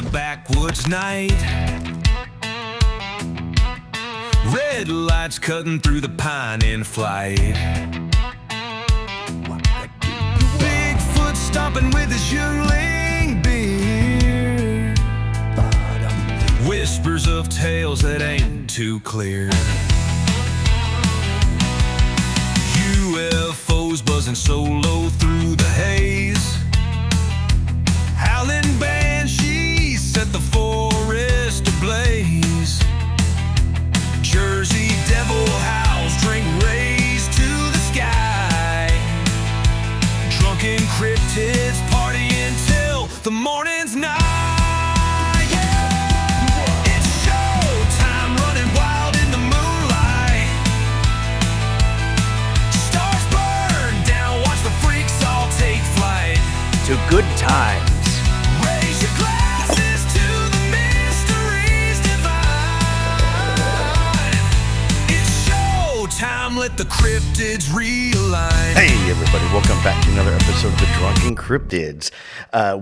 the backwoods night. Red lights cutting through the pine in flight. Bigfoot stomping with his youngling beard. Whispers of tales that ain't too clear. UFOs buzzing solo through the haze. Howling banshees set the forest ablaze. Jersey devil howls, drink rays to the sky. Drunken cryptids party until the morning's night. Yeah. It's showtime, running wild in the moonlight. Stars burn down, watch the freaks all take flight. To good times. Raise your glasses to the mysteries divine. It's showtime, let the cryptids realign. Hey everybody, welcome back to another episode of the Drunken Cryptids.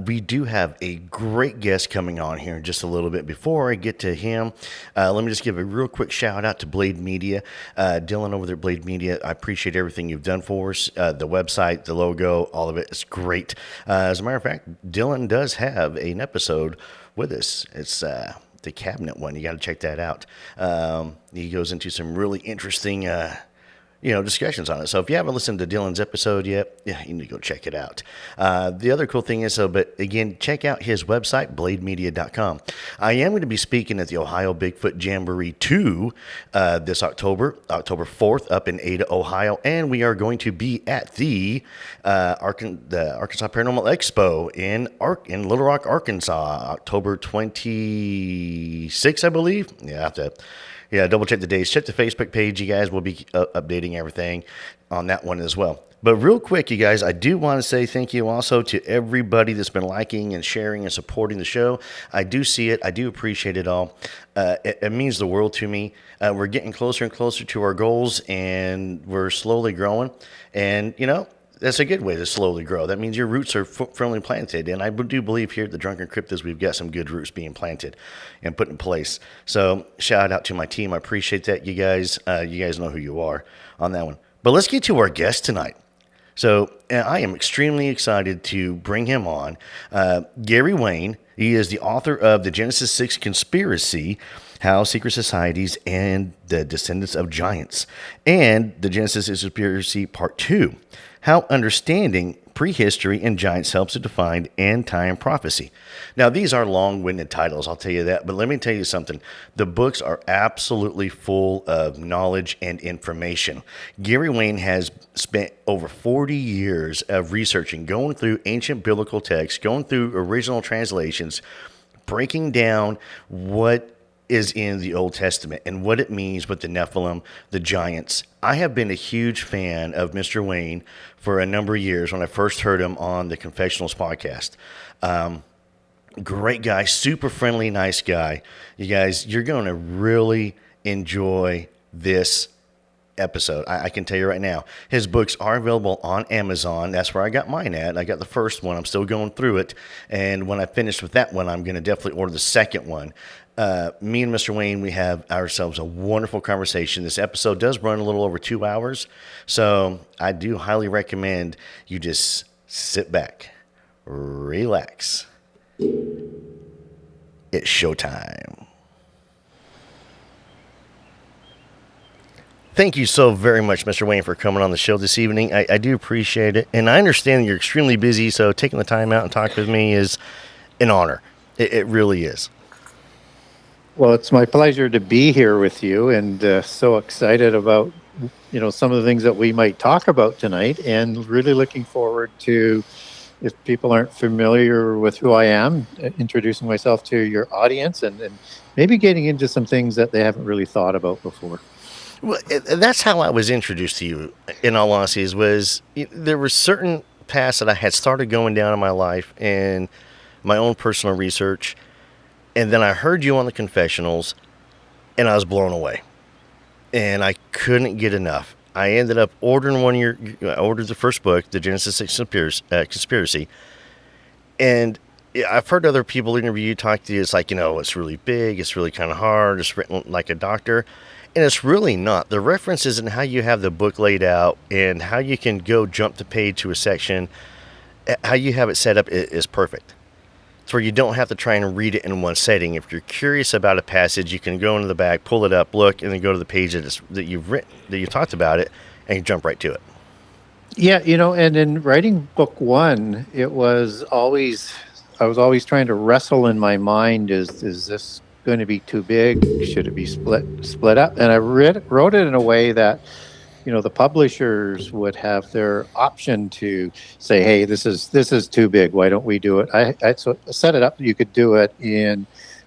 We do have a great guest coming on here in just a little bit. Before I get to him, let me just give a real quick shout out to Blade Media. Dylan over there at Blade Media, I appreciate everything you've done for us. The website, the logo, all of it is great. As a matter of fact, Dylan does have an episode with us. It's the cabinet one. You got to check that out. He goes into some really interesting discussions on it. So if you haven't listened to Dylan's episode yet, yeah, you need to go check it out. The other cool thing is, but again, check out his website, blademedia.com. I am going to be speaking at the Ohio Bigfoot Jamboree 2 this October 4th up in Ada, Ohio, and we are going to be at the Arkansas Paranormal Expo in Little Rock, Arkansas, October 26th, I believe. Double check the dates. Check the Facebook page. You guys will be updating everything on that one as well. But real quick, you guys, I do want to say thank you also to everybody that's been liking and sharing and supporting the show. I do see it. I do appreciate it all. It means the world to me. We're getting closer and closer to our goals, and we're slowly growing. And, that's a good way to slowly grow. That means your roots are firmly planted. And I do believe here at the Drunken Cryptids, we've got some good roots being planted and put in place. So shout out to my team. I appreciate that, you guys. You guys know who you are on that one. But let's get to our guest tonight. So I am extremely excited to bring him on. Gary Wayne, he is the author of the Genesis 6 Conspiracy, How Secret Societies and the Descendants of Giants, and the Genesis Conspiracy Part 2, How Understanding Prehistory and Giants Helps to Define End-Time Prophecy. Now, these are long-winded titles, I'll tell you that, but let me tell you something. The books are absolutely full of knowledge and information. Gary Wayne has spent over 40 years of researching, going through ancient biblical texts, going through original translations, breaking down what is in the Old Testament and what it means with the Nephilim, the giants. I have been a huge fan of Mr. Wayne for a number of years when I first heard him on the Confessionals podcast. Great guy, super friendly, nice guy. You guys, you're going to really enjoy this episode. I can tell you right now, his books are available on Amazon. That's where I got mine at. I got the first one. I'm still going through it. And when I finish with that one, I'm going to definitely order the second one. Me and Mr. Wayne, we have ourselves a wonderful conversation. This episode does run a little over 2 hours, so I do highly recommend you just sit back, relax. It's showtime. Thank you so very much, Mr. Wayne, for coming on the show this evening. I do appreciate it, and I understand you're extremely busy, so taking the time out and talking with me is an honor. It really is. Well, it's my pleasure to be here with you, and so excited about, some of the things that we might talk about tonight, and really looking forward to, if people aren't familiar with who I am, introducing myself to your audience and maybe getting into some things that they haven't really thought about before. Well, that's how I was introduced to you, in all honesty, there were certain paths that I had started going down in my life and my own personal research. And then I heard you on the Confessionals, and I was blown away. And I couldn't get enough. I ended up ordering I ordered the first book, the Genesis 6 Conspiracy. And I've heard other people interview you talk to you. It's like, it's really big. It's really kind of hard. It's written like a doctor. And it's really not. The references and how you have the book laid out and how you can go jump the page to a section, how you have it set up is perfect. It's where you don't have to try and read it in one setting. If you're curious about a passage, you can go into the back, pull it up, look, and then go to the page that you've written, that you talked about it, and you jump right to it. Yeah, and in writing book one, I was always trying to wrestle in my mind, is this going to be too big? Should it be split up? And I wrote it in a way that, the publishers would have their option to say, hey, this is too big. Why don't we do it? I set it up. You could do it in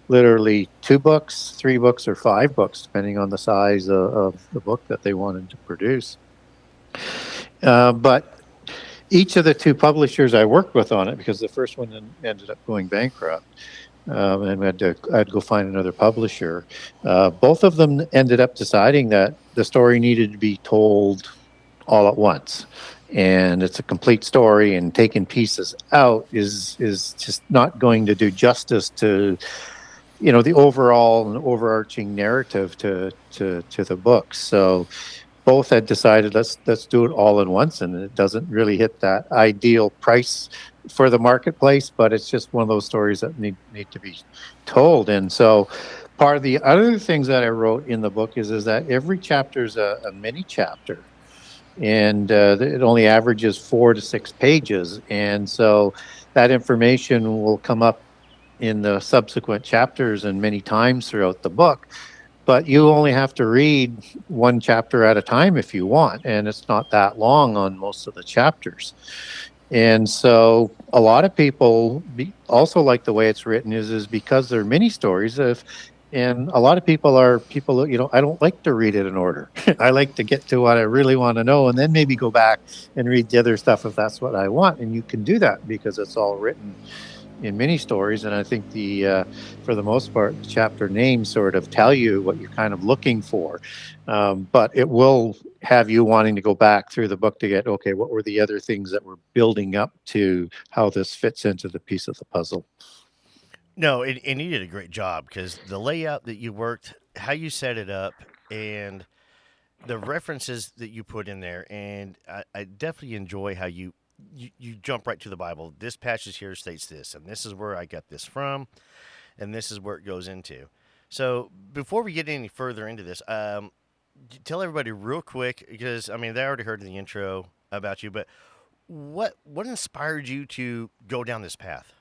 literally 2 books, 3 books, or 5 books, depending on the size of the book that they wanted to produce. But each of the 2 publishers I worked with on it, because the first one ended up going bankrupt, and I'd go find another publisher. Both of them ended up deciding that the story needed to be told all at once, and it's a complete story, and taking pieces out is just not going to do justice to the overall and overarching narrative to the book. So both had decided let's do it all at once, and it doesn't really hit that ideal price for the marketplace, but it's just one of those stories that need to be told. And so part of the other things that I wrote in the book is that every chapter is a mini chapter, and it only averages 4 to 6 pages, and so that information will come up in the subsequent chapters and many times throughout the book. But you only have to read 1 chapter at a time if you want, and it's not that long on most of the chapters. And so a lot of people also like the way it's written is because they're mini stories. And a lot of people I don't like to read it in order. I like to get to what I really want to know, and then maybe go back and read the other stuff if that's what I want. And you can do that because it's all written in mini stories. And I think for the most part, the chapter names sort of tell you what you're kind of looking for. But it will have you wanting to go back through the book to get, okay, what were the other things that were building up to how this fits into the piece of the puzzle? No, and you did a great job, because the layout that you worked, how you set it up, and the references that you put in there. And I definitely enjoy how you jump right to the Bible. This passage here states this, and this is where I got this from, and this is where it goes into. So before we get any further into this, tell everybody real quick, because they already heard in the intro about you, but what inspired you to go down this path?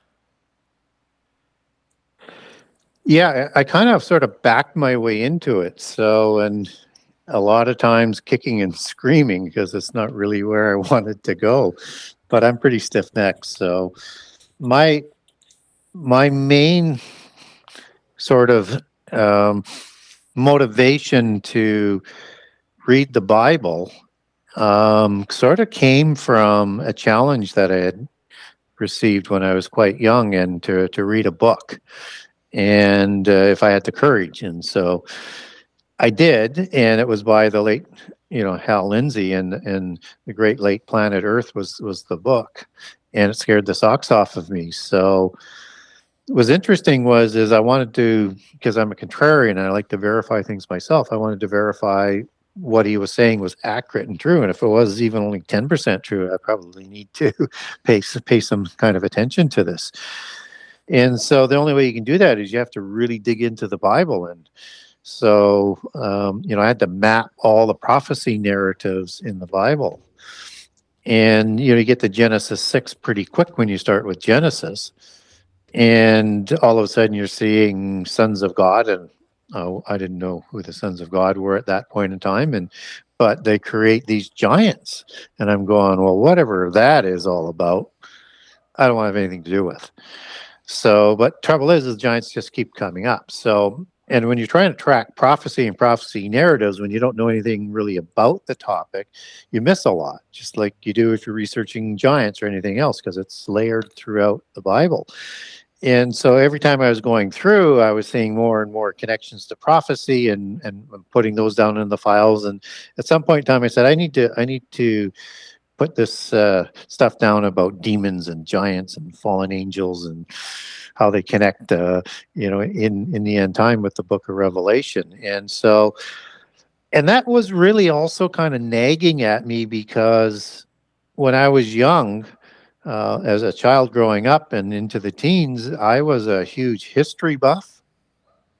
Yeah, I kind of sort of backed my way into it. So, and a lot of times kicking and screaming because it's not really where I wanted to go, but I'm pretty stiff-necked. So my main sort of motivation to read the Bible sort of came from a challenge that I had received when I was quite young, and to read a book, and if I had the courage. And so I did, and it was by the late, Hal Lindsey, and The Great Late Planet Earth was the book, and it scared the socks off of me. So what was interesting is I wanted to, because I'm a contrarian and I like to verify things myself, I wanted to verify what he was saying was accurate and true. And if it was even only 10% true, I probably need to pay some kind of attention to this. And so the only way you can do that is you have to really dig into the Bible. And so, I had to map all the prophecy narratives in the Bible. And, you get to Genesis 6 pretty quick when you start with Genesis. And all of a sudden you're seeing sons of God, and I didn't know who the sons of God were at that point in time. But they create these giants. And I'm going, well, whatever that is all about, I don't want to have anything to do with. So, but trouble is the giants just keep coming up. So, and when you're trying to track prophecy and prophecy narratives, when you don't know anything really about the topic, you miss a lot, just like you do if you're researching giants or anything else, because it's layered throughout the Bible. And so every time I was going through, I was seeing more and more connections to prophecy, and putting those down in the files. And at some point in time, I said, I need to put this stuff down about demons and giants and fallen angels and how they connect, in the end time with the Book of Revelation. And that was really also kind of nagging at me because when I was young, as a child growing up and into the teens, I was a huge history buff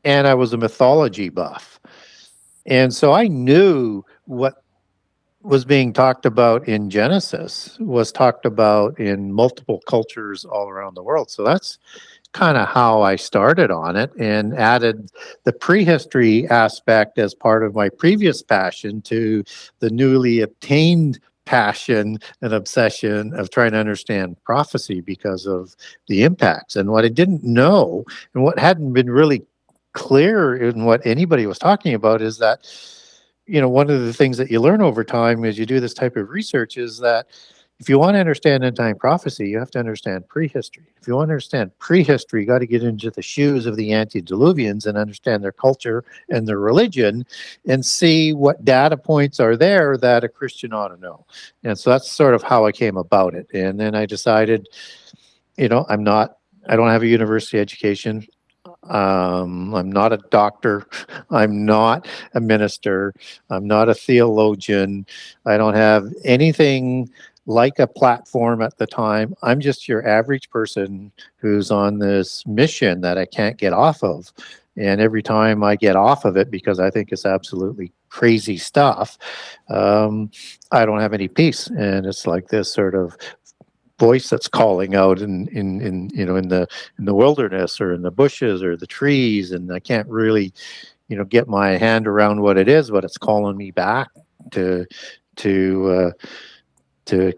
and I was a mythology buff. And so I knew what was being talked about in Genesis was talked about in multiple cultures all around the world. So that's kind of how I started on it and added the prehistory aspect as part of my previous passion to the newly obtained passion and obsession of trying to understand prophecy because of the impacts. And what I didn't know and what hadn't been really clear in what anybody was talking about is that, one of the things that you learn over time as you do this type of research is that if you want to understand end time prophecy, you have to understand prehistory. If you want to understand prehistory, you got to get into the shoes of the antediluvians and understand their culture and their religion and see what data points are there that a Christian ought to know. And so that's sort of how I came about it. And then I decided, I don't have a university education. I'm not a doctor. I'm not a minister. I'm not a theologian. I don't have anything like a platform at the time. I'm just your average person who's on this mission that I can't get off of. And every time I get off of it, because I think it's absolutely crazy stuff, I don't have any peace. And it's like this sort of voice that's calling out in the wilderness or in the bushes or the trees, and I can't really get my hand around what it is, but it's calling me back to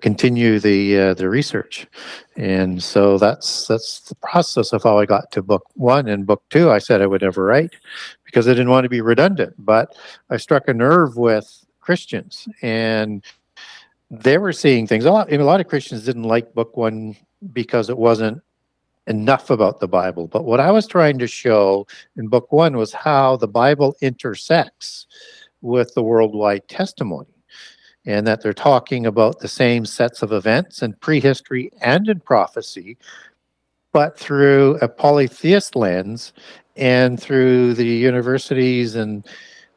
continue the research. And so that's the process of how I got to book 1. And book 2 I said I would never write because I didn't want to be redundant, but I struck a nerve with Christians, and they were seeing things. A lot of Christians didn't like book 1 because it wasn't enough about the Bible. But what I was trying to show in book 1 was how the Bible intersects with the worldwide testimony, and that they're talking about the same sets of events in prehistory and in prophecy, but through a polytheist lens and through the universities and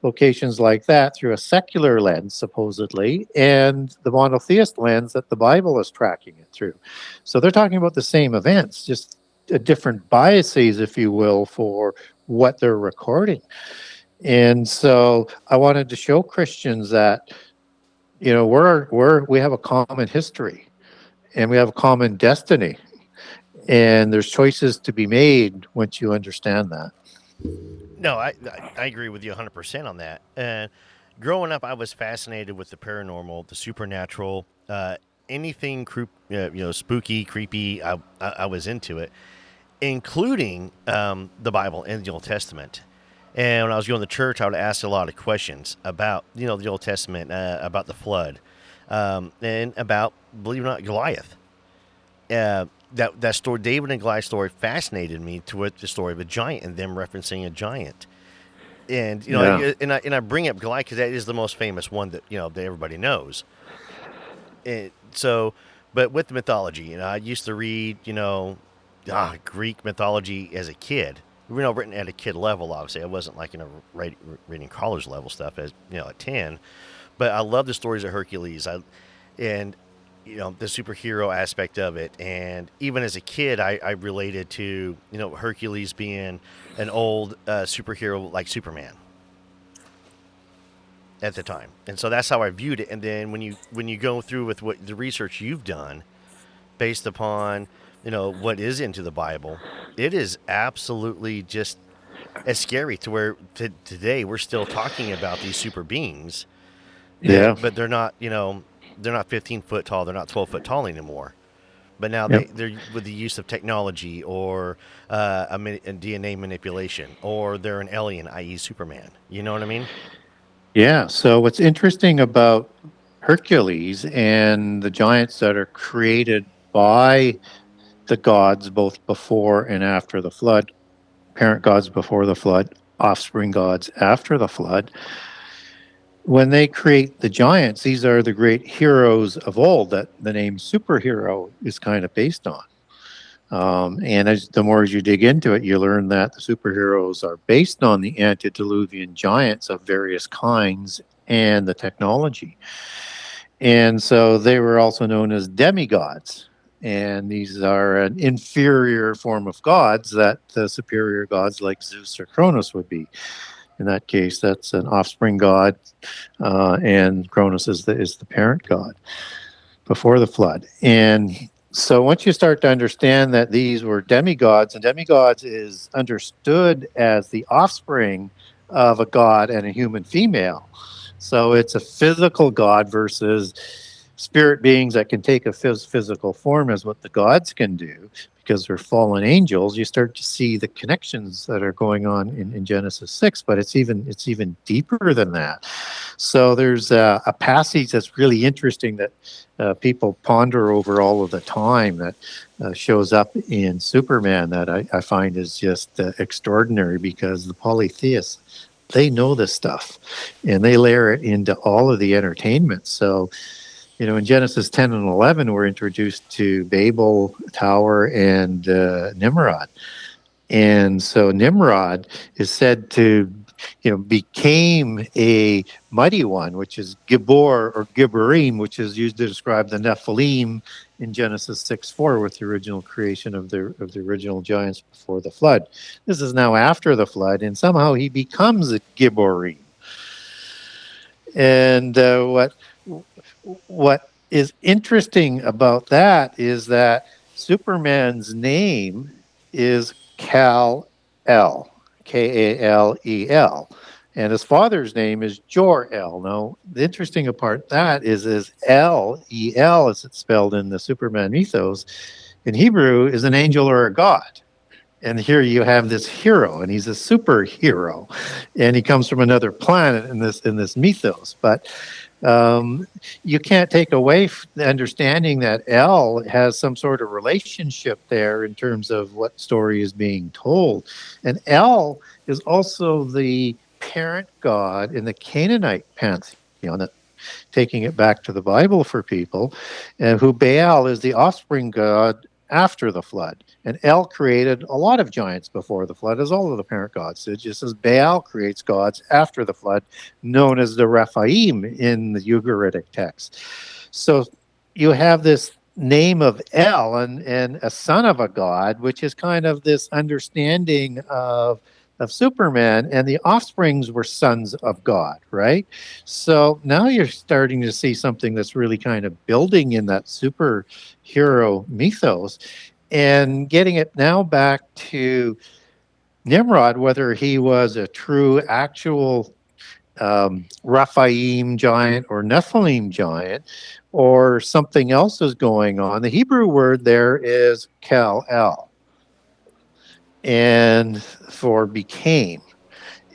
locations like that through a secular lens, supposedly, and the monotheist lens that the Bible is tracking it through. So they're talking about the same events, just different biases, if you will, for what they're recording. And so I wanted to show Christians that, we have a common history and we have a common destiny, and there's choices to be made once you understand that. No, I agree with you 100% on that. And growing up, I was fascinated with the paranormal, the supernatural, anything spooky, creepy. I was into it, including the Bible and the Old Testament. And when I was going to church, I would ask a lot of questions about the Old Testament, about the flood, and about, believe it or not, Goliath. That story, David and Goliath story, fascinated me to the story of a giant and them referencing a giant. And I bring up Goliath because that is the most famous one that that everybody knows. And so, but with the mythology, I used to read Greek mythology as a kid. Written at a kid level. Obviously, I wasn't like reading college level stuff as at 10. But I love the stories of Hercules. The superhero aspect of it. And even as a kid, I related to, Hercules being an old superhero like Superman at the time. And so that's how I viewed it. And then when you go through with what the research you've done based upon, what is into the Bible, it is absolutely just as scary to where today we're still talking about these super beings. Yeah. But they're not, they're not 15 foot tall. They're not 12 foot tall anymore. But now they're with the use of technology or a DNA manipulation, or they're an alien, i.e. Superman. You know what I mean? Yeah. So what's interesting about Hercules and the giants that are created by the gods, both before and after the flood, parent gods before the flood, offspring gods after the flood, when they create the giants, these are the great heroes of old that the name superhero is kind of based on. And the more as you dig into it, you learn that the superheroes are based on the antediluvian giants of various kinds and the technology. And so they were also known as demigods. And these are an inferior form of gods that the superior gods like Zeus or Cronus would be. In that case, that's an offspring god, and Cronus is the parent god before the flood. And so once you start to understand that these were demigods, and demigods is understood as the offspring of a god and a human female. So it's a physical god versus spirit beings that can take a physical form as what the gods can do because they're fallen angels. You start to see the connections that are going on in Genesis 6, but it's even deeper than that. So there's a passage that's really interesting that people ponder over all of the time that shows up in Superman that I find is just extraordinary, because the polytheists, they know this stuff and they layer it into all of the entertainment. So, in Genesis 10 and 11, we're introduced to Babel, Tower, and Nimrod. And so Nimrod is said to, became a mighty one, which is Gibor or Gibborim, which is used to describe the Nephilim in Genesis 6:4 with the original creation of the original giants before the flood. This is now after the flood, and somehow he becomes a Gibborim. And what is interesting about that is that Superman's name is Kal-El, K-A-L-E-L, and his father's name is Jor-El. Now, the interesting part that is L-E-L, as it's spelled in the Superman mythos, in Hebrew is an angel or a god. And here you have this hero, and he's a superhero, and he comes from another planet in this mythos. But you can't take away the understanding that El has some sort of relationship there in terms of what story is being told. And El is also the parent god in the Canaanite pantheon, taking it back to the Bible for people, and who Baal is the offspring god after the flood. And El created a lot of giants before the flood, as all of the parent gods did, just as Baal creates gods after the flood, known as the Rephaim in the Ugaritic Texts. So you have this name of El and a son of a god, which is kind of this understanding of Superman, and the offsprings were sons of God, right? So now you're starting to see something that's really kind of building in that superhero mythos and getting it now back to Nimrod, whether he was a true, actual Rephaim giant or Nephilim giant, or something else is going on. The Hebrew word there is Kal-El, and for became.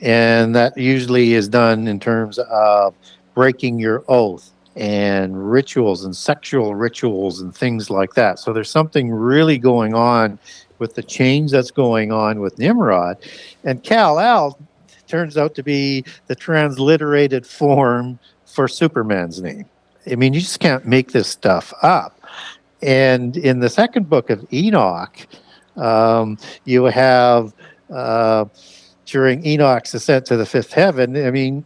And that usually is done in terms of breaking your oath and rituals and sexual rituals and things like that. So there's something really going on with the change that's going on with Nimrod. And Kal-El turns out to be the transliterated form for Superman's name. I mean, you just can't make this stuff up. And in the second book of Enoch, you have during Enoch's ascent to the fifth heaven. I mean,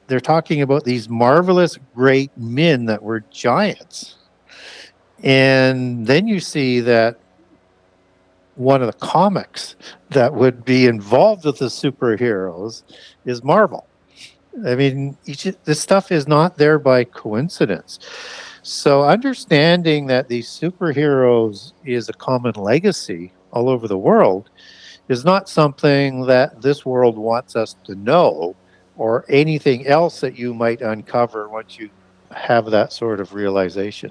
they're talking about these marvelous great men that were giants, and then you see that one of the comics that would be involved with the superheroes is Marvel. I mean, this stuff is not there by coincidence. So understanding that these superheroes is a common legacy all over the world is not something that this world wants us to know, or anything else that you might uncover once you have that sort of realization.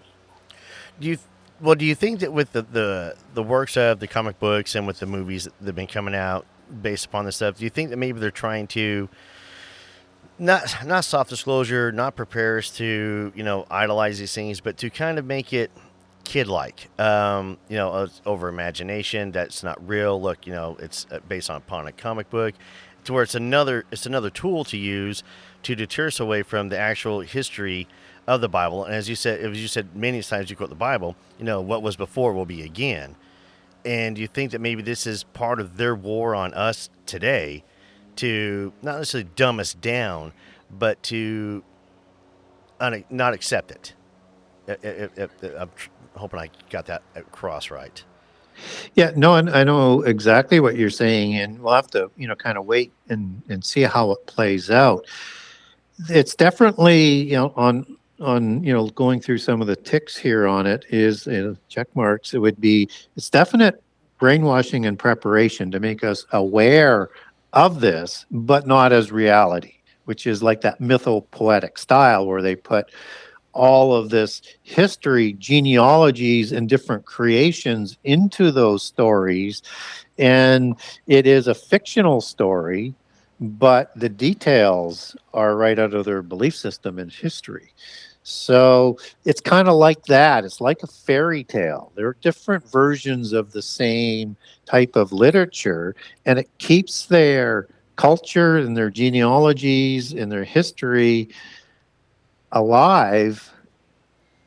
Do you think that with the works of the comic books and with the movies that have been coming out based upon this stuff, do you think that maybe they're trying to not soft disclosure, not prepare us to idolize these things, but to kind of make it kid-like. Over imagination. That's not real. Look, it's based upon a comic book, to where it's another tool to use to deter us away from the actual history of the Bible. And as you said many times, you quote the Bible. What was before will be again. And you think that maybe this is part of their war on us today, to not necessarily dumb us down, but to not accept it. I'm hoping I got that across right. Yeah, no, and I know exactly what you're saying, and we'll have to, kind of wait and see how it plays out. It's definitely, on going through some of the ticks here on it is check marks. It's definite brainwashing and preparation to make us aware of this, but not as reality, which is like that mythopoetic style where they put all of this history, genealogies, and different creations into those stories. And it is a fictional story, but the details are right out of their belief system and history. So it's kind of like that. It's like a fairy tale. There are different versions of the same type of literature, and it keeps their culture and their genealogies and their history alive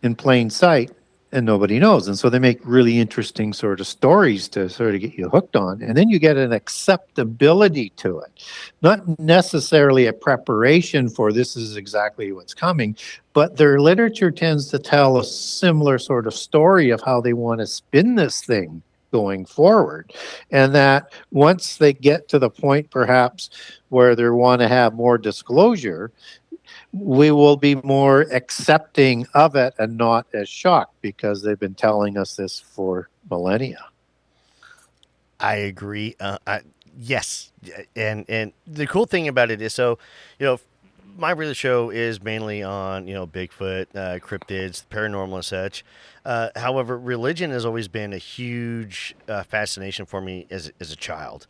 in plain sight, and nobody knows. And so they make really interesting sort of stories to sort of get you hooked on. And then you get an acceptability to it, not necessarily a preparation for this is exactly what's coming, but their literature tends to tell a similar sort of story of how they want to spin this thing going forward. And that once they get to the point perhaps where they want to have more disclosure, we will be more accepting of it and not as shocked, because they've been telling us this for millennia. I agree. Yes, and the cool thing about it is, so my radio show is mainly on Bigfoot, cryptids, paranormal, and such. However, religion has always been a huge fascination for me as a child.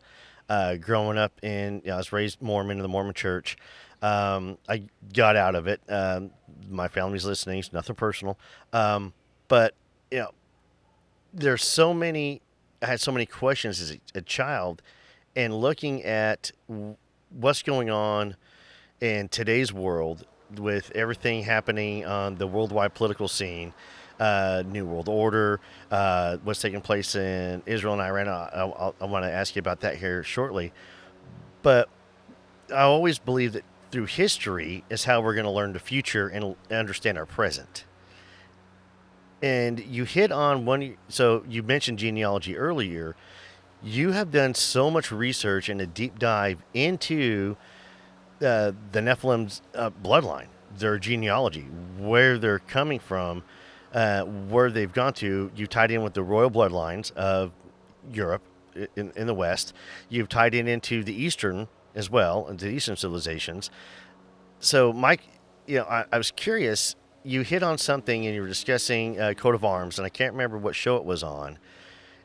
Growing up I was raised Mormon in the Mormon Church. I got out of it. My family's listening. It's nothing personal. But there's so many. I had so many questions as a child, and looking at what's going on in today's world with everything happening on the worldwide political scene, New World Order, what's taking place in Israel and Iran. I want to ask you about that here shortly. But I always believe that through history is how we're going to learn the future and understand our present. And you hit on so you mentioned genealogy earlier. You have done so much research and a deep dive into the Nephilim's bloodline, their genealogy, where they're coming from, where they've gone to. You tied in with the royal bloodlines of Europe in the West. You've tied into the Eastern as well, into the Eastern civilizations. So, Mike, I was curious. You hit on something, and you were discussing coat of arms, and I can't remember what show it was on.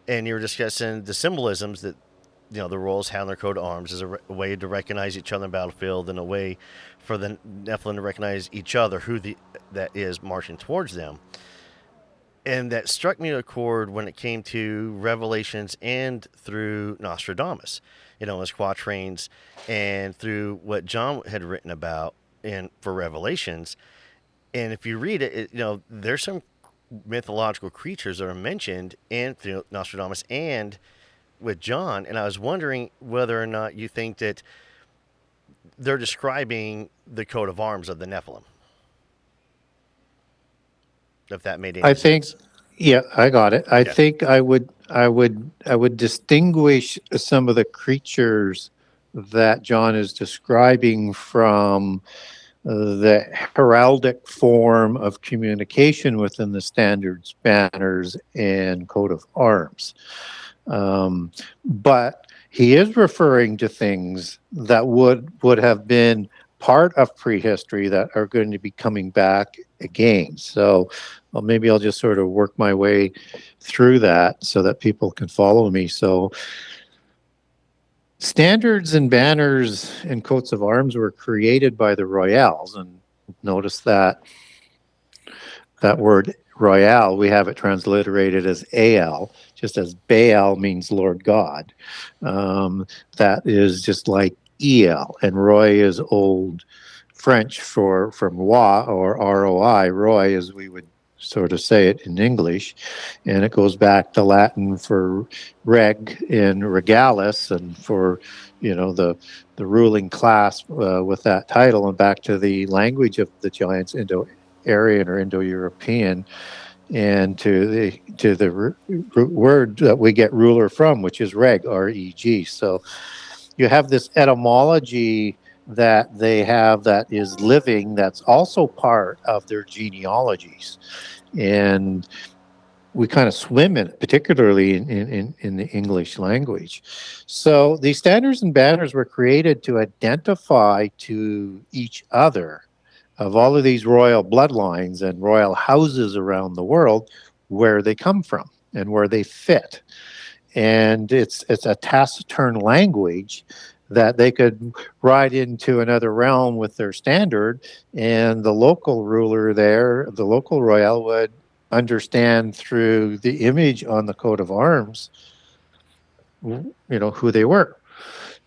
And you were discussing the symbolisms that the royals have on their coat of arms as a way to recognize each other on the battlefield, and a way for the Nephilim to recognize each other, that is marching towards them. And that struck me a chord when it came to Revelations and through Nostradamus, his quatrains, and through what John had written about for Revelations. And if you read it, there's some mythological creatures that are mentioned in through Nostradamus and with John. And I was wondering whether or not you think that they're describing the coat of arms of the Nephilim. If that made any sense. Yeah, I got it. I think I would distinguish some of the creatures that John is describing from the heraldic form of communication within the standards, banners, and coat of arms. But he is referring to things that would have been part of prehistory that are going to be coming back again. So maybe I'll just sort of work my way through that so that people can follow me. So standards and banners and coats of arms were created by the royals, and notice that word Royale, we have it transliterated as Al, just as Baal means Lord God. That is just like El, and Roy is old French for from roi or ROI, Roy, as we would sort of say it in English, and it goes back to Latin for reg in regalis, and for the ruling class with that title, and back to the language of the giants, Indo-Aryan or Indo-European, and to the root word that we get ruler from, which is reg, R-E-G. So you have this etymology that they have that is living, that's also part of their genealogies. And we kind of swim in it, particularly in the English language. So these standards and banners were created to identify to each other of all of these royal bloodlines and royal houses around the world, where they come from and where they fit. And it's a taciturn language that they could ride into another realm with their standard, and the local ruler there, the local royal, would understand through the image on the coat of arms, who they were.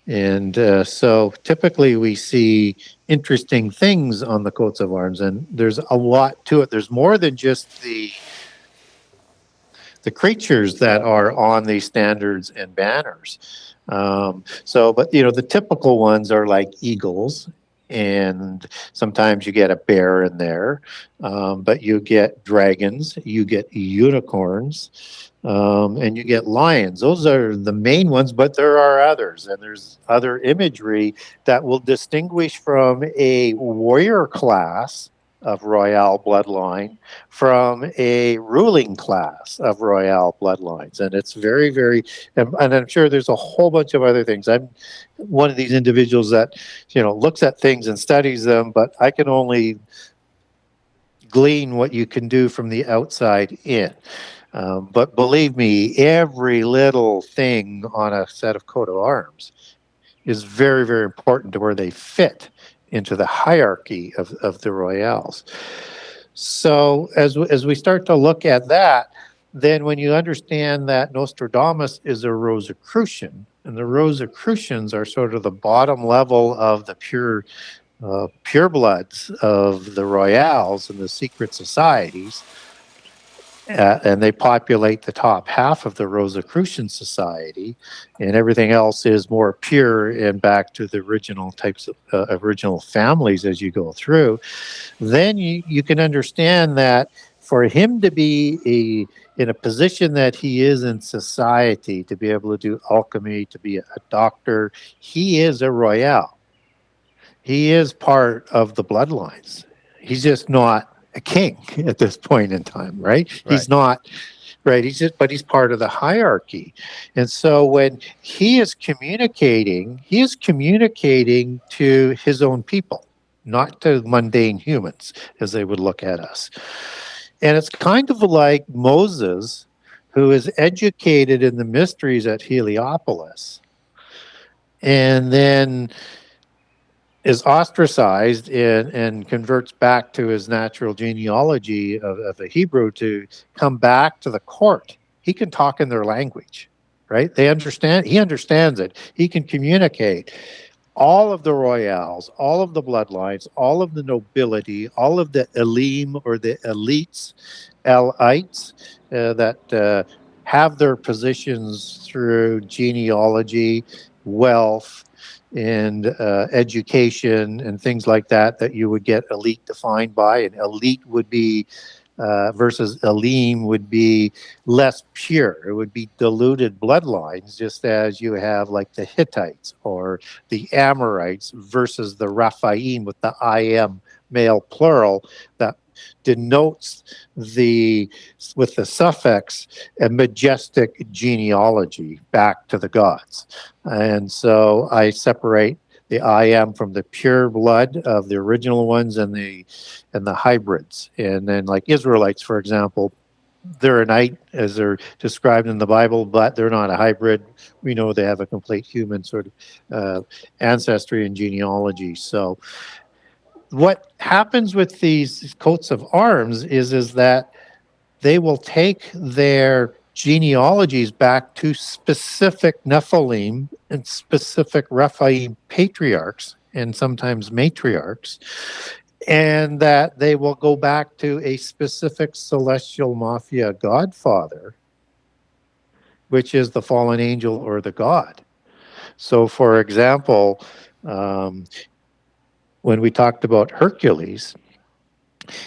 And so typically we see interesting things on the coats of arms, and there's a lot to it. There's more than just the creatures that are on these standards and banners. But the typical ones are like eagles, and sometimes you get a bear in there, but you get dragons, you get unicorns, and you get lions. Those are the main ones, but there are others, and there's other imagery that will distinguish from a warrior class of royal bloodline from a ruling class of royal bloodlines. And it's very, very, and I'm sure there's a whole bunch of other things. I'm one of these individuals that, looks at things and studies them, but I can only glean what you can do from the outside in. But believe me, every little thing on a set of coat of arms is very, very important to where they fit into the hierarchy of the royales. So as we start to look at that, then when you understand that Nostradamus is a Rosicrucian, and the Rosicrucians are sort of the bottom level of the purebloods of the royales and the secret societies, and they populate the top half of the Rosicrucian society, and everything else is more pure and back to the original types of original families as you go through. Then you can understand that for him to be in a position that he is in society, to be able to do alchemy, to be a doctor, he is a royale. He is part of the bloodlines. He's just not a king at this point in time, right? He's not, right? But he's part of the hierarchy. And so when he is communicating to his own people, not to mundane humans as they would look at us. And it's kind of like Moses, who is educated in the mysteries at Heliopolis, and then is ostracized and converts back to his natural genealogy of a Hebrew to come back to the court. He can talk in their language, right? He understands it. He can communicate. All of the royales, all of the bloodlines, all of the nobility, all of the elim or the elites, elites that have their positions through genealogy, wealth, and education and things like that you would get elite defined by. And elite would be versus elim would be less pure. It would be diluted bloodlines, just as you have like the Hittites or the Amorites versus the Raphaim with the I-M male plural that denotes with the suffix a majestic genealogy back to the gods. And so I separate the I am from the pure blood of the original ones and the hybrids. And then like Israelites, for example, they're a knight as they're described in the Bible, but they're not a hybrid. We know they have a complete human sort of ancestry and genealogy. So what happens with these coats of arms is that they will take their genealogies back to specific Nephilim and specific Rephaim patriarchs and sometimes matriarchs, and that they will go back to a specific celestial mafia godfather, which is the fallen angel or the god. So, for example, when we talked about Hercules,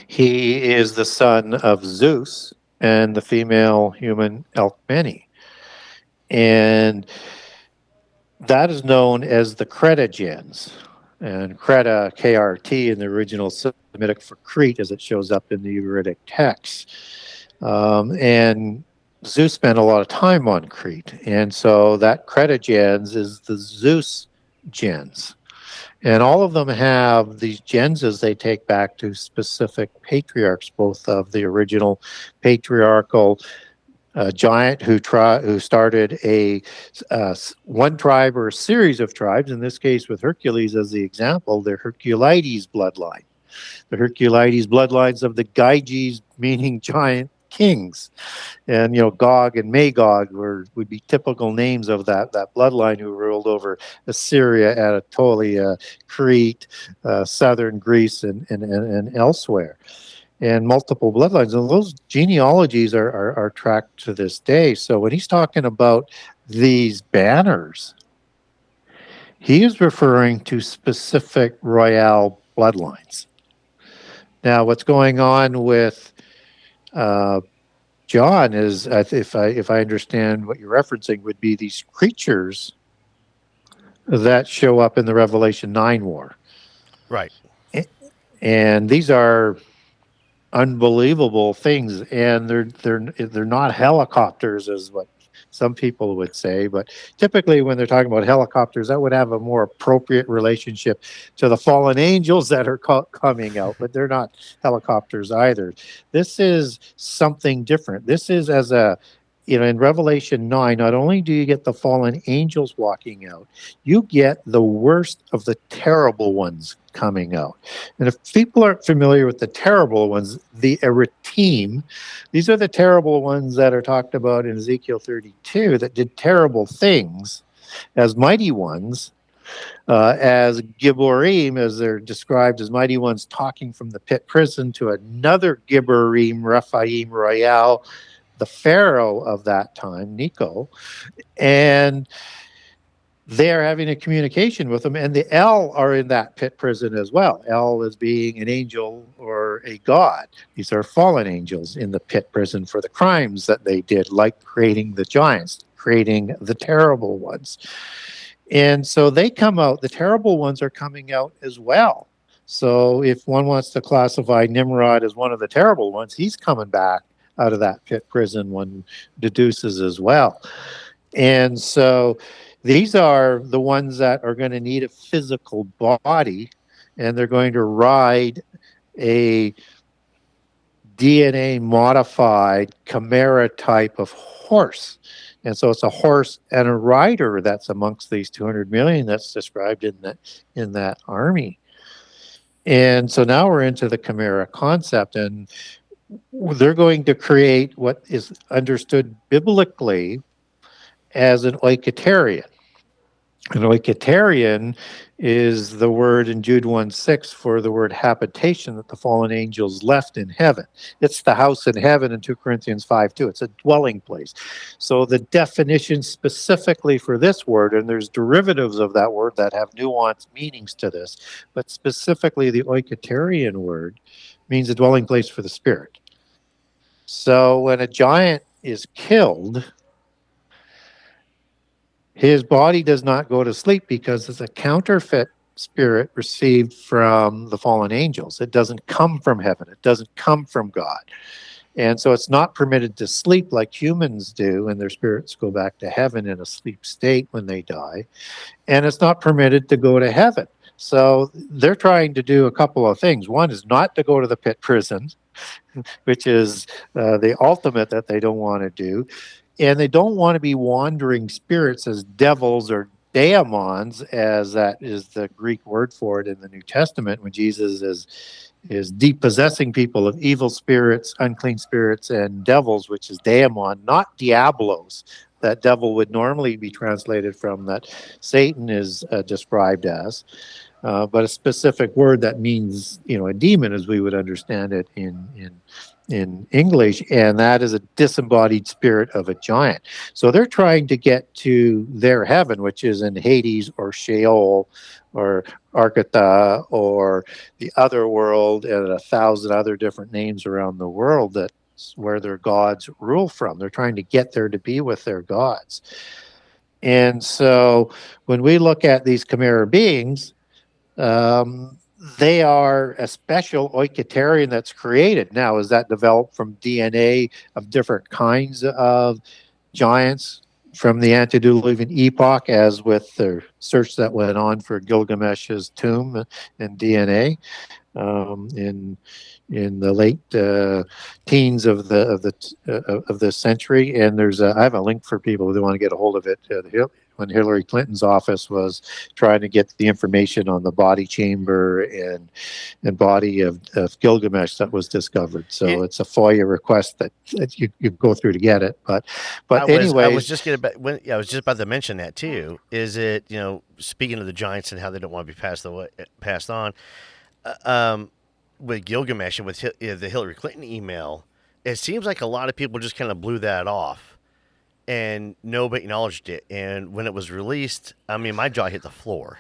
he is the son of Zeus and the female human Alcmene. And that is known as the Creta gens. And Creta, KRT, in the original Semitic for Crete, as it shows up in the Ugaritic Texts. And Zeus spent a lot of time on Crete. And so that Creta gens is the Zeus gens. And all of them have these genses they take back to specific patriarchs, both of the original patriarchal giant who started a one tribe or a series of tribes. In this case, with Hercules as the example, the Herculides bloodline. The Herculides bloodlines of the Gyges, meaning giant kings. And, Gog and Magog would be typical names of that bloodline who ruled over Assyria, Anatolia, Crete, southern Greece, and elsewhere. And multiple bloodlines. And those genealogies are tracked to this day. So when he's talking about these banners, he is referring to specific royal bloodlines. Now, what's going on with John is, if I understand what you're referencing, would be these creatures that show up in the Revelation 9 war. Right. And these are unbelievable things, and they're not helicopters, as what some people would say, but typically when they're talking about helicopters, that would have a more appropriate relationship to the fallen angels that are coming out, but they're not helicopters either. This is something different. This is in Revelation 9, not only do you get the fallen angels walking out, you get the worst of the terrible ones coming out. And if people aren't familiar with the terrible ones, the Eretim, these are the terrible ones that are talked about in Ezekiel 32 that did terrible things as mighty ones, as Gibborim, as they're described as mighty ones talking from the pit prison to another Gibborim, Rephaim Royal, the pharaoh of that time, Necho, and they're having a communication with them, and the El are in that pit prison as well. El is being an angel or a god. These are fallen angels in the pit prison for the crimes that they did, like creating the giants, creating the terrible ones. And so they come out, the terrible ones are coming out as well. So if one wants to classify Nimrod as one of the terrible ones, he's coming back out of that pit prison, one deduces as well. And so these are the ones that are going to need a physical body, and they're going to ride a DNA modified chimera type of horse. And so it's a horse and a rider that's amongst these 200 million that's described in that army. And so now we're into the chimera concept, and they're going to create what is understood biblically as an oikotarian. An oikotarian is the word in Jude 1:6 for the word habitation that the fallen angels left in heaven. It's the house in heaven in 2 Corinthians 5:2. It's a dwelling place. So the definition specifically for this word, and there's derivatives of that word that have nuanced meanings to this, but specifically the oikotarian word means a dwelling place for the spirit. So when a giant is killed, his body does not go to sleep because it's a counterfeit spirit received from the fallen angels. It doesn't come from heaven. It doesn't come from God. And so it's not permitted to sleep like humans do, and their spirits go back to heaven in a sleep state when they die. And it's not permitted to go to heaven. So they're trying to do a couple of things. One is not to go to the pit prison, which is the ultimate that they don't want to do. And they don't want to be wandering spirits as devils or daemons, as that is the Greek word for it in the New Testament when Jesus is is depossessing people of evil spirits, unclean spirits, and devils, which is daemon, not diablos. That devil would normally be translated from, that Satan is described as, but a specific word that means, a demon, as we would understand it in English, and that is a disembodied spirit of a giant. So they're trying to get to their heaven, which is in Hades or Sheol or Arcata or the other world, and 1,000 other different names around the world. That's where their gods rule from. They're trying to get there to be with their gods. And so when we look at these chimera beings, they are a special Oikotarian that's created. Now, is that developed from DNA of different kinds of giants from the antediluvian epoch, as with the search that went on for Gilgamesh's tomb and DNA in the late teens of the century? And I have a link for people who want to get a hold of it. When Hillary Clinton's office was trying to get the information on the body chamber and body of Gilgamesh that was discovered. So it's a FOIA request that you go through to get it. But anyway, I was just about to mention that too. Is it, speaking of the giants and how they don't want to be passed on, with Gilgamesh and with the Hillary Clinton email, it seems like a lot of people just kind of blew that off. And nobody acknowledged it. And when it was released, I mean, my jaw hit the floor.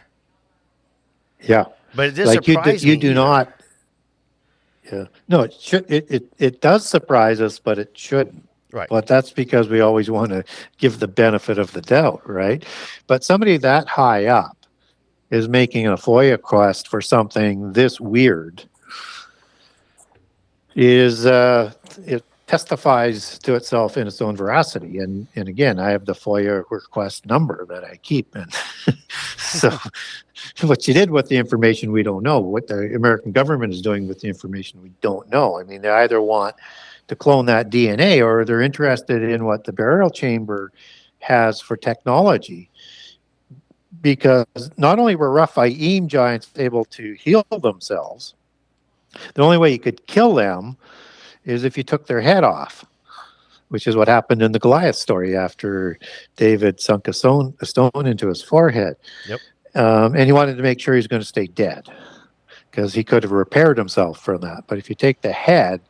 Yeah, but it did surprise me. You do not. Yeah, no, it does surprise us, but it shouldn't. Right. But that's because we always want to give the benefit of the doubt, right? But somebody that high up is making a FOIA request for something this weird. It testifies to itself in its own veracity. And again, I have the FOIA request number that I keep. And so what you did with the information, we don't know. What the American government is doing with the information, we don't know. I mean, they either want to clone that DNA, or they're interested in what the burial chamber has for technology. Because not only were Rephaim giants able to heal themselves, the only way you could kill them is if you took their head off, which is what happened in the Goliath story after David sunk a stone into his forehead. Yep. And he wanted to make sure he was going to stay dead, because he could have repaired himself from that. But if you take the head,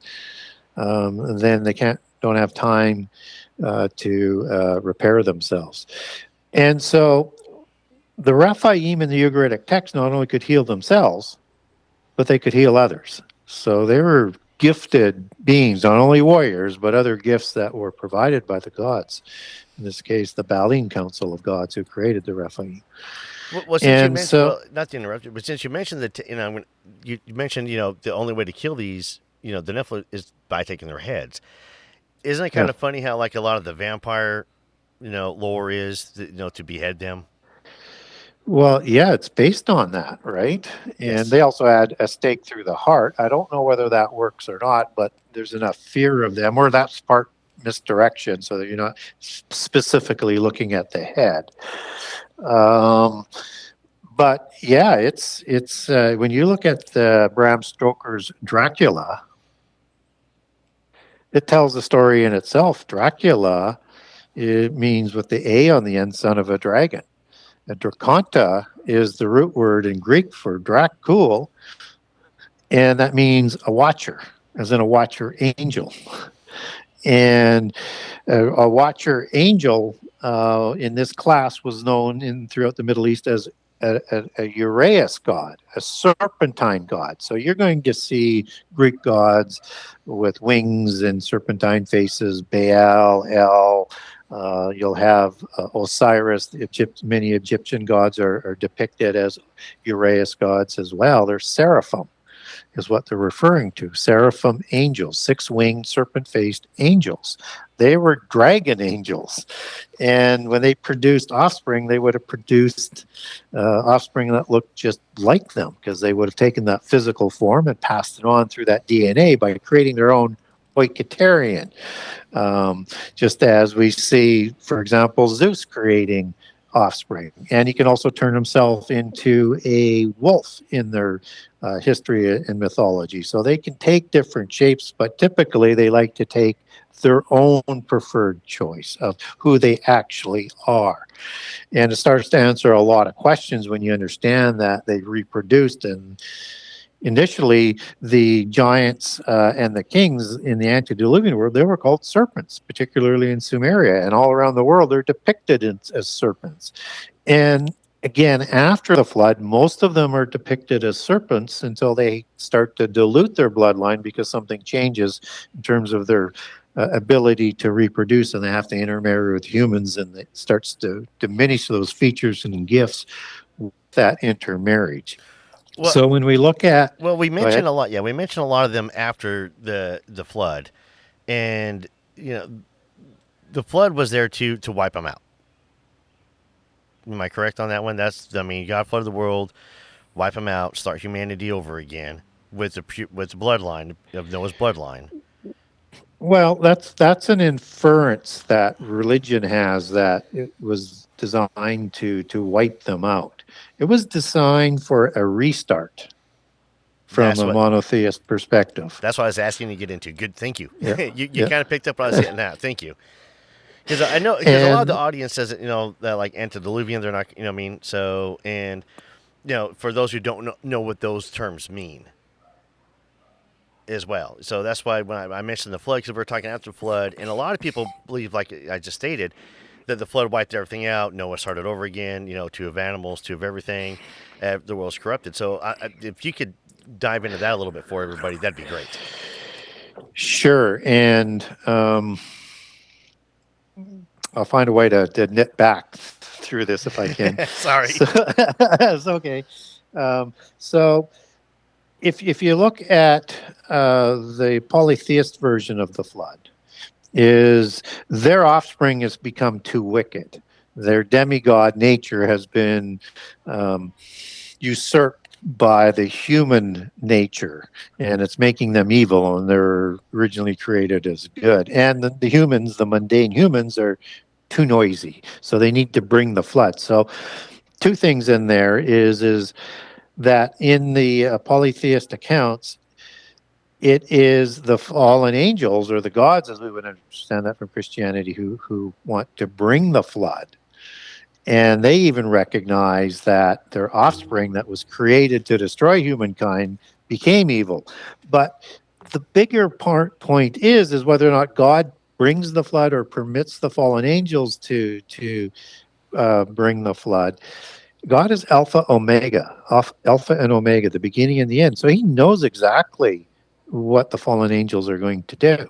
then they don't have time to repair themselves. And so the Rephaim in the Ugaritic Texts not only could heal themselves, but they could heal others. So they were gifted beings, not only warriors, but other gifts that were provided by the gods. In this case, the Baalim Council of Gods, who created the Rephaim. Well, since not to interrupt you, but since you mentioned that, you mentioned, the only way to kill these, the Nephilim is by taking their heads. Isn't it kind of funny how, like, a lot of the vampire, lore is, to behead them? Well, yeah, it's based on that, right? And they also add a stake through the heart. I don't know whether that works or not, but there's enough fear of them, or that's part misdirection, so that you're not specifically looking at the head. But yeah, it's when you look at Bram Stoker's Dracula, it tells a story in itself. Dracula, it means with the A on the end, son of a dragon. Draconta is the root word in Greek for Dracul, and that means a watcher, as in a watcher angel. And a watcher angel in this class was known throughout the Middle East as a Uraeus god, a serpentine god. So you're going to see Greek gods with wings and serpentine faces, Baal, El. You'll have Osiris. Many Egyptian gods are depicted as Uraeus gods as well. They're seraphim, is what they're referring to. Seraphim angels, six-winged, serpent-faced angels. They were dragon angels. And when they produced offspring, they would have produced offspring that looked just like them, because they would have taken that physical form and passed it on through that DNA by creating their own Oikotarian. Just as we see, for example, Zeus creating offspring. And he can also turn himself into a wolf in their history and mythology. So they can take different shapes, but typically they like to take their own preferred choice of who they actually are. And it starts to answer a lot of questions when you understand that they reproduced. And initially, the giants and the kings in the antediluvian world, they were called serpents, particularly in Sumeria. And all around the world, they're depicted as serpents. And again, after the flood, most of them are depicted as serpents until they start to dilute their bloodline because something changes in terms of their ability to reproduce, and they have to intermarry with humans, and it starts to diminish those features and gifts with that intermarriage. Well, so when we look at, well, we Go ahead. mentioned a lot. Yeah, we mentioned a lot of them after the flood, and the flood was there to wipe them out. Am I correct on that one? God flooded the world, wipe them out, start humanity over again with the bloodline of Noah's bloodline. Well, that's an inference that religion has, that it was designed to wipe them out. It was designed for a restart from a monotheist perspective. That's what I was asking you to get into. Good, thank you. Yeah. you kind of picked up what I was getting at. Thank you. Because I know, because a lot of the audience says that, that like antediluvian, they're not, what I mean? So, and, for those who don't know what those terms mean as well. So that's why when I mentioned the flood, because we're talking after the flood, and a lot of people believe, like I just stated, that the flood wiped everything out. Noah started over again, two of animals, two of everything. The world's corrupted. So if you could dive into that a little bit for everybody, that'd be great. Sure. And I'll find a way to knit back through this if I can. Sorry. It's okay. So if you look at the polytheist version of the flood, is their offspring has become too wicked. Their demigod nature has been usurped by the human nature, and it's making them evil, and they're originally created as good. And the humans, the mundane humans, are too noisy, so they need to bring the flood. So two things in there is that in the polytheist accounts, it is the fallen angels, or the gods, as we would understand that from Christianity, who want to bring the flood. And they even recognize that their offspring that was created to destroy humankind became evil. But the bigger point is whether or not God brings the flood or permits the fallen angels to bring the flood. God is Alpha and Omega, the beginning and the end. So he knows exactly what the fallen angels are going to do.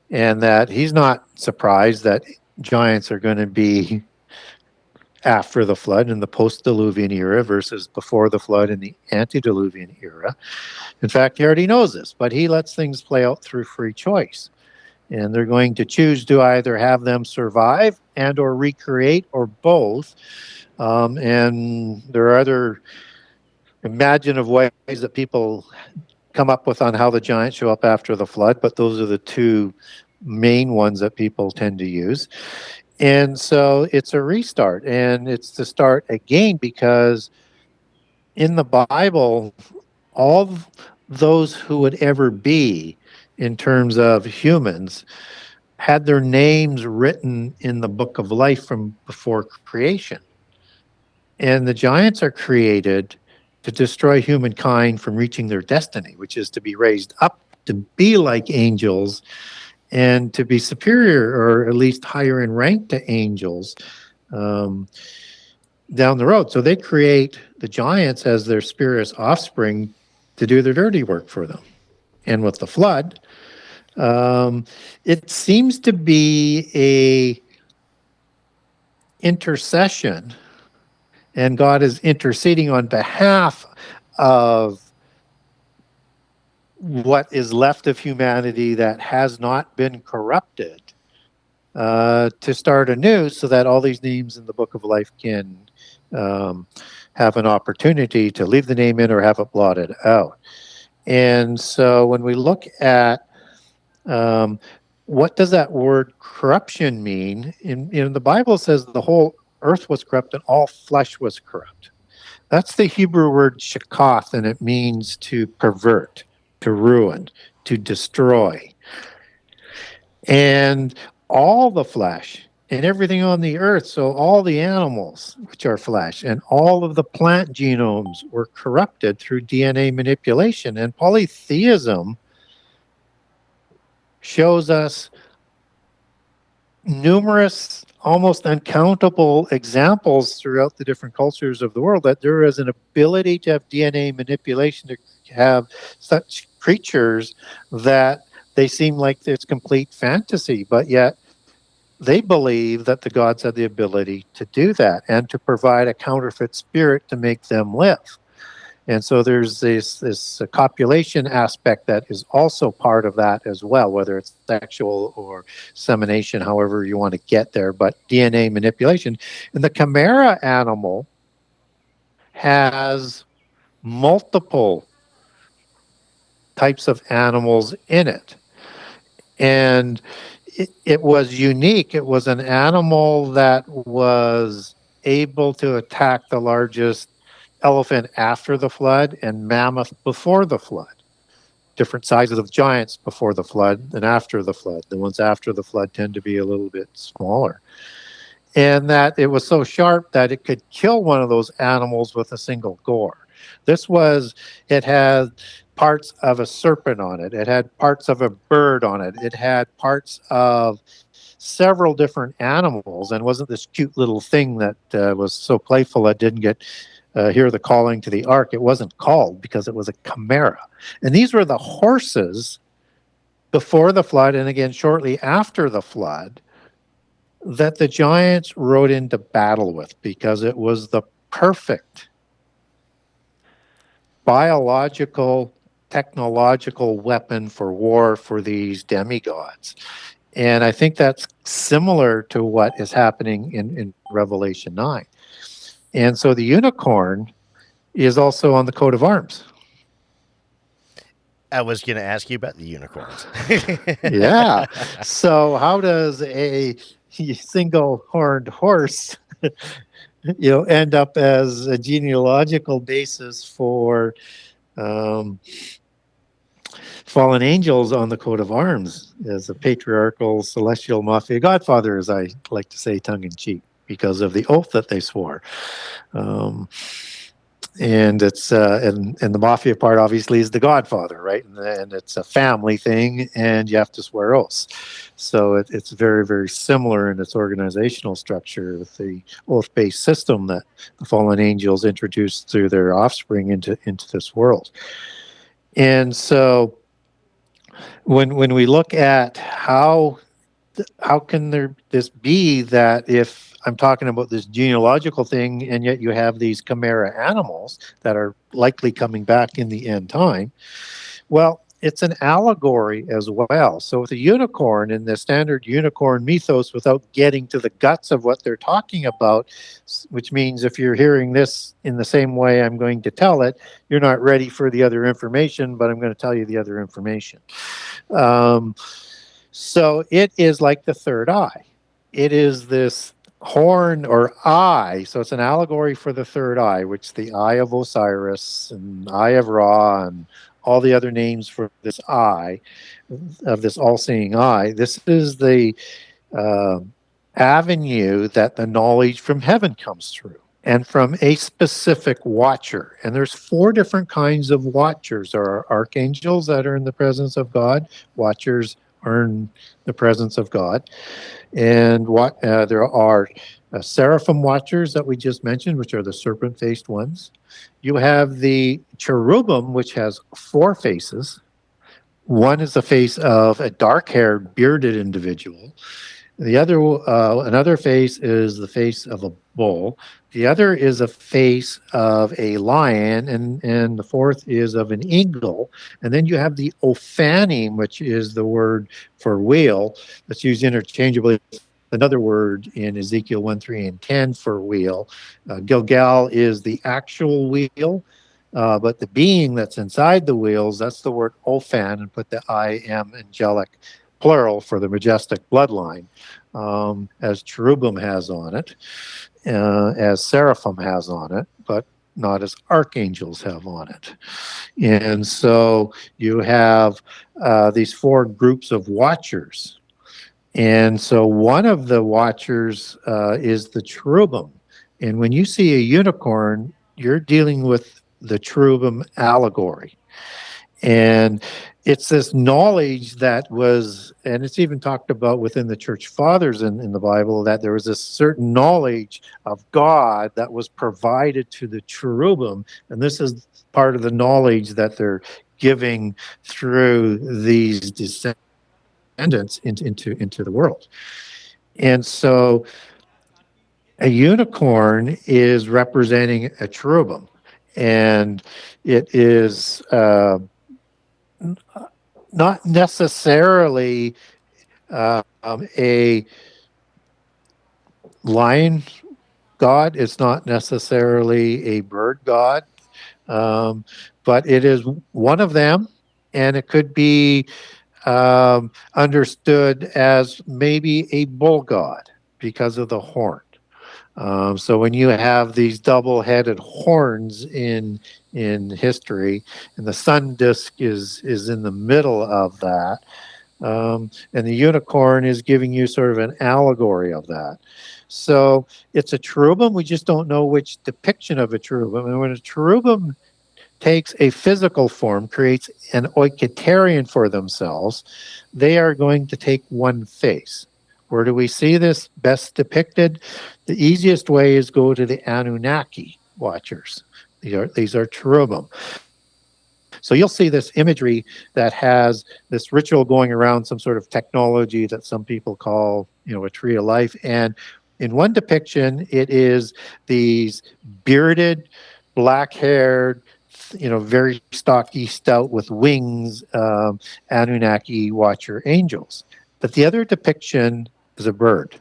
And that he's not surprised that giants are going to be after the flood in the post-Diluvian era versus before the flood in the antediluvian era. In fact, he already knows this, but he lets things play out through free choice. And they're going to choose to either have them survive and or recreate, or both. And there are other imaginative ways that people come up with on how the giants show up after the flood, but those are the two main ones that people tend to use. And so it's a restart, and it's to start again, because in the Bible, all those who would ever be in terms of humans had their names written in the book of life from before creation. And the giants are created to destroy humankind from reaching their destiny, which is to be raised up to be like angels and to be superior, or at least higher in rank to angels down the road. So they create the giants as their spiritual offspring to do their dirty work for them. And with the flood, it seems to be a intercession, and God is interceding on behalf of what is left of humanity that has not been corrupted, to start anew, so that all these names in the book of life can have an opportunity to leave the name in or have it blotted out. And so when we look at what does that word corruption mean, in the Bible says the whole earth was corrupt and all flesh was corrupt. That's the Hebrew word shakath, and it means to pervert, to ruin, to destroy. And all the flesh and everything on the earth, so all the animals, which are flesh, and all of the plant genomes were corrupted through DNA manipulation. And polytheism shows us numerous, almost uncountable examples throughout the different cultures of the world that there is an ability to have DNA manipulation, to have such creatures that they seem like it's complete fantasy, but yet they believe that the gods had the ability to do that and to provide a counterfeit spirit to make them live. And so there's this copulation aspect that is also part of that as well, whether it's sexual or semination, however you want to get there, but DNA manipulation. And the chimera animal has multiple types of animals in it. And it was unique. It was an animal that was able to attack the largest elephant after the flood and mammoth before the flood. Different sizes of giants before the flood and after the flood. The ones after the flood tend to be a little bit smaller. And that it was so sharp that it could kill one of those animals with a single gore. It had parts of a serpent on it. It had parts of a bird on it. It had parts of several different animals, and wasn't this cute little thing that was so playful it didn't get hear the calling to the ark. It wasn't called because it was a chimera. And these were the horses before the flood, and again shortly after the flood, that the giants rode into battle with, because it was the perfect biological, technological weapon for war for these demigods. And I think that's similar to what is happening in Revelation 9. And so the unicorn is also on the coat of arms. I was going to ask you about the unicorns. Yeah. So how does a single-horned horse end up as a genealogical basis for fallen angels on the coat of arms as a patriarchal celestial mafia godfather, as I like to say tongue-in-cheek, because of the oath that they swore. And it's and the mafia part obviously is the godfather, right? And it's a family thing, and you have to swear oaths. So it's very, very similar in its organizational structure with the oath-based system that the fallen angels introduced through their offspring into this world. And so when we look at how can this be that if I'm talking about this genealogical thing, and yet you have these chimera animals that are likely coming back in the end time? Well, it's an allegory as well. So with a unicorn in the standard unicorn mythos, without getting to the guts of what they're talking about, which means if you're hearing this in the same way I'm going to tell it, you're not ready for the other information, but I'm going to tell you the other information. So it is like the third eye. It is this horn or eye. So it's an allegory for the third eye, which the eye of Osiris and eye of Ra and all the other names for this eye, of this all-seeing eye. This is the avenue that the knowledge from heaven comes through, and from a specific watcher. And there's 4 different kinds of watchers. There are archangels that are in the presence of God. Watchers are in the presence of God. And there are seraphim watchers that we just mentioned, which are the serpent-faced ones. You have the cherubim, which has 4 faces. One is the face of a dark-haired, bearded individual. The other, another face is the face of a bull. The other is a face of a lion, and the fourth is of an eagle. And then you have the ophanim, which is the word for wheel, that's used interchangeably. Another word in Ezekiel 1, 3, and 10 for wheel. Gilgal is the actual wheel, but the being that's inside the wheels, that's the word ophan, and put the I am angelic plural for the majestic bloodline, as cherubim has on it. as seraphim has on it, but not as archangels have on it. And so you have these four groups of watchers. And so one of the watchers is the cherubim. And when you see a unicorn, you're dealing with the cherubim allegory. And it's this knowledge that was, and it's even talked about within the church fathers in the Bible, that there was a certain knowledge of God that was provided to the cherubim. And this is part of the knowledge that they're giving through these descendants into the world. And so a unicorn is representing a cherubim, and it is not necessarily a lion god. It's not necessarily a bird god, but it is one of them, and it could be understood as maybe a bull god because of the horn. So when you have these double-headed horns in history, and the sun disk is in the middle of that, and the unicorn is giving you sort of an allegory of that. So it's a cherubim. We just don't know which depiction of a cherubim. And when a cherubim takes a physical form, creates an oiketerion for themselves, they are going to take one face. Where do we see this best depicted? The easiest way is go to the Anunnaki watchers. These are cherubim. So you'll see this imagery that has this ritual going around, some sort of technology that some people call, a tree of life. And in one depiction, it is these bearded, black-haired, very stocky, stout with wings, Anunnaki watcher angels. But the other depiction is a bird.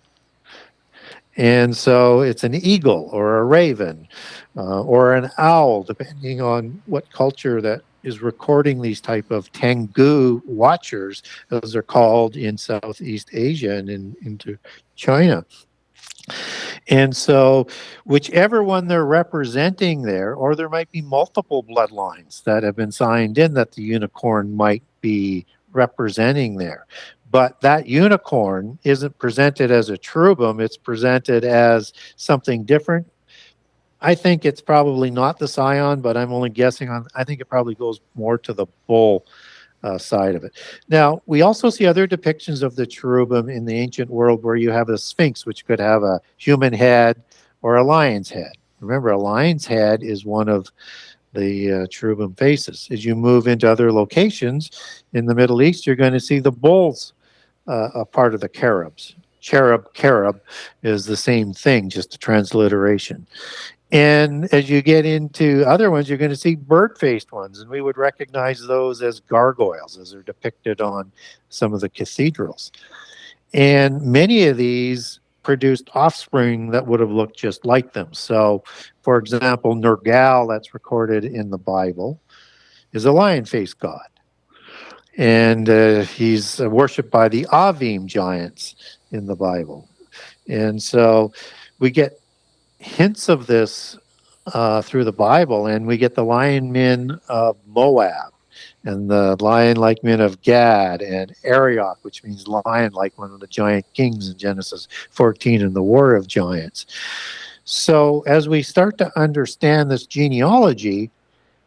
And so it's an eagle or a raven or an owl, depending on what culture that is recording these type of Tengu watchers, as they're called in Southeast Asia and into China. And so whichever one they're representing there, or there might be multiple bloodlines that have been signed in that the unicorn might be representing there. But that unicorn isn't presented as a cherubim, it's presented as something different. I think it's probably not the scion, but I'm only guessing on, I think it probably goes more to the bull side of it. Now, we also see other depictions of the cherubim in the ancient world where you have a sphinx, which could have a human head or a lion's head. Remember, a lion's head is one of the cherubim faces. As you move into other locations in the Middle East, you're going to see the bulls, a part of the cherubs. Cherub is the same thing, just a transliteration. And as you get into other ones, you're going to see bird-faced ones, and we would recognize those as gargoyles, as they're depicted on some of the cathedrals. And many of these produced offspring that would have looked just like them. So, for example, Nergal, that's recorded in the Bible, is a lion-faced god. And he's worshipped by the Avim giants in the Bible. And so we get hints of this through the Bible, and we get the lion men of Moab and the lion-like men of Gad and Arioch, which means lion, like one of the giant kings in Genesis 14 in the War of Giants. So as we start to understand this genealogy,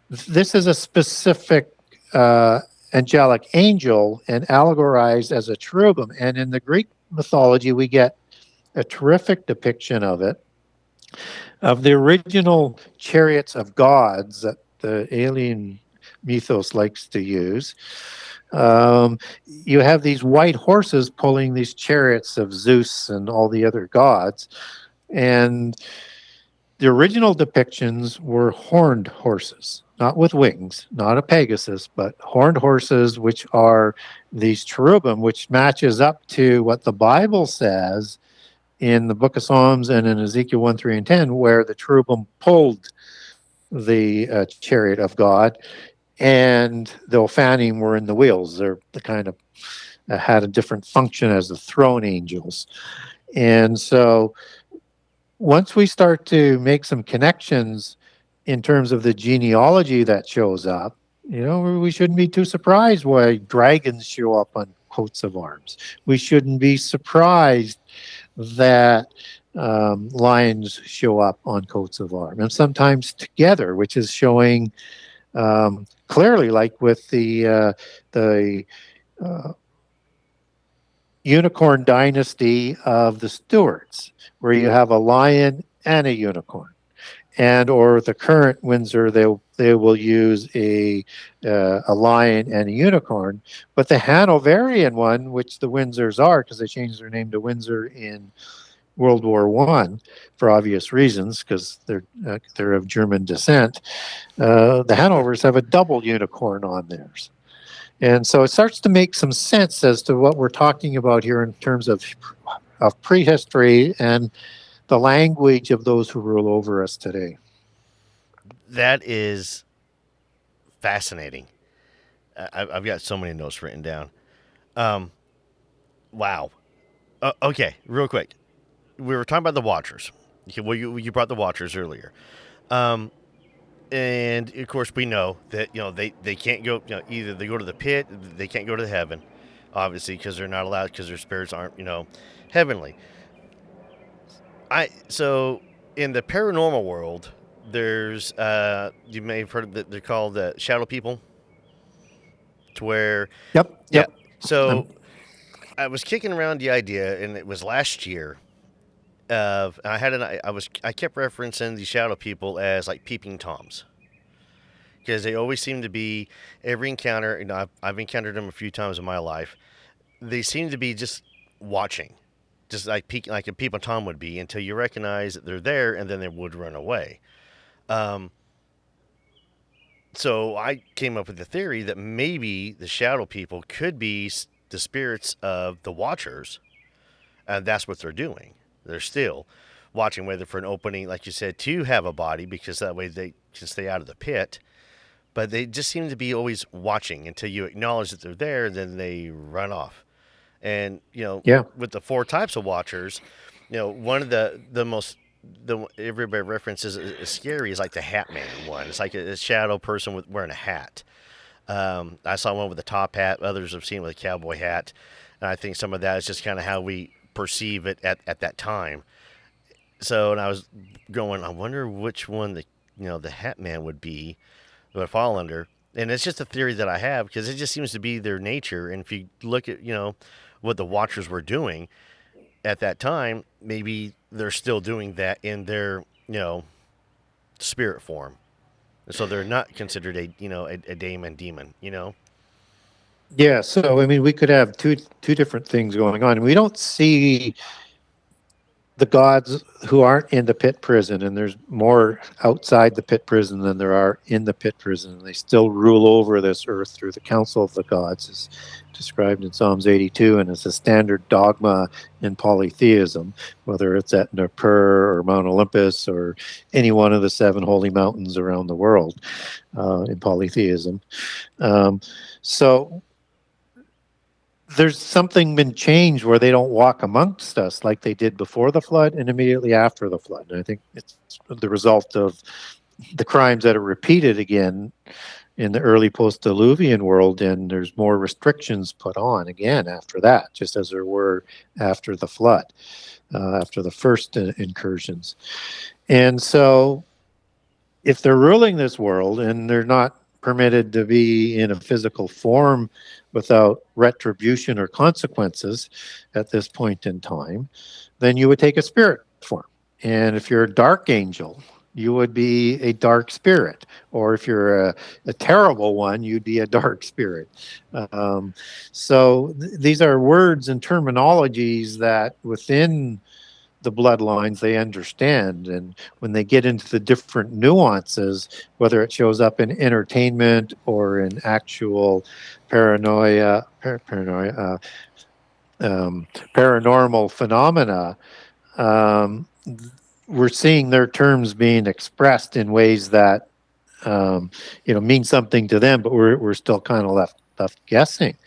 this is a specific angelic angel and allegorized as a cherubim. And in the Greek mythology, we get a terrific depiction of it, of the original chariots of gods that the alien mythos likes to use. You have these white horses pulling these chariots of Zeus and all the other gods. And the original depictions were horned horses, not with wings, not a Pegasus, but horned horses, which are these cherubim, which matches up to what the Bible says in the book of Psalms and in Ezekiel 1, 3, and 10, where the cherubim pulled the chariot of God, and the Ophanim were in the wheels. They're the kind of had a different function as the throne angels. And so once we start to make some connections in terms of the genealogy that shows up, we shouldn't be too surprised why dragons show up on coats of arms. We shouldn't be surprised that lions show up on coats of arms, and sometimes together, which is showing clearly, like with the unicorn dynasty of the Stuarts, where you have a lion and a unicorn. And or the current Windsor, they will use a lion and a unicorn, but the Hanoverian one, which the Windsors are, because they changed their name to Windsor in World War I for obvious reasons, because they're of German descent. The Hanovers have a double unicorn on theirs. And so it starts to make some sense as to what we're talking about here in terms of prehistory and the language of those who rule over us today. That is fascinating. I've got so many notes written down. Wow. Okay, real quick. We were talking about the Watchers. Well, you brought the Watchers earlier. And of course we know that they can't go, either they go to the pit, they can't go to heaven, obviously, because they're not allowed, because their spirits aren't heavenly. So in the paranormal world, there's you may have heard that they're called shadow people, to where Yep. So I was kicking around the idea, and it was last year. I kept referencing the shadow people as like peeping toms, because they always seem to be, every encounter. I've encountered them a few times in my life. They seem to be just watching, just like like a peeping tom would be, until you recognize that they're there, and then they would run away. So I came up with the theory that maybe the shadow people could be the spirits of the Watchers, and that's what they're doing. They're still watching, whether for an opening, like you said, to have a body, because that way they can stay out of the pit. But they just seem to be always watching until you acknowledge that they're there, then they run off. And, with the 4 types of Watchers, one of the most, everybody references is scary, is like the Hat Man one. It's like a shadow person wearing a hat. I saw one with a top hat. Others have seen it with a cowboy hat. And I think some of that is just kind of how we perceive it at that time. So, and I was going, I wonder which one the Hat Man would fall under. And it's just a theory that I have, because it just seems to be their nature. And if you look at, what the Watchers were doing at that time, maybe they're still doing that in their, spirit form. So they're not considered a daemon demon, Yeah, so I mean, we could have two different things going on. We don't see the gods who aren't in the pit prison, and there's more outside the pit prison than there are in the pit prison. And they still rule over this earth through the council of the gods, as described in Psalms 82, and it's a standard dogma in polytheism, whether it's at Nippur or Mount Olympus or any one of the 7 holy mountains around the world in polytheism. So there's something been changed where they don't walk amongst us like they did before the flood and immediately after the flood. And I think it's the result of the crimes that are repeated again in the early post-Diluvian world, and there's more restrictions put on again after that, just as there were after the flood, after the first incursions. And so if they're ruling this world and they're not permitted to be in a physical form without retribution or consequences at this point in time, then you would take a spirit form. And if you're a dark angel, you would be a dark spirit. Or if you're a terrible one, you'd be a dark spirit. So these are words and terminologies that within the bloodlines they understand, and when they get into the different nuances, whether it shows up in entertainment or in actual paranormal phenomena, we're seeing their terms being expressed in ways that mean something to them, but we're still kind of left guessing.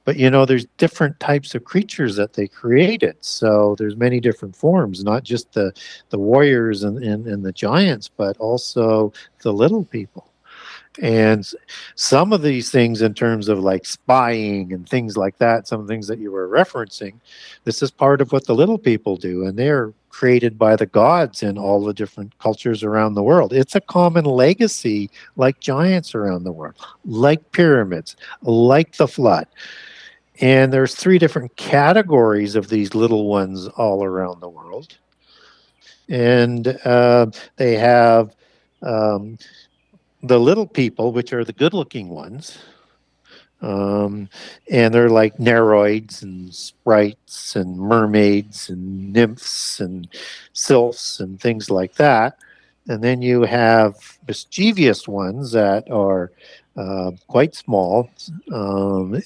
But there's different types of creatures that they created. So there's many different forms, not just the warriors and the giants, but also the little people. And some of these things, in terms of like spying and things like that, some of the things that you were referencing, this is part of what the little people do. And they're created by the gods in all the different cultures around the world. It's a common legacy, like giants around the world, like pyramids, like the flood. And there's 3 different categories of these little ones all around the world. And they have um, the little people, which are the good-looking ones. And they're like neroids and sprites and mermaids and nymphs and sylphs and things like that. And then you have mischievous ones that are quite small,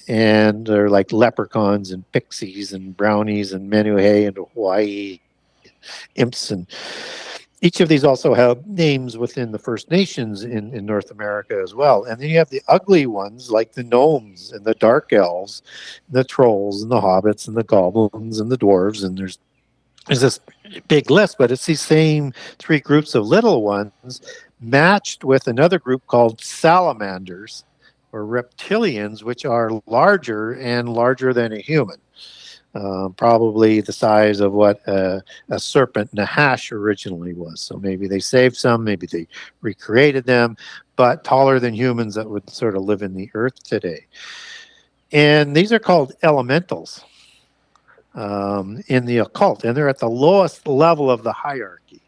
and they're like leprechauns and pixies and brownies and menuhe and Hawaii imps. And each of these also have names within the First Nations in North America as well. And then you have the ugly ones like the gnomes and the dark elves, the trolls and the hobbits and the goblins and the dwarves. And there's this big list, but it's these same 3 groups of little ones matched with another group called salamanders or reptilians, which are larger and larger than a human. Probably the size of what a serpent Nahash originally was. So maybe they saved some, maybe they recreated them, but taller than humans that would sort of live in the earth today. And these are called elementals in the occult, and they're at the lowest level of the hierarchy.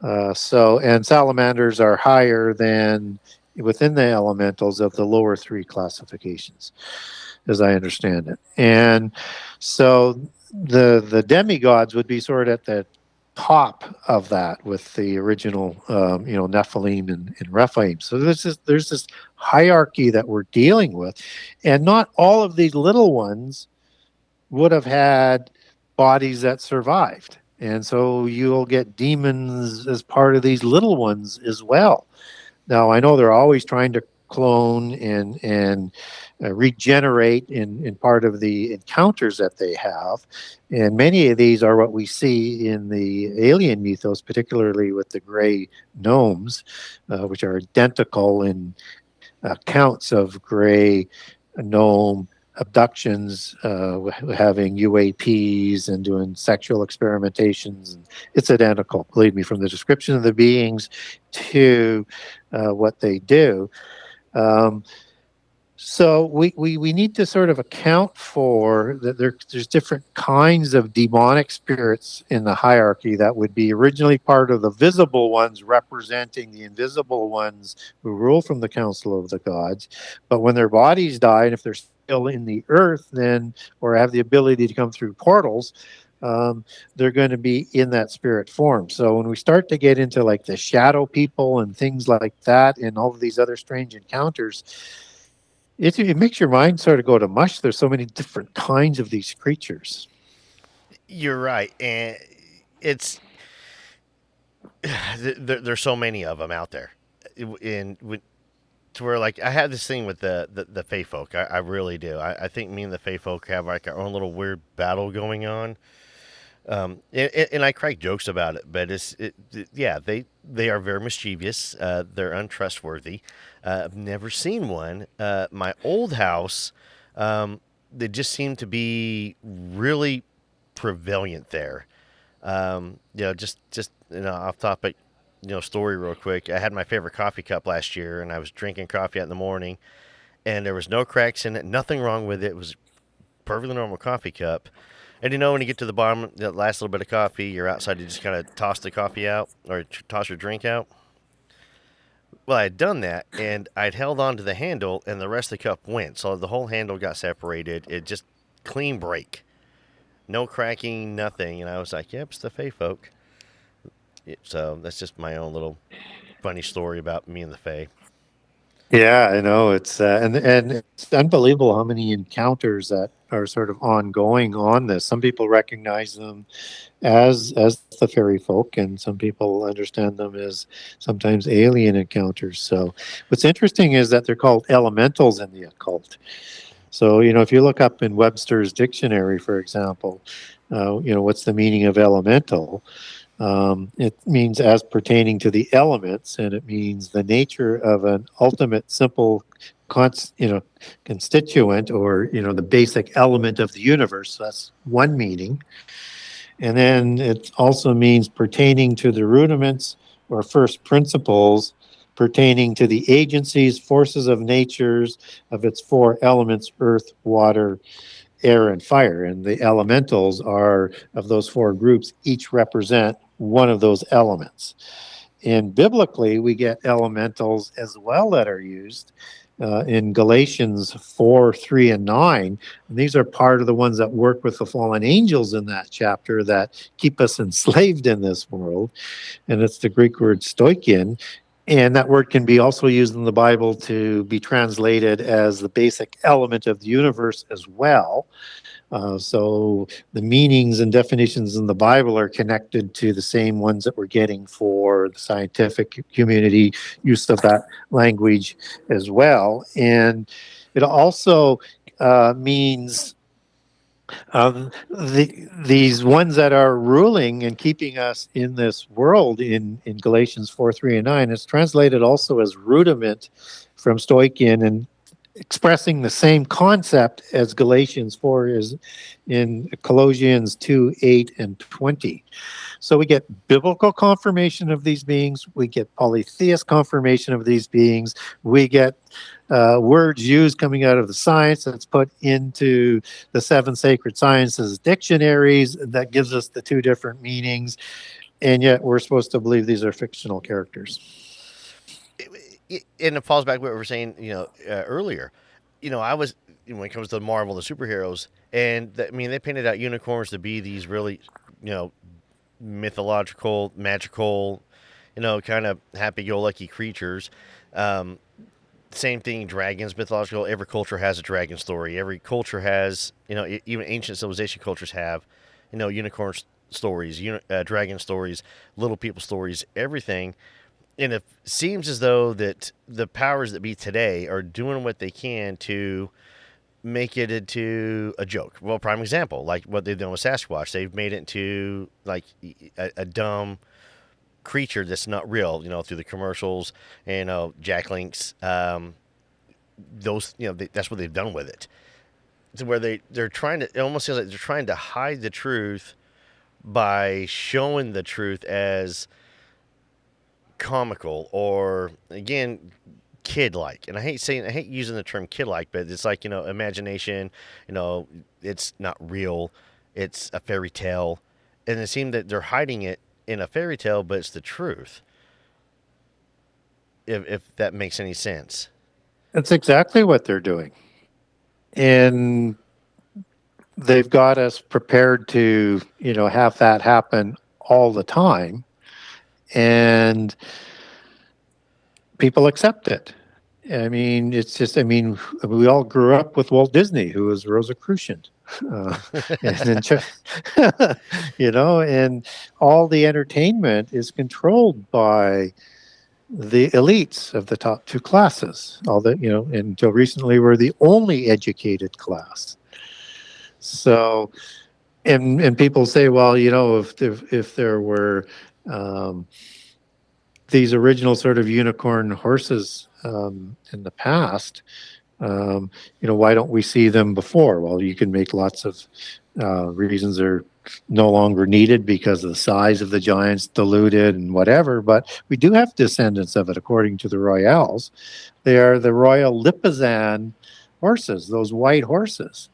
And salamanders are higher than within the elementals of the lower 3 classifications, as I understand it. And so the demigods would be sort of at the top of that with the original, Nephilim and Rephaim. So there's this hierarchy that we're dealing with, and not all of these little ones would have had bodies that survived. And so you'll get demons as part of these little ones as well. Now, I know they're always trying to clone and regenerate in part of the encounters that they have. And many of these are what we see in the alien mythos, particularly with the gray gnomes, which are identical in accounts of gray gnome abductions, having UAPs and doing sexual experimentations. And it's identical, believe me, from the description of the beings to what they do. So we need to sort of account for that there's different kinds of demonic spirits in the hierarchy that would be originally part of the visible ones representing the invisible ones who rule from the council of the gods. But when their bodies die, and if they're still in the earth, then, or have the ability to come through portals, they're going to be in that spirit form. So when we start to get into like the shadow people and things like that and all of these other strange encounters, it makes your mind sort of go to mush. There's so many different kinds of these creatures. You're right, and it's there's so many of them out there, to where like I have this thing with the Fae folk. I really do. I think me and the Fae folk have like our own little weird battle going on. And I crack jokes about it, but they are very mischievous. They're untrustworthy. I've never seen one. My old house, they just seem to be really prevalent there. Just off topic, story real quick. I had my favorite coffee cup last year, and I was drinking coffee in the morning, and there was no cracks in it, nothing wrong with it. It was a perfectly normal coffee cup. And when you get to the bottom, that last little bit of coffee, you're outside, you just kind of toss the coffee out or toss your drink out. Well, I had done that, and I'd held on to the handle, and the rest of the cup went. So the whole handle got separated. It just clean break. No cracking, nothing. And I was like, yep, it's the Fae folk. So that's just my own little funny story about me and the Fae. Yeah, I know. It's and it's unbelievable how many encounters that are sort of ongoing on this. Some people recognize them as the fairy folk, and some people understand them as sometimes alien encounters. So what's interesting is that they're called elementals in the occult. So, if you look up in Webster's dictionary, for example, what's the meaning of elemental? It means as pertaining to the elements, and it means the nature of an ultimate simple constituent, or the basic element of the universe. So that's one meaning. And then it also means pertaining to the rudiments or first principles, pertaining to the agencies, forces of natures of its four elements: earth, water, air, and fire. And the elementals are, of those four groups, each represent one of those elements. And biblically, we get elementals as well that are used in Galatians 4, 3, and 9. And these are part of the ones that work with the fallen angels in that chapter that keep us enslaved in this world. And it's the Greek word stoichion. And that word can be also used in the Bible to be translated as the basic element of the universe as well. So the meanings and definitions in the Bible are connected to the same ones that we're getting for the scientific community use of that language as well. And it also means these ones that are ruling and keeping us in this world in Galatians 4, 3, and 9. It's translated also as rudiment from stoichion, and expressing the same concept as Galatians 4 is in Colossians 2, 8, and 20. So we get biblical confirmation of these beings. We get polytheist confirmation of these beings. We get words used coming out of the science that's put into the 7 sacred sciences dictionaries that gives us the 2 different meanings. And yet we're supposed to believe these are fictional characters. And it falls back to what we were saying, earlier. I was, when it comes to Marvel, the superheroes, and they painted out unicorns to be these really, mythological, magical, kind of happy-go-lucky creatures. Same thing, dragons, mythological. Every culture has a dragon story. Every culture has, even ancient civilization cultures have, unicorn stories, dragon stories, little people stories, everything. And it seems as though that the powers that be today are doing what they can to make it into a joke. Well, prime example, like what they've done with Sasquatch. They've made it into like a dumb creature that's not real, through the commercials and Jack Link's. Those, that's what they've done with it. To where they're trying to, it almost feels like they're trying to hide the truth by showing the truth as comical, or again, kid-like. And I hate using the term kid-like, but it's like, imagination, it's not real, it's a fairy tale. And it seems that they're hiding it in a fairy tale, but it's the truth, if that makes any sense. That's exactly what they're doing. And they've got us prepared to, have that happen all the time. And people accept it. I mean, it's just, we all grew up with Walt Disney, who was Rosicrucian. And all the entertainment is controlled by the elites of the top 2 classes. All that, until recently, we're the only educated class. So, and people say, well, if there were these original sort of unicorn horses in the past, why don't we see them before? Well, you can make lots of reasons they're no longer needed because of the size of the giants, diluted and whatever, but we do have descendants of it according to the Royals. They are the Royal Lipizan horses, those white horses.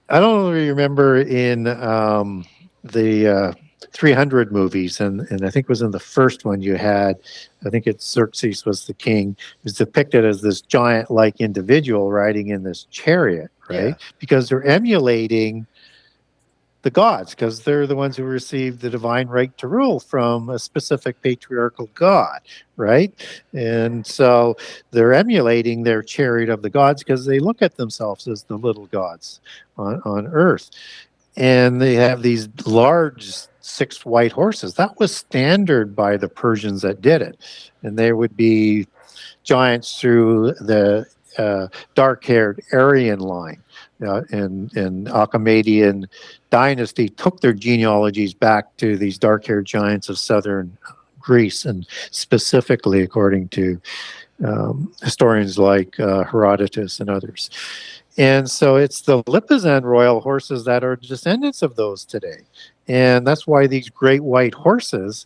I don't know if you remember in the 300 movies, and I think it was in the first one you had, I think it's Xerxes was the king, is depicted as this giant-like individual riding in this chariot, right? Yeah. Because they're emulating the gods, because they're the ones who received the divine right to rule from a specific patriarchal god, right? And so they're emulating their chariot of the gods because they look at themselves as the little gods on earth. And they have these large 6 white horses. That was standard by the Persians that did it. And there would be giants through the dark-haired Aryan line. And Achaemenian dynasty took their genealogies back to these dark-haired giants of southern Greece, and specifically according to historians like Herodotus and others. And so it's the Lipizan royal horses that are descendants of those today. And that's why these great white horses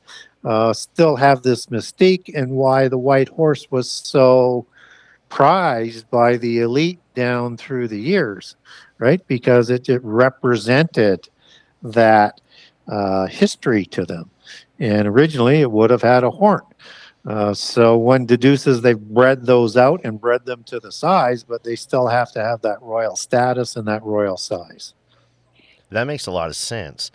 still have this mystique, and why the white horse was so prized by the elite down through the years, right? Because it represented that history to them. And originally it would have had a horn. So one deduces they've bred those out and bred them to the size, but they still have to have that royal status and that royal size. That makes a lot of sense.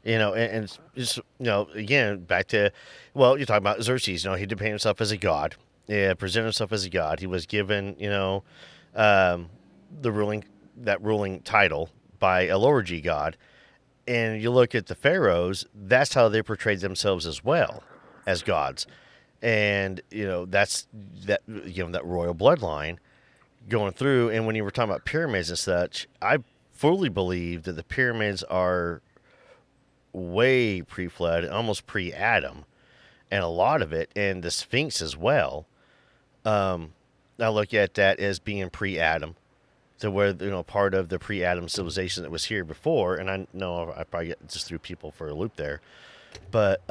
And just, again, back to, well, you're talking about Xerxes, he depicted himself as a god. Yeah, presented himself as a god. He was given, the ruling title by a lower G god. And you look at the pharaohs, that's how they portrayed themselves as well, as gods. And, that's that royal bloodline going through. And when you were talking about pyramids and such, I fully believe that the pyramids are way pre-flood, almost pre-Adam, and a lot of it, and the Sphinx as well. I look at that as being pre-Adam, to where part of the pre-Adam civilization that was here before. And I know I probably just threw people for a loop there, but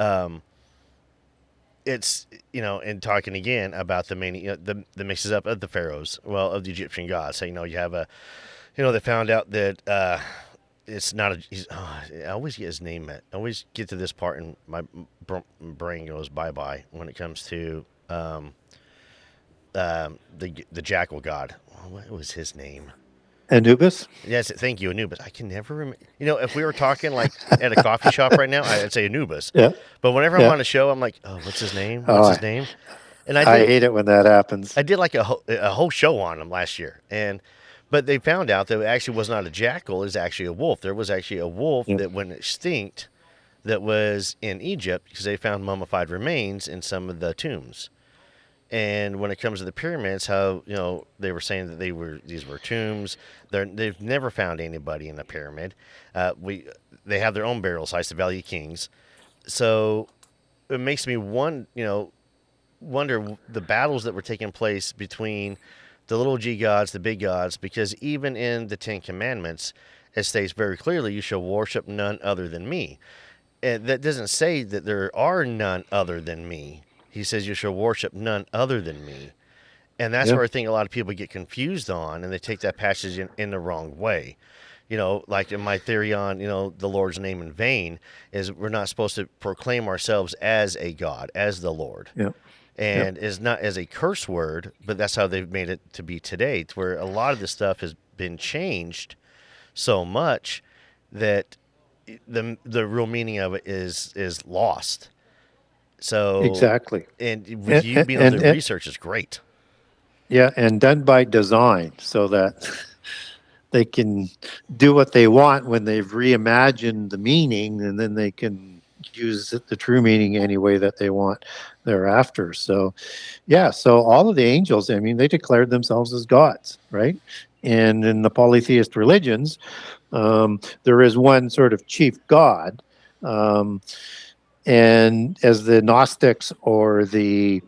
it's and talking again about the main the mixes up of the pharaohs, of the Egyptian gods. So you have they found out that it's not I always get his name. I always get to this part and my brain goes bye when it comes to the jackal god. What was his name? Anubis? Yes, thank you, Anubis. I can never remember. If we were talking like at a coffee shop right now, I'd say Anubis. Yeah. But whenever I'm on a show, I'm like, oh, what's his name? What's his name? And I hate it when that happens. I did like a whole show on him last year, but they found out that it actually was not a jackal; it was actually a wolf. There was actually a wolf that went extinct, that was in Egypt, because they found mummified remains in some of the tombs. And when it comes to the pyramids, how they were saying that these were tombs. They've never found anybody in the pyramid. They have their own burial sites, the Valley of Kings. So it makes me wonder the battles that were taking place between the little g gods, the big gods, because even in the Ten Commandments, it states very clearly, "You shall worship none other than me." And that doesn't say that there are none other than me. He says, "You shall worship none other than me." And that's where I think a lot of people get confused on, and they take that passage in the wrong way. Like in my theory on, the Lord's name in vain, is we're not supposed to proclaim ourselves as a God, as the Lord. Yep. And is not as a curse word, but that's how they've made it to be today, to where a lot of this stuff has been changed so much that the real meaning of it is lost. So exactly, and with you being able to research is great. Yeah, and done by design, so that they can do what they want when they've reimagined the meaning, and then they can use the true meaning any way that they want thereafter. So, so all of the angels, they declared themselves as gods, right? And in the polytheist religions, there is one sort of chief god. And as the Gnostics or the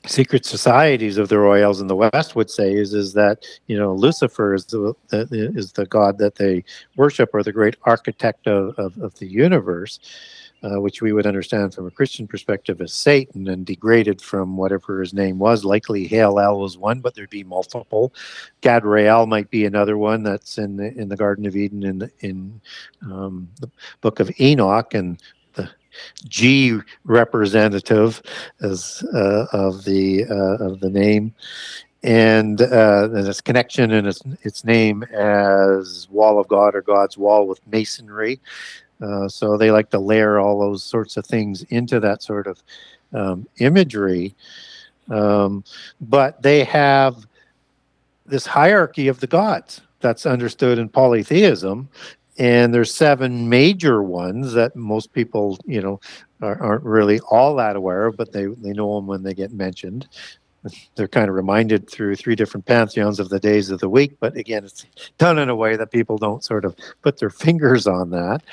secret societies of the royals in the West would say, is that Lucifer is the god that they worship, or the great architect of the universe, which we would understand from a Christian perspective as Satan, and degraded from whatever his name was. Likely Halel was one, but there'd be multiple. Gadrael might be another one that's in the Garden of Eden in the Book of Enoch, and the G representative of the name, and its connection and its name as Wall of God, or God's Wall, with masonry. So they like to layer all those sorts of things into that sort of imagery, but they have this hierarchy of the gods that's understood in polytheism. And there's 7 major ones that most people, aren't really all that aware of, but they know them when they get mentioned. they're kind of reminded through 3 different pantheons of the days of the week. But again, it's done in a way that people don't sort of put their fingers on that.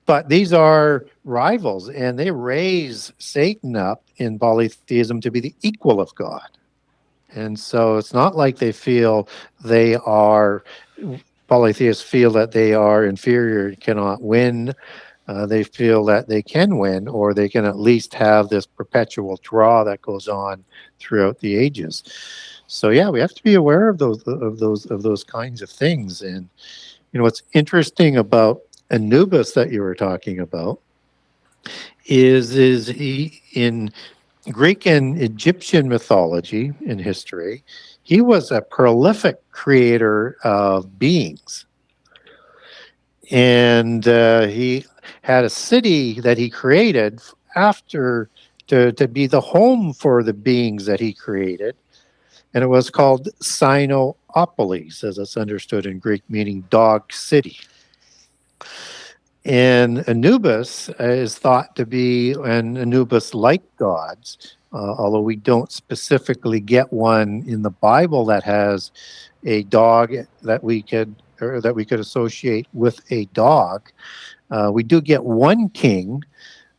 But these are rivals, and they raise Satan up in polytheism to be the equal of God. And so it's not like they feel they are, polytheists feel that they are inferior, cannot win. They feel that they can win, or they can at least have this perpetual draw that goes on throughout the ages. So yeah, we have to be aware of those kinds of things. And what's interesting about Anubis that you were talking about is he, in Greek and Egyptian mythology and history, he was a prolific creator of beings. And he had a city that he created after to be the home for the beings that he created. And it was called Sinoopolis, as it's understood in Greek, meaning dog city. And Anubis is thought to be an Anubis-like gods, although we don't specifically get one in the Bible that has a dog that we could associate with a dog. We do get one king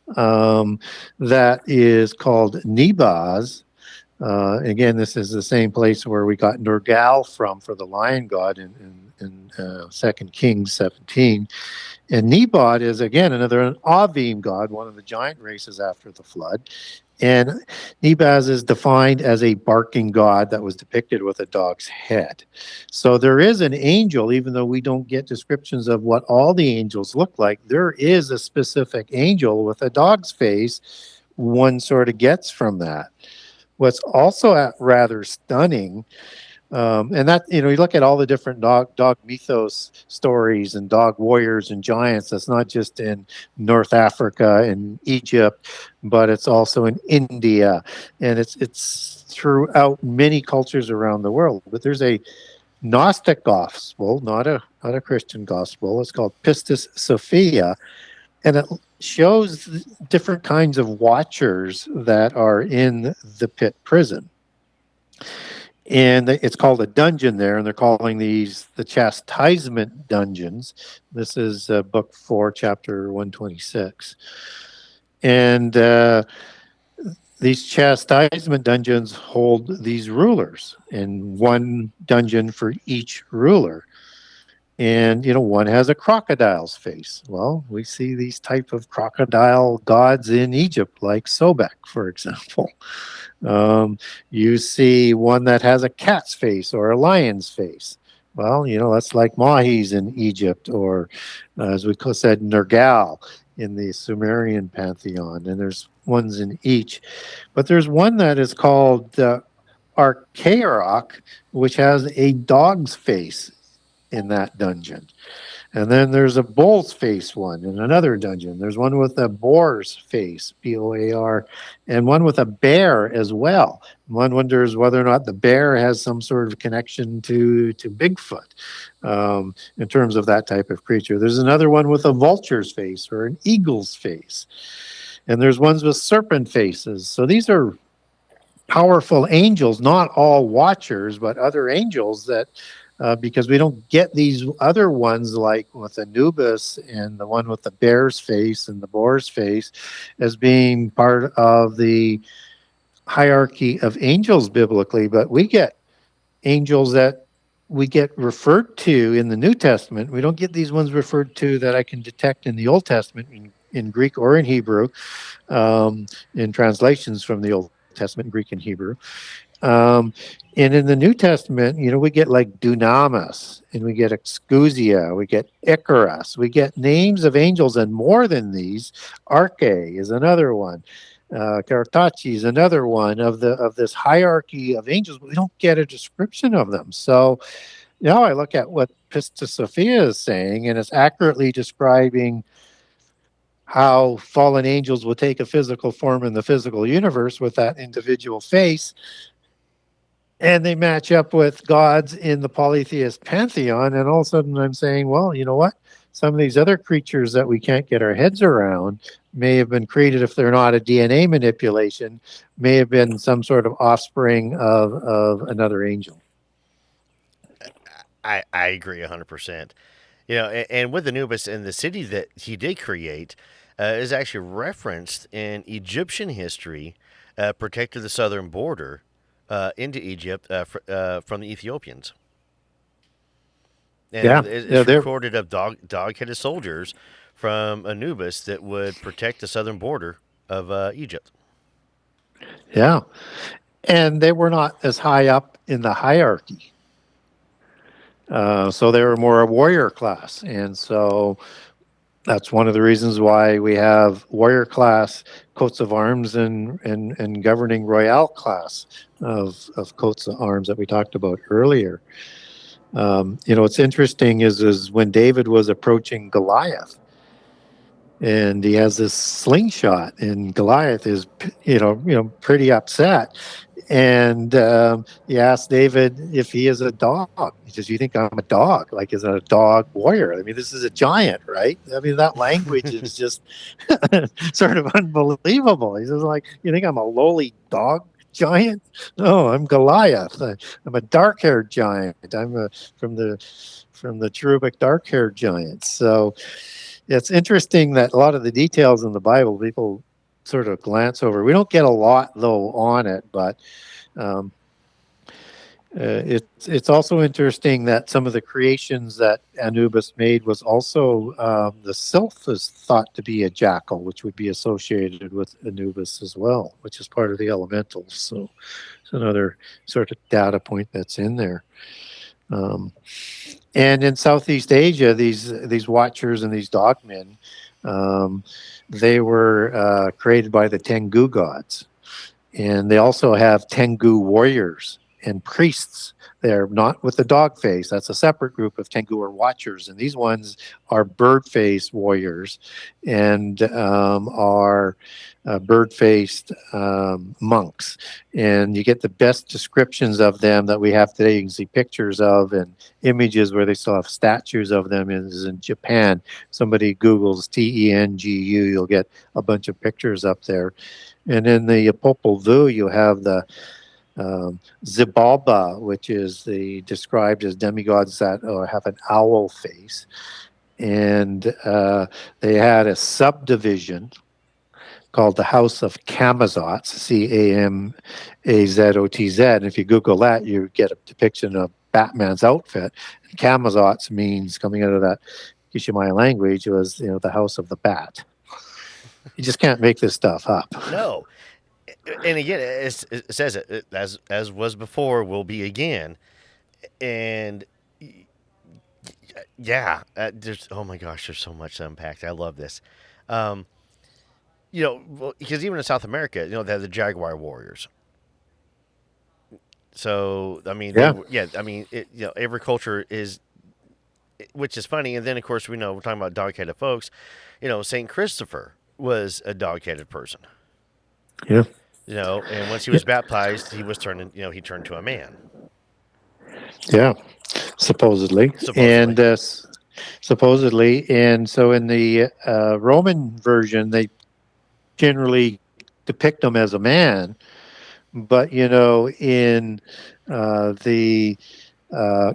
that is called Nebaz. Again, this is the same place where we got Nergal from for the lion god in 2 Kings 17. And Nebad is, again, an Avim god, one of the giant races after the flood. And Nebaz is defined as a barking god that was depicted with a dog's head. So there is an angel, even though we don't get descriptions of what all the angels look like, there is a specific angel with a dog's face one sort of gets from that. What's also rather stunning, and that, you look at all the different dog mythos stories and dog warriors and giants. That's not just in North Africa and Egypt, but it's also in India, and it's throughout many cultures around the world. But there's a Gnostic gospel, not a Christian gospel. It's called Pistis Sophia, and it shows different kinds of watchers that are in the pit prison. And it's called a dungeon there, and they're calling these the chastisement dungeons. This is book 4, chapter 126. And these chastisement dungeons hold these rulers, and one dungeon for each ruler. And, one has a crocodile's face. Well, we see these type of crocodile gods in Egypt, like Sobek, for example. You see one that has a cat's face or a lion's face. Well, that's like Mahis in Egypt, or as we said, Nergal in the Sumerian pantheon. And there's ones in each. But there's one that is called Archaeroch, which has a dog's face in that dungeon. And then there's a bull's face one in another dungeon. There's one with a boar's face, Boar, and one with a bear as well. One wonders whether or not the bear has some sort of connection to Bigfoot in terms of that type of creature. There's another one with a vulture's face or an eagle's face. And there's ones with serpent faces. So these are powerful angels, not all watchers, but other angels that because we don't get these other ones like with Anubis and the one with the bear's face and the boar's face as being part of the hierarchy of angels biblically, but we get angels that we get referred to in the New Testament. We don't get these ones referred to that I can detect in the Old Testament in Greek or in Hebrew, in translations from the Old Testament in Greek and Hebrew. And in the New Testament, we get like Dunamis, and we get Exousia, we get Icarus, we get names of angels, and more than these, Arche is another one, Cartachi is another one of this hierarchy of angels, but we don't get a description of them. So now I look at what Pistis Sophia is saying, and it's accurately describing how fallen angels will take a physical form in the physical universe with that individual face. And they match up with gods in the polytheist pantheon. And all of a sudden I'm saying, well, you know what? some of these other creatures that we can't get our heads around may have been created, if they're not a DNA manipulation, may have been some sort of offspring of another angel. I agree 100%. And with Anubis and the city that he did create is actually referenced in Egyptian history, protected the southern border into Egypt from the Ethiopians. And it's recorded of dog-headed soldiers from Anubis that would protect the southern border of Egypt. Yeah. And they were not as high up in the hierarchy. So they were more a warrior class. And so that's one of the reasons why we have warrior class coats of arms and governing royale class of coats of arms that we talked about earlier. What's interesting is when David was approaching Goliath, and he has this slingshot, and Goliath is, pretty upset. And he asked David if he is a dog. He says, "You think I'm a dog? Like, is it a dog warrior? I mean, this is a giant, right? I mean, that language is just sort of unbelievable." He says, "Like, you think I'm a lowly dog giant? No, I'm Goliath. I'm a dark-haired giant. I'm from the cherubic dark-haired giants." So it's interesting that a lot of the details in the Bible people sort of glance over. We don't get a lot though on it, but it's also interesting that some of the creations that Anubis made was also the sylph is thought to be a jackal, which would be associated with Anubis as well, which is part of the elementals. So it's another sort of data point that's in there. And in Southeast Asia, these watchers and these dogmen, they were created by the Tengu gods. And they also have Tengu warriors and priests. They're not with the dog face. That's a separate group of Tengu or watchers. And these ones are bird-faced warriors and are bird-faced monks. And you get the best descriptions of them that we have today. You can see pictures of and images where they still have statues of them is in Japan. Somebody Googles Tengu, you'll get a bunch of pictures up there. And in the Popul Vuh, you have the Xibalba, which is described as demigods that have an owl face. And they had a subdivision called the House of Camazotz, Camazotz. And if you Google that, you get a depiction of Batman's outfit. And Camazotz means, coming out of that Kishimaya language, was the House of the Bat. You just can't make this stuff up. No. And again, it says it as was before, will be again. And yeah, oh my gosh, there's so much to unpack. I love this. Because even in South America, they have the Jaguar warriors. So I mean, every culture is, which is funny. And then of course we're talking about dog-headed folks. Saint Christopher was a dog-headed person. Yeah. And once he was baptized, he was turned to a man. Yeah, supposedly. And supposedly, and so in the Roman version, they generally depict him as a man, but in the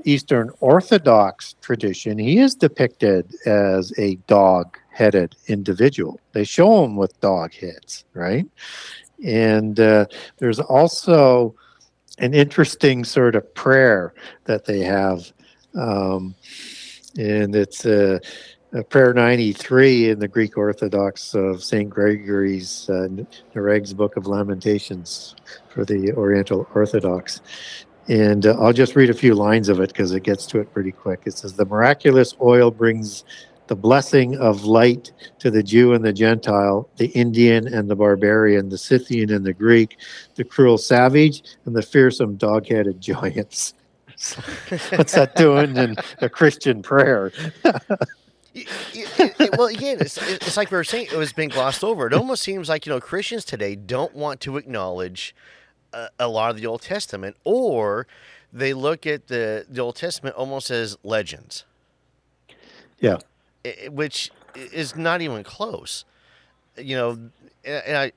Eastern Orthodox tradition, he is depicted as a dog-headed individual. They show him with dog heads, right? And there's also an interesting sort of prayer that they have. And it's prayer 93 in the Greek Orthodox of St. Gregory's Nereg's Book of Lamentations for the Oriental Orthodox. And I'll just read a few lines of it because it gets to it pretty quick. It says, "The miraculous oil brings the blessing of light to the Jew and the Gentile, the Indian and the barbarian, the Scythian and the Greek, the cruel savage and the fearsome dog-headed giants." So, what's that doing in a Christian prayer? Well, again, it's like we were saying, it was being glossed over. It almost seems like Christians today don't want to acknowledge a lot of the Old Testament, or they look at the Old Testament almost as legends. Yeah. which is not even close. You know, and I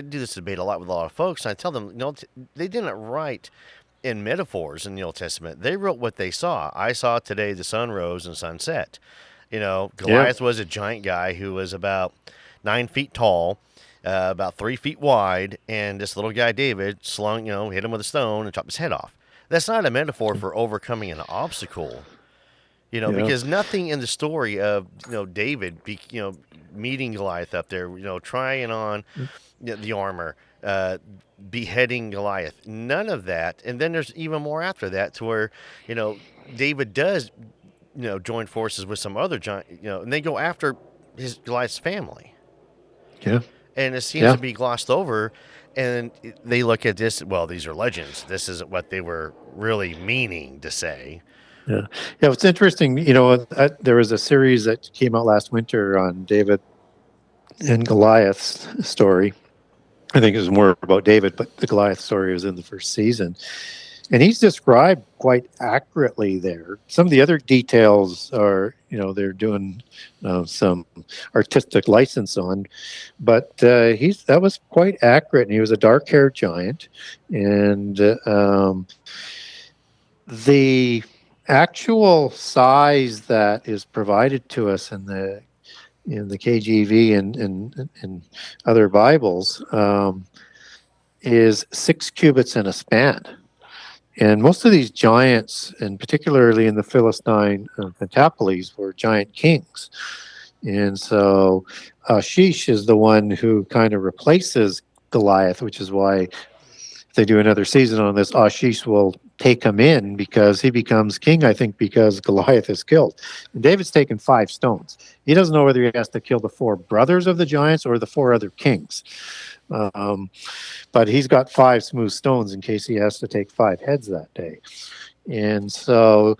do this debate a lot with a lot of folks, and I tell them, they didn't write in metaphors in the Old Testament. They wrote what they saw. I saw today the sun rose and sun set. Goliath was a giant guy who was about 9 feet tall, about 3 feet wide, and this little guy David hit him with a stone and chopped his head off. That's not a metaphor for overcoming an obstacle. Because nothing in the story of David, meeting Goliath up there, trying on the armor, beheading Goliath, none of that. And then there's even more after that, to where David does join forces with some other giant, and they go after his Goliath's family. Yeah, and it seems to be glossed over. And they look at this. Well, these are legends. This isn't what they were really meaning to say. Yeah. It's interesting. There was a series that came out last winter on David and Goliath's story. I think it was more about David, but the Goliath story was in the first season. And he's described quite accurately there. Some of the other details are, they're doing some artistic license on, but that was quite accurate. And he was a dark-haired giant. And the actual size that is provided to us in the KJV and other Bibles is 6 cubits in a span. And most of these giants, and particularly in the Philistine Pentapolis, were giant kings. And so Ashish is the one who kind of replaces Goliath, which is why if they do another season on this, Ashish will take him in because he becomes king, I think, because Goliath is killed. And David's taken 5 stones. He doesn't know whether he has to kill the 4 brothers of the giants or the 4 other kings. But he's got 5 smooth stones in case he has to take 5 heads that day. And so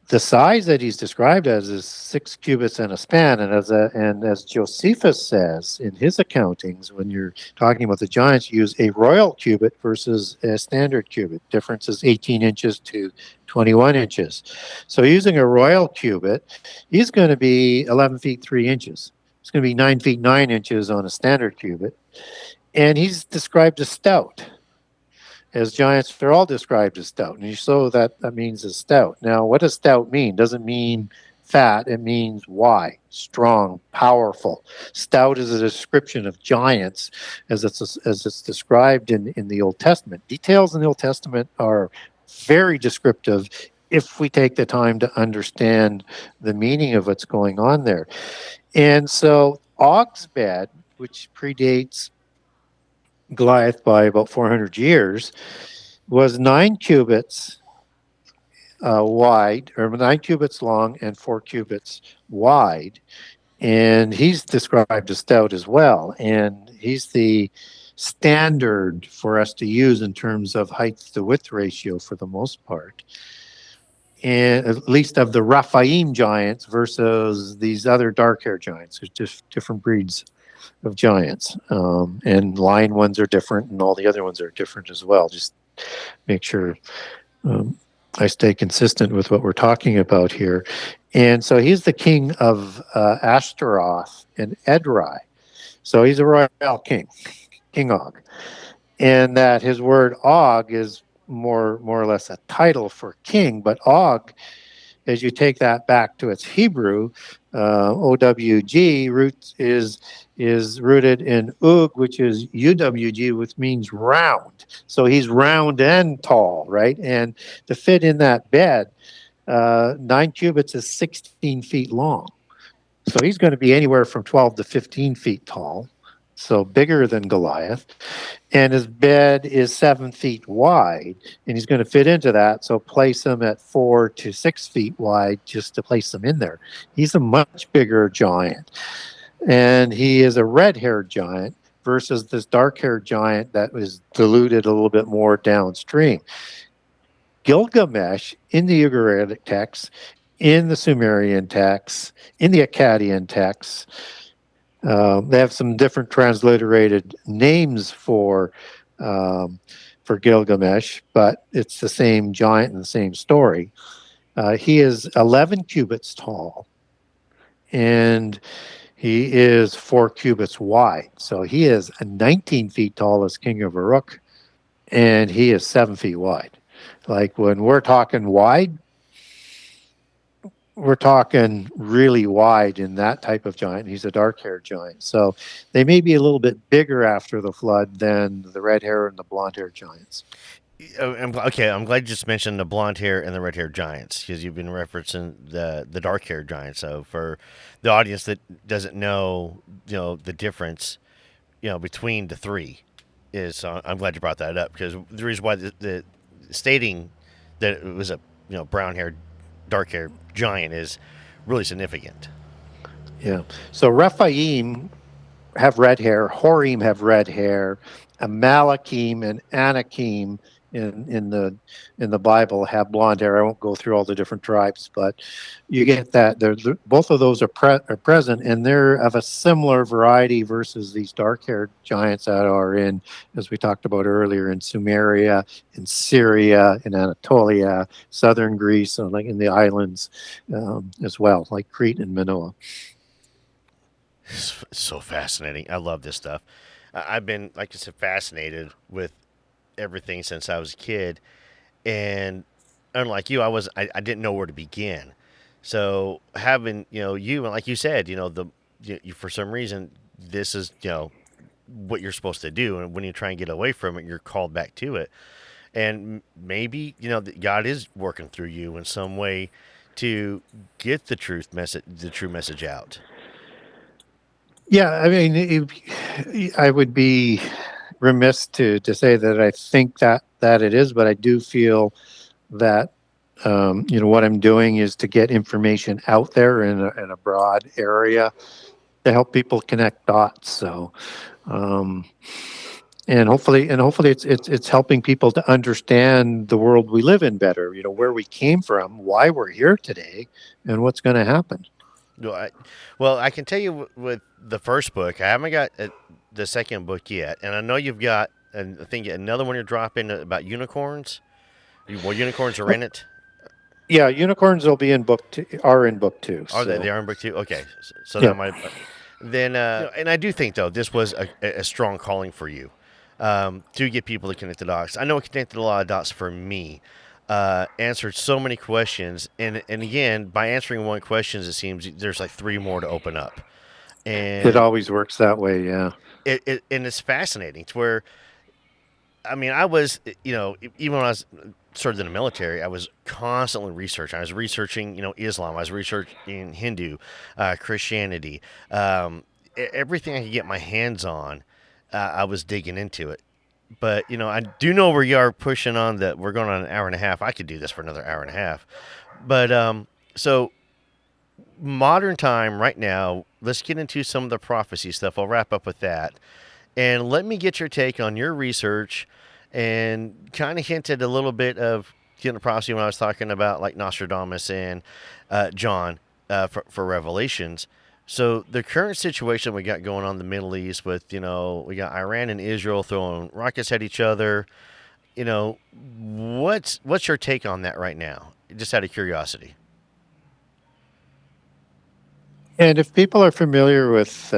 the size that he's described as is 6 cubits in a span. And as Josephus says in his accountings, when you're talking about the giants, you use a royal cubit versus a standard cubit. Difference is 18 inches to 21 inches. So using a royal cubit, he's going to be 11 feet 3 inches. It's going to be 9 feet 9 inches on a standard cubit. And he's described as stout. As giants, they're all described as stout. And so that means as stout. Now, what does stout mean? It doesn't mean fat. It means wide, strong, powerful. Stout is a description of giants as it's described in the Old Testament. Details in the Old Testament are very descriptive if we take the time to understand the meaning of what's going on there. And so Og's bed, which predates Goliath by about 400 years, was 9 cubits wide, or 9 cubits long and 4 cubits wide. And he's described as stout as well. And he's the standard for us to use in terms of height to width ratio for the most part. And at least of the Rephaim giants versus these other dark-haired giants. There's just different breeds of giants. And lion ones are different, and all the other ones are different as well. Just make sure I stay consistent with what we're talking about here. And so he's the king of Ashtaroth and Edrei. So he's a royal king, King Og. And that his word Og is more or less a title for king, but Og, as you take that back to its Hebrew, OWG root is rooted in Ug, which is UWG, which means round. So he's round and tall, right? And to fit in that bed, 9 cubits is 16 feet long. So he's going to be anywhere from 12 to 15 feet tall. So bigger than Goliath. And his bed is 7 feet wide, and he's going to fit into that. So place him at 4 to 6 feet wide just to place him in there. He's a much bigger giant. And he is a red-haired giant versus this dark-haired giant that was diluted a little bit more downstream. Gilgamesh in the Ugaritic texts, in the Sumerian texts, in the Akkadian texts, they have some different transliterated names for Gilgamesh, but it's the same giant and the same story. He is 11 cubits tall and he is 4 cubits wide. So he is 19 feet tall as King of Uruk, and he is 7 feet wide. Like when we're talking wide, we're talking really wide in that type of giant. He's a dark-haired giant. So they may be a little bit bigger after the flood than the red hair and the blonde hair giants. Okay, I'm glad you just mentioned the blonde hair and the red hair giants because you've been referencing the dark hair giants. So for the audience that doesn't know, the difference, between the three is I'm glad you brought that up because the reason why the stating that it was a brown haired, dark haired giant is really significant. Yeah. So Rephaim have red hair, Horim have red hair, Amalekim and Anakim in the Bible have blonde hair. I won't go through all the different tribes, but you get that. Both of those are present, and they're of a similar variety versus these dark-haired giants that are in, as we talked about earlier, in Sumeria, in Syria, in Anatolia, southern Greece, and like in the islands as well, like Crete and Minoa. It's so fascinating. I love this stuff. I've been, like I said, fascinated with everything since I was a kid, and unlike you, I didn't know where to begin. So having you and like you said, you for some reason this is what you're supposed to do, and when you try and get away from it, you're called back to it, and maybe that God is working through you in some way to get the true message out. Yeah, I mean, I would be remiss to say that I think that it is, but I do feel that what I'm doing is to get information out there in a broad area to help people connect dots. So, and hopefully it's helping people to understand the world we live in better. Where we came from, why we're here today, and what's going to happen. Well, I can tell you with the first book, I haven't got the second book yet, and I know you've got, I think another one you're dropping about unicorns. Well, unicorns are in it. Yeah, unicorns will be in book two. Are in book two. Oh, so. they are in book two. Okay, so Yeah. that might. Then, and I do think though this was a strong calling for you to get people to connect the dots. I know it connected a lot of dots for me. Answered so many questions, and again, by answering one question, it seems there's like three more to open up. And it always works that way, yeah. And it's fascinating to where, I mean, I was, even when I was started in the military, I was constantly researching. I was researching, Islam. I was researching Hindu, Christianity, everything I could get my hands on. I was digging into it. But, I do know where you are pushing on that. We're going on an hour and a half. I could do this for another hour and a half. But so modern time right now, let's get into some of the prophecy stuff. I'll wrap up with that. And let me get your take on your research and kind of hinted a little bit of getting prophecy when I was talking about like Nostradamus and John for Revelations. So the current situation we got going on in the Middle East with, we got Iran and Israel throwing rockets at each other. What's your take on that right now? Just out of curiosity. And if people are familiar with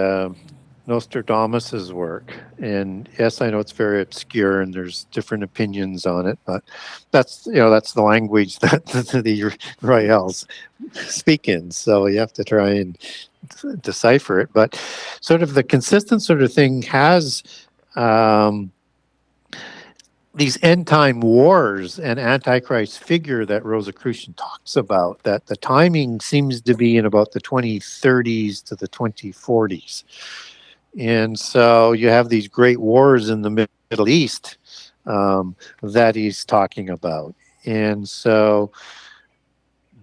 Nostradamus's work, and yes, I know it's very obscure and there's different opinions on it, but that's the language that the royals speak in. So you have to try and decipher it. But sort of the consistent sort of thing has these end time wars and Antichrist figure that Rosicrucian talks about, that the timing seems to be in about the 2030s to the 2040s. And so you have these great wars in the Middle East that he's talking about. And so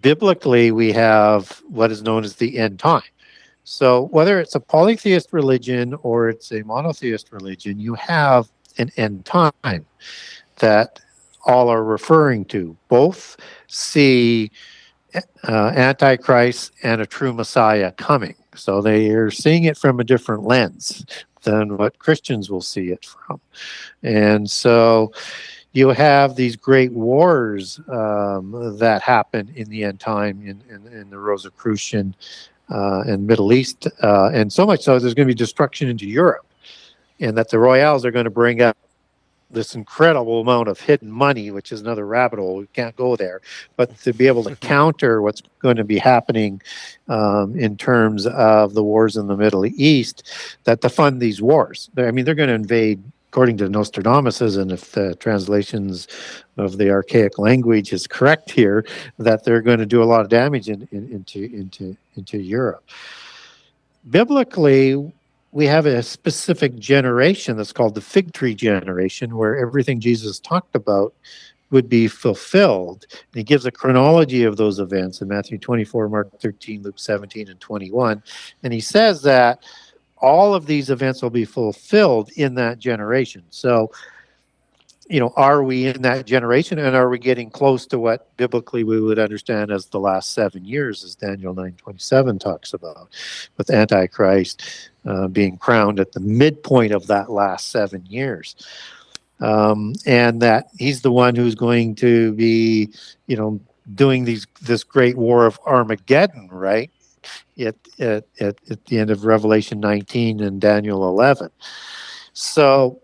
biblically, we have what is known as the end time. So whether it's a polytheist religion or it's a monotheist religion, you have an end time that all are referring to. Both see Antichrist and a true Messiah coming. So they are seeing it from a different lens than what Christians will see it from. And so you have these great wars that happen in the end time in the Rosicrucian and Middle East, and so much so there's going to be destruction into Europe, and that the royals are going to bring up this incredible amount of hidden money, which is another rabbit hole. We can't go there, but to be able to counter what's going to be happening in terms of the wars in the Middle East, that to fund these wars. I mean, they're going to invade, according to Nostradamus, and if the translations of the archaic language is correct here, that they're going to do a lot of damage into Europe. Biblically, we have a specific generation that's called the fig tree generation, where everything Jesus talked about would be fulfilled. And he gives a chronology of those events in Matthew 24, Mark 13, Luke 17, and 21. And he says that all of these events will be fulfilled in that generation. So, you know, are we in that generation, and are we getting close to what biblically we would understand as the last 7 years, as Daniel 9:27 talks about, with Antichrist being crowned at the midpoint of that last 7 years, and that he's the one who's going to be, you know, doing this great war of Armageddon, right? At the end of Revelation 19 and Daniel 11. So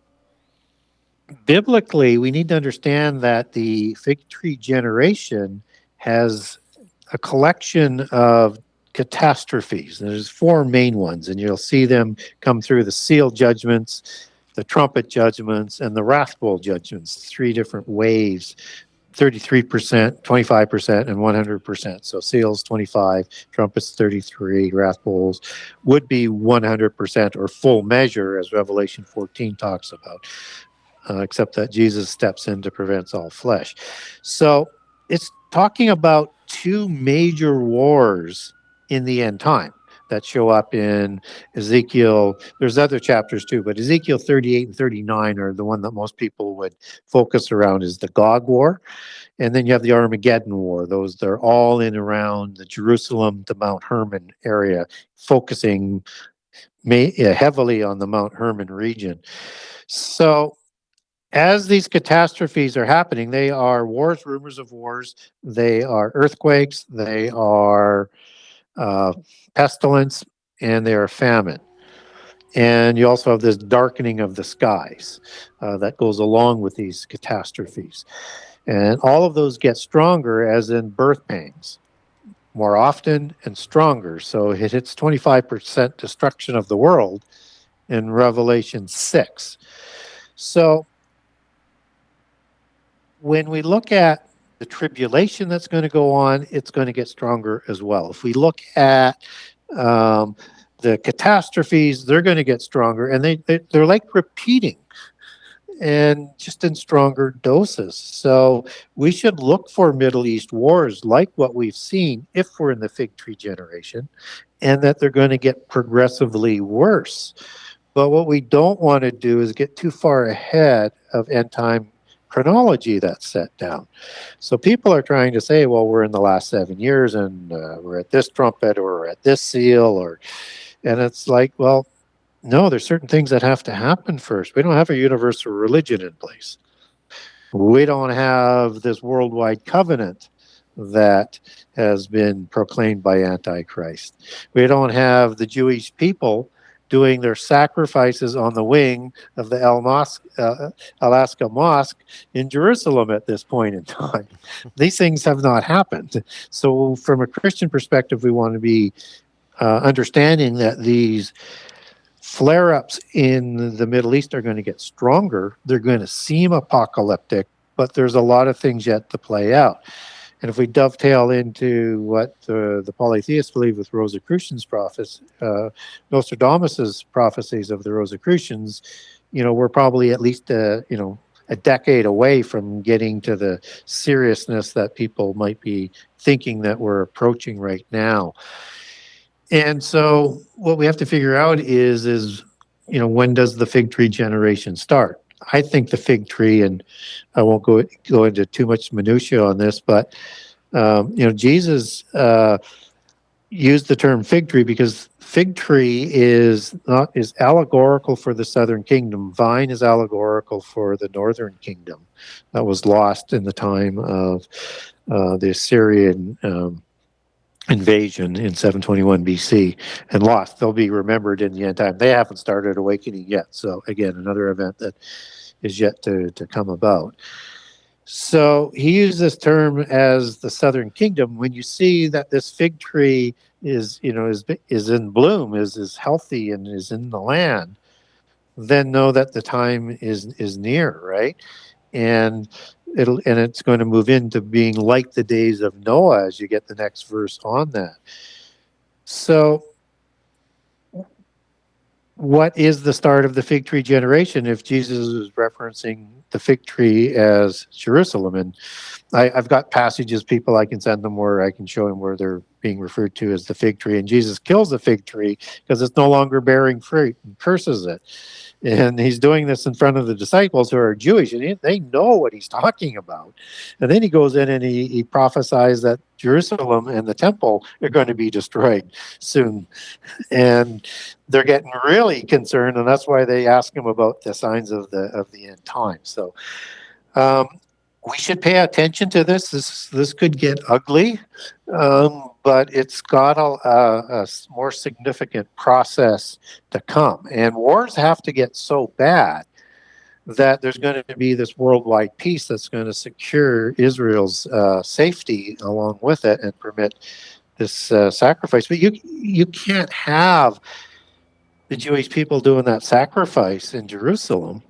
biblically, we need to understand that the fig tree generation has a collection of catastrophes. There's 4 main ones, and you'll see them come through: the seal judgments, the trumpet judgments, and the wrath bowl judgments. 3 different waves: 33%, 25%, and 100%. So seals 25, trumpets 33, wrath bowls would be 100% or full measure, as Revelation 14 talks about. Except that Jesus steps in to prevent all flesh. So it's talking about 2 major wars in the end time that show up in Ezekiel. There's other chapters too, but Ezekiel 38 and 39 are the one that most people would focus around, is the Gog War. And then you have the Armageddon War. They're all in around the Jerusalem to Mount Hermon area, focusing heavily on the Mount Hermon region. So as these catastrophes are happening, they are wars, rumors of wars, they are earthquakes, they are pestilence, and they are famine. And you also have this darkening of the skies that goes along with these catastrophes. And all of those get stronger, as in birth pangs, more often and stronger. So it hits 25% destruction of the world in Revelation 6. So when we look at the tribulation that's going to go on, it's going to get stronger as well. If we look at the catastrophes, they're going to get stronger, and they're like repeating, and just in stronger doses. So we should look for Middle East wars like what we've seen if we're in the fig tree generation, and that they're going to get progressively worse. But what we don't want to do is get too far ahead of end time chronology that's set down. So people are trying to say, well, we're in the last 7 years, and we're at this trumpet, or we're at this seal, and it's like, well, no, there's certain things that have to happen first. We don't have a universal religion in place. We don't have this worldwide covenant that has been proclaimed by Antichrist. We don't have the Jewish people doing their sacrifices on the wing of the Alaska Mosque in Jerusalem at this point in time. These things have not happened. So from a Christian perspective, we want to be understanding that these flare-ups in the Middle East are going to get stronger. They're going to seem apocalyptic, but there's a lot of things yet to play out. And if we dovetail into what the polytheists believe with Rosicrucians' prophecies, Nostradamus' prophecies of the Rosicrucians, you know, we're probably at least a decade away from getting to the seriousness that people might be thinking that we're approaching right now. And so what we have to figure out is when does the fig tree generation start? I think the fig tree, and I won't go into too much minutia on this, but Jesus used the term fig tree because fig tree is allegorical for the southern kingdom. Vine is allegorical for the northern kingdom that was lost in the time of the Assyrian invasion in 721 BC and lost. They'll be remembered in the end time. They haven't started awakening yet. So again, another event that is yet to come about. So he used this term as the southern kingdom. When you see that this fig tree is in bloom, is healthy, and is in the land, then know that the time is near, right? And it's going to move into being like the days of Noah as you get the next verse on that. So what is the start of the fig tree generation if Jesus is referencing the fig tree as Jerusalem? And I've got passages, people I can send them where I can show them where they're being referred to as the fig tree. And Jesus kills the fig tree because it's no longer bearing fruit and curses it. And he's doing this in front of the disciples who are Jewish, and they know what he's talking about. And then he goes in and he prophesies that Jerusalem and the temple are going to be destroyed soon. And they're getting really concerned, and that's why they ask him about the signs of the end times. So we should pay attention to this. This could get ugly, but it's got a more significant process to come. And wars have to get so bad that there's going to be this worldwide peace that's going to secure Israel's safety along with it and permit this sacrifice. But you can't have the Jewish people doing that sacrifice in Jerusalem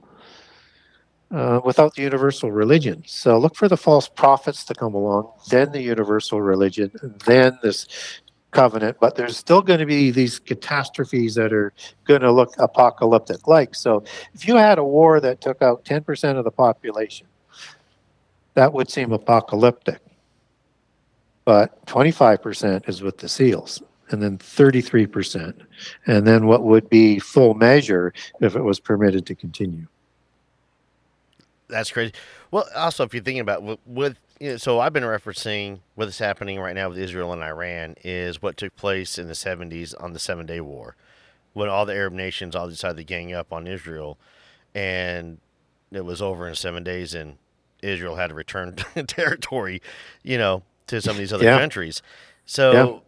without the universal religion. So look for the false prophets to come along, then the universal religion, then this covenant. But there's still going to be these catastrophes that are going to look apocalyptic like. So if you had a war that took out 10% of the population, that would seem apocalyptic. But 25% is with the seals, and then 33%, and then what would be full measure if it was permitted to continue. That's crazy. Well, also, if you're thinking about so I've been referencing what's happening right now with Israel and Iran is what took place in the 70s on the 7-Day War, when all the Arab nations all decided to gang up on Israel, and it was over in 7 days, and Israel had to return territory, to some of these other countries. So,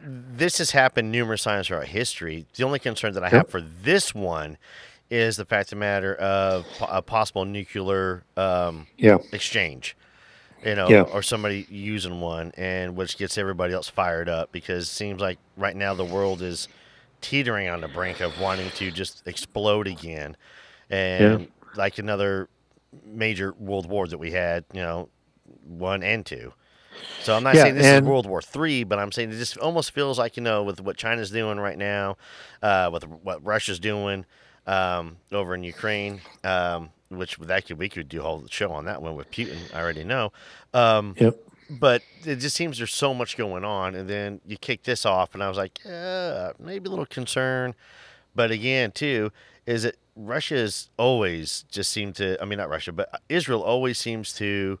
this has happened numerous times throughout history. The only concern that I have for this one is the fact of the matter of a possible nuclear exchange, or somebody using one, and which gets everybody else fired up, because it seems like right now the world is teetering on the brink of wanting to just explode again, and like another major world war that we had, 1 and 2. So I'm not saying this is World War III, but I'm saying it just almost feels like, with what China's doing right now, with what Russia's doing over in Ukraine, which we could do a whole show on that one with Putin. I already know. But it just seems there's so much going on, and then you kick this off, and I was like, maybe a little concern. But again, too, is that Russia's always just seemed to, not Russia, but Israel always seems to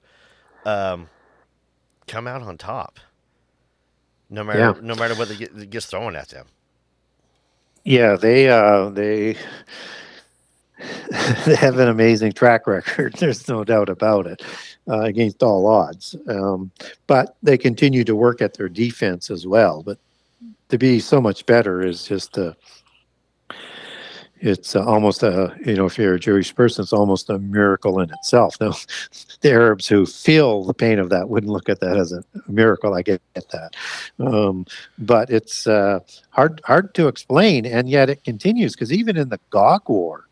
come out on top, no matter what gets thrown at them. Yeah, they they have an amazing track record. There's no doubt about it, against all odds. But they continue to work at their defense as well. But to be so much better is just it's almost if you're a Jewish person, it's almost a miracle in itself. Now, the Arabs who feel the pain of that wouldn't look at that as a miracle. I get that. But it's hard to explain, and yet it continues, because even in the Gog War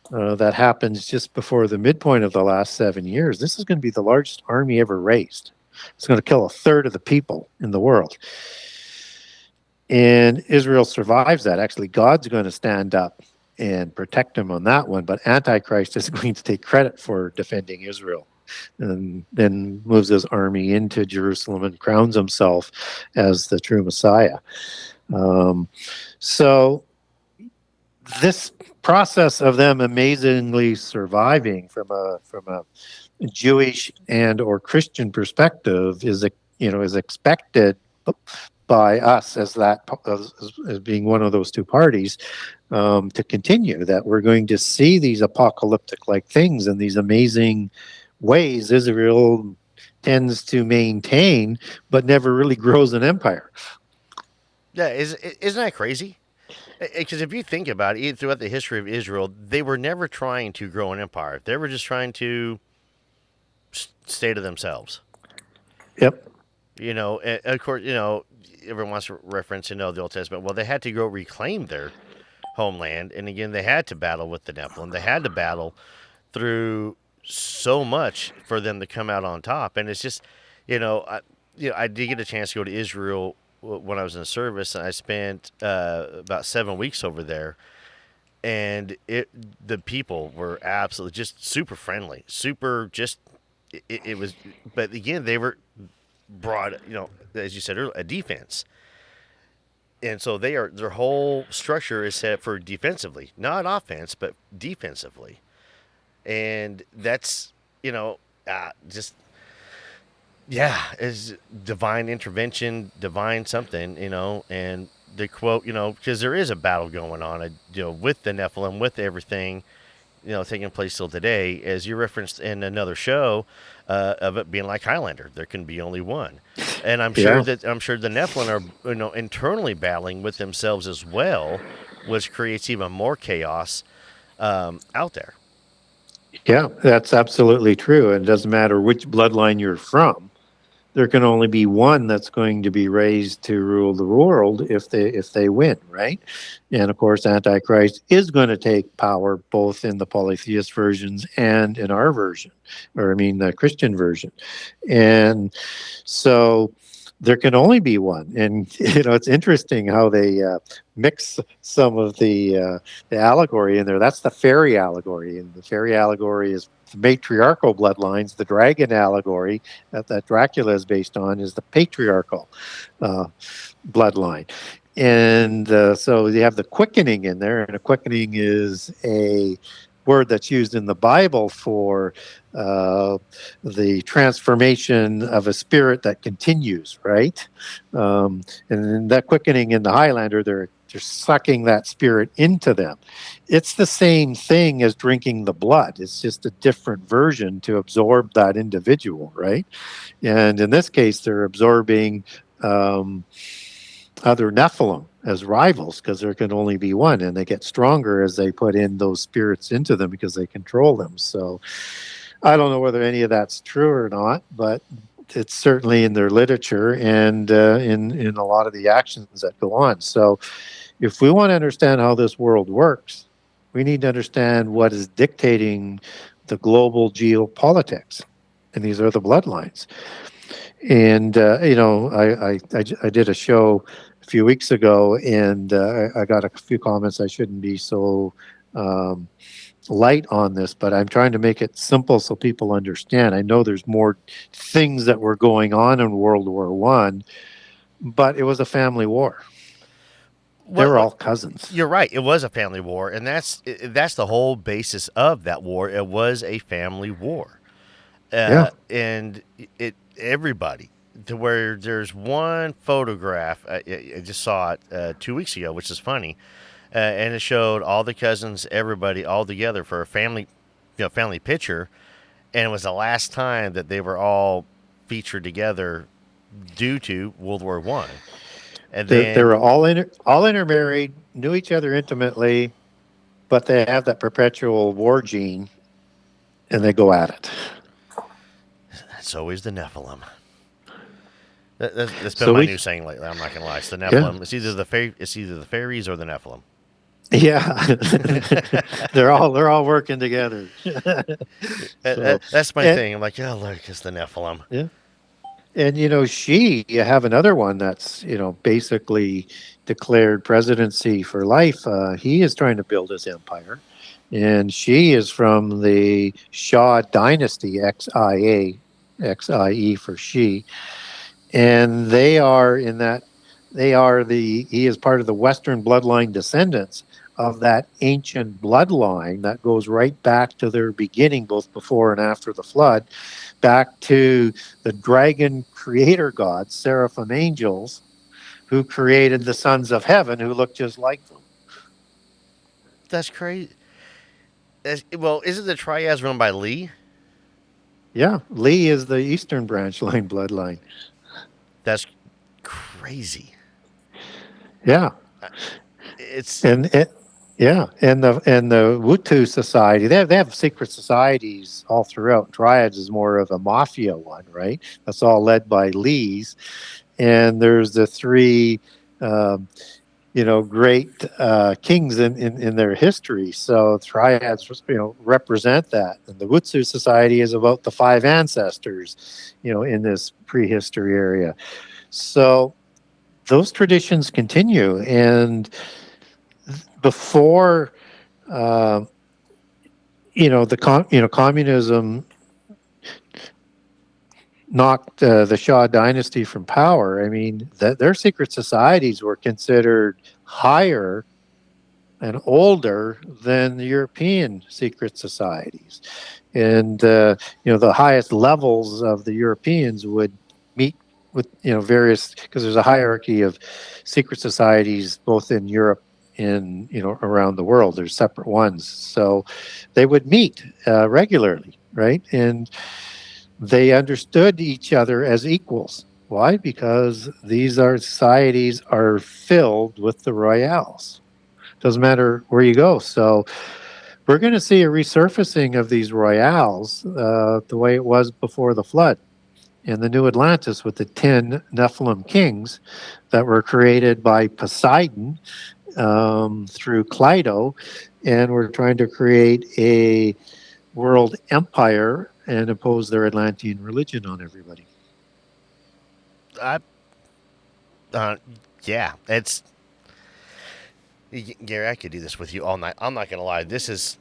that happens just before the midpoint of the last 7 years, this is going to be the largest army ever raised. It's going to kill 1/3 of the people in the world. And Israel survives that. Actually, God's going to stand up and protect him on that one, but Antichrist is going to take credit for defending Israel, and then moves his army into Jerusalem and crowns himself as the true Messiah. So this process of them amazingly surviving from a Jewish and or Christian perspective is expected by us as being one of those two parties, to continue, that we're going to see these apocalyptic like things and these amazing ways Israel tends to maintain, but never really grows an empire. Yeah, isn't that crazy? Because if you think about it, throughout the history of Israel, they were never trying to grow an empire. They were just trying to stay to themselves. Yep. And of course, everyone wants to reference, the Old Testament. Well, they had to go reclaim their homeland, and again, they had to battle with the Nephilim. They had to battle through so much for them to come out on top. And it's just, I did get a chance to go to Israel when I was in the service, and I spent about 7 weeks over there. And the people were absolutely just super friendly, super just. It was, but again, they were broad, as you said earlier, a defense. And so their whole structure is set for defensively, not offense, but defensively. And that's, just, yeah, is divine intervention, divine something, and the quote, because there is a battle going on, with the Nephilim, with everything, taking place till today, as you referenced in another show, of it being like Highlander. There can be only one. And I'm sure the Nephilim are, internally battling with themselves as well, which creates even more chaos out there. Yeah, that's absolutely true. It doesn't matter which bloodline you're from. There can only be one that's going to be raised to rule the world if they win, right? And of course, Antichrist is going to take power both in the polytheist versions and in our version, the Christian version. And so there can only be one. And, it's interesting how they mix some of the allegory in there. That's the fairy allegory. And the fairy allegory is the matriarchal bloodlines. The dragon allegory that Dracula is based on is the patriarchal bloodline. And so you have the quickening in there. And a quickening is a word that's used in the Bible for the transformation of a spirit that continues, right? And in that quickening in the Highlander, they're sucking that spirit into them. It's the same thing as drinking the blood. It's just a different version to absorb that individual, right? And in this case, they're absorbing other Nephilim as rivals because there can only be one, and they get stronger as they put in those spirits into them because they control them. So I don't know whether any of that's true or not, but it's certainly in their literature and in a lot of the actions that go on. So if we want to understand how this world works, we need to understand what is dictating the global geopolitics, and these are the bloodlines. And I did a show a few weeks ago, and I got a few comments. I shouldn't be so light on this, but I'm trying to make it simple so people understand. I know there's more things that were going on in World War I, but it was a family war. They were all cousins. You're right. It was a family war, and that's the whole basis of that war. It was a family war. And everybody, to where there's one photograph, I just saw it 2 weeks ago, which is funny, and it showed all the cousins, everybody all together for a family picture, and it was the last time that they were all featured together due to World War I. And they were all intermarried, knew each other intimately, but they have that perpetual war gene, and they go at it. That's always the Nephilim. That's been my new saying lately. I'm not gonna lie. It's the Nephilim. Yeah. It's either the fairies or the Nephilim. Yeah, they're all working together. That's my thing. I'm like, oh look, it's the Nephilim. Yeah. And you have another one that's basically declared presidency for life. He is trying to build his empire, and she is from the Shah dynasty, XIA, XIE for she, and he is part of the Western bloodline descendants of that ancient bloodline that goes right back to their beginning, both before and after the flood, back to the dragon creator gods, seraphim angels, who created the sons of heaven who look just like them. That's crazy. Well, isn't the triads run by Lee? Yeah, Lee is the Eastern branch line bloodline. That's crazy. Yeah, It's and the Wutu society, they have secret societies all throughout. Dryads is more of a mafia one, right? That's all led by Lees, and there's the three. Um, great kings in their history. So triads, represent that. And the Wutsu Society is about the five ancestors, in this prehistory area. So those traditions continue. And before, uh, communism knocked the Shah dynasty from power, I mean, their secret societies were considered higher and older than the European secret societies. And, the highest levels of the Europeans would meet with, various, because there's a hierarchy of secret societies both in Europe and, around the world. There's separate ones. So they would meet regularly, right? And they understood each other as equals. Why? Because these societies are filled with the royales. Doesn't matter where you go. So we're going to see a resurfacing of these royales the way it was before the flood in the New Atlantis with the 10 Nephilim kings that were created by Poseidon through Clydo. And we're trying to create a world empire and impose their Atlantean religion on everybody. I yeah, it's Gary, I could do this with you all night. I'm not gonna lie. This is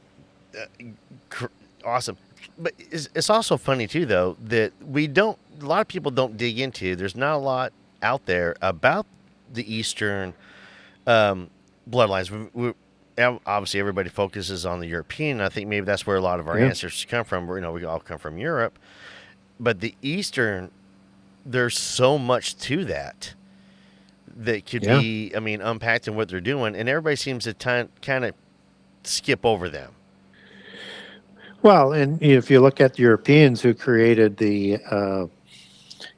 awesome, but it's also funny too, though, that a lot of people don't dig into. There's not a lot out there about the Eastern bloodlines. Obviously, everybody focuses on the European. I think maybe that's where a lot of our ancestors come from. We all come from Europe, but the Eastern, there's so much to that could be, unpacked in what they're doing, and everybody seems to kind of skip over them. Well, and if you look at the Europeans who created the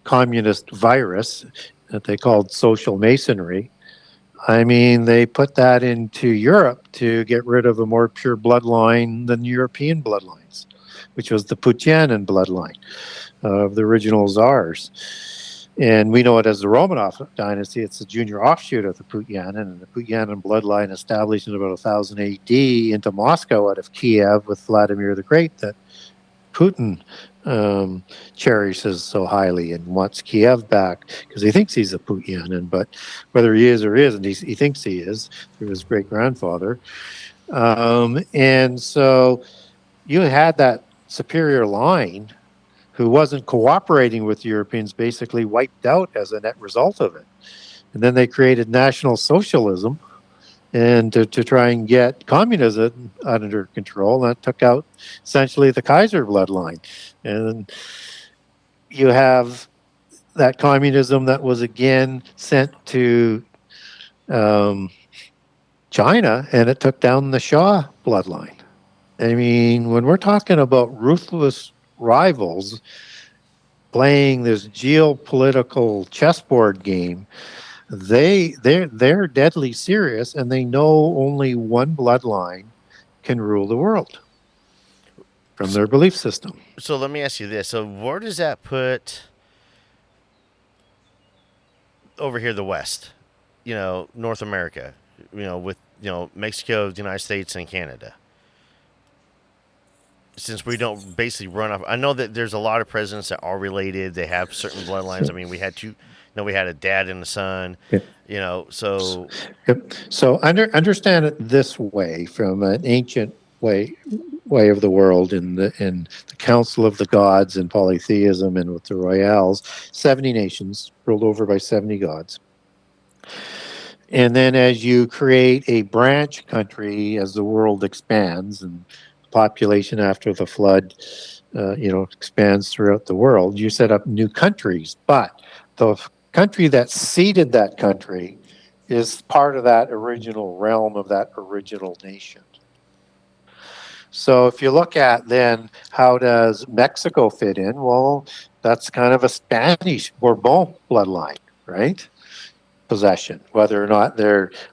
communist virus that they called social masonry, I mean, they put that into Europe to get rid of a more pure bloodline than European bloodlines, which was the Putianin bloodline of the original czars. And we know it as the Romanov dynasty. It's a junior offshoot of the Putianin, and the Putianin bloodline established in about 1000 AD into Moscow out of Kiev with Vladimir the Great that Putin cherishes so highly and wants Kiev back because he thinks he's a Putianin, but whether he is or isn't, he thinks he is through his great-grandfather. And so you had that superior line who wasn't cooperating with Europeans, basically wiped out as a net result of it. And then they created National Socialism and to try and get communism under control. And that took out essentially the Kaiser bloodline. And you have that communism that was again sent to China, and it took down the Shah bloodline. I mean, when we're talking about ruthless rivals playing this geopolitical chessboard game, they're deadly serious, and they know only one bloodline can rule the world from their belief system. So let me ask you this: so where does that put over here, the West? North America. With Mexico, the United States, and Canada. Since we don't basically run off, I know that there's a lot of presidents that are related. They have certain bloodlines. I mean, we had we had a dad and a son. Yeah. So. Yep. So understand it this way, from an ancient way of the world in the Council of the Gods and polytheism, and with the royales, 70 nations ruled over by 70 gods. And then as you create a branch country, as the world expands and population after the flood, expands throughout the world, you set up new countries. But the country that seeded that country is part of that original realm of that original nation. So if you look at then how does Mexico fit in? Well, that's kind of a Spanish Bourbon bloodline, right? Possession, whether or not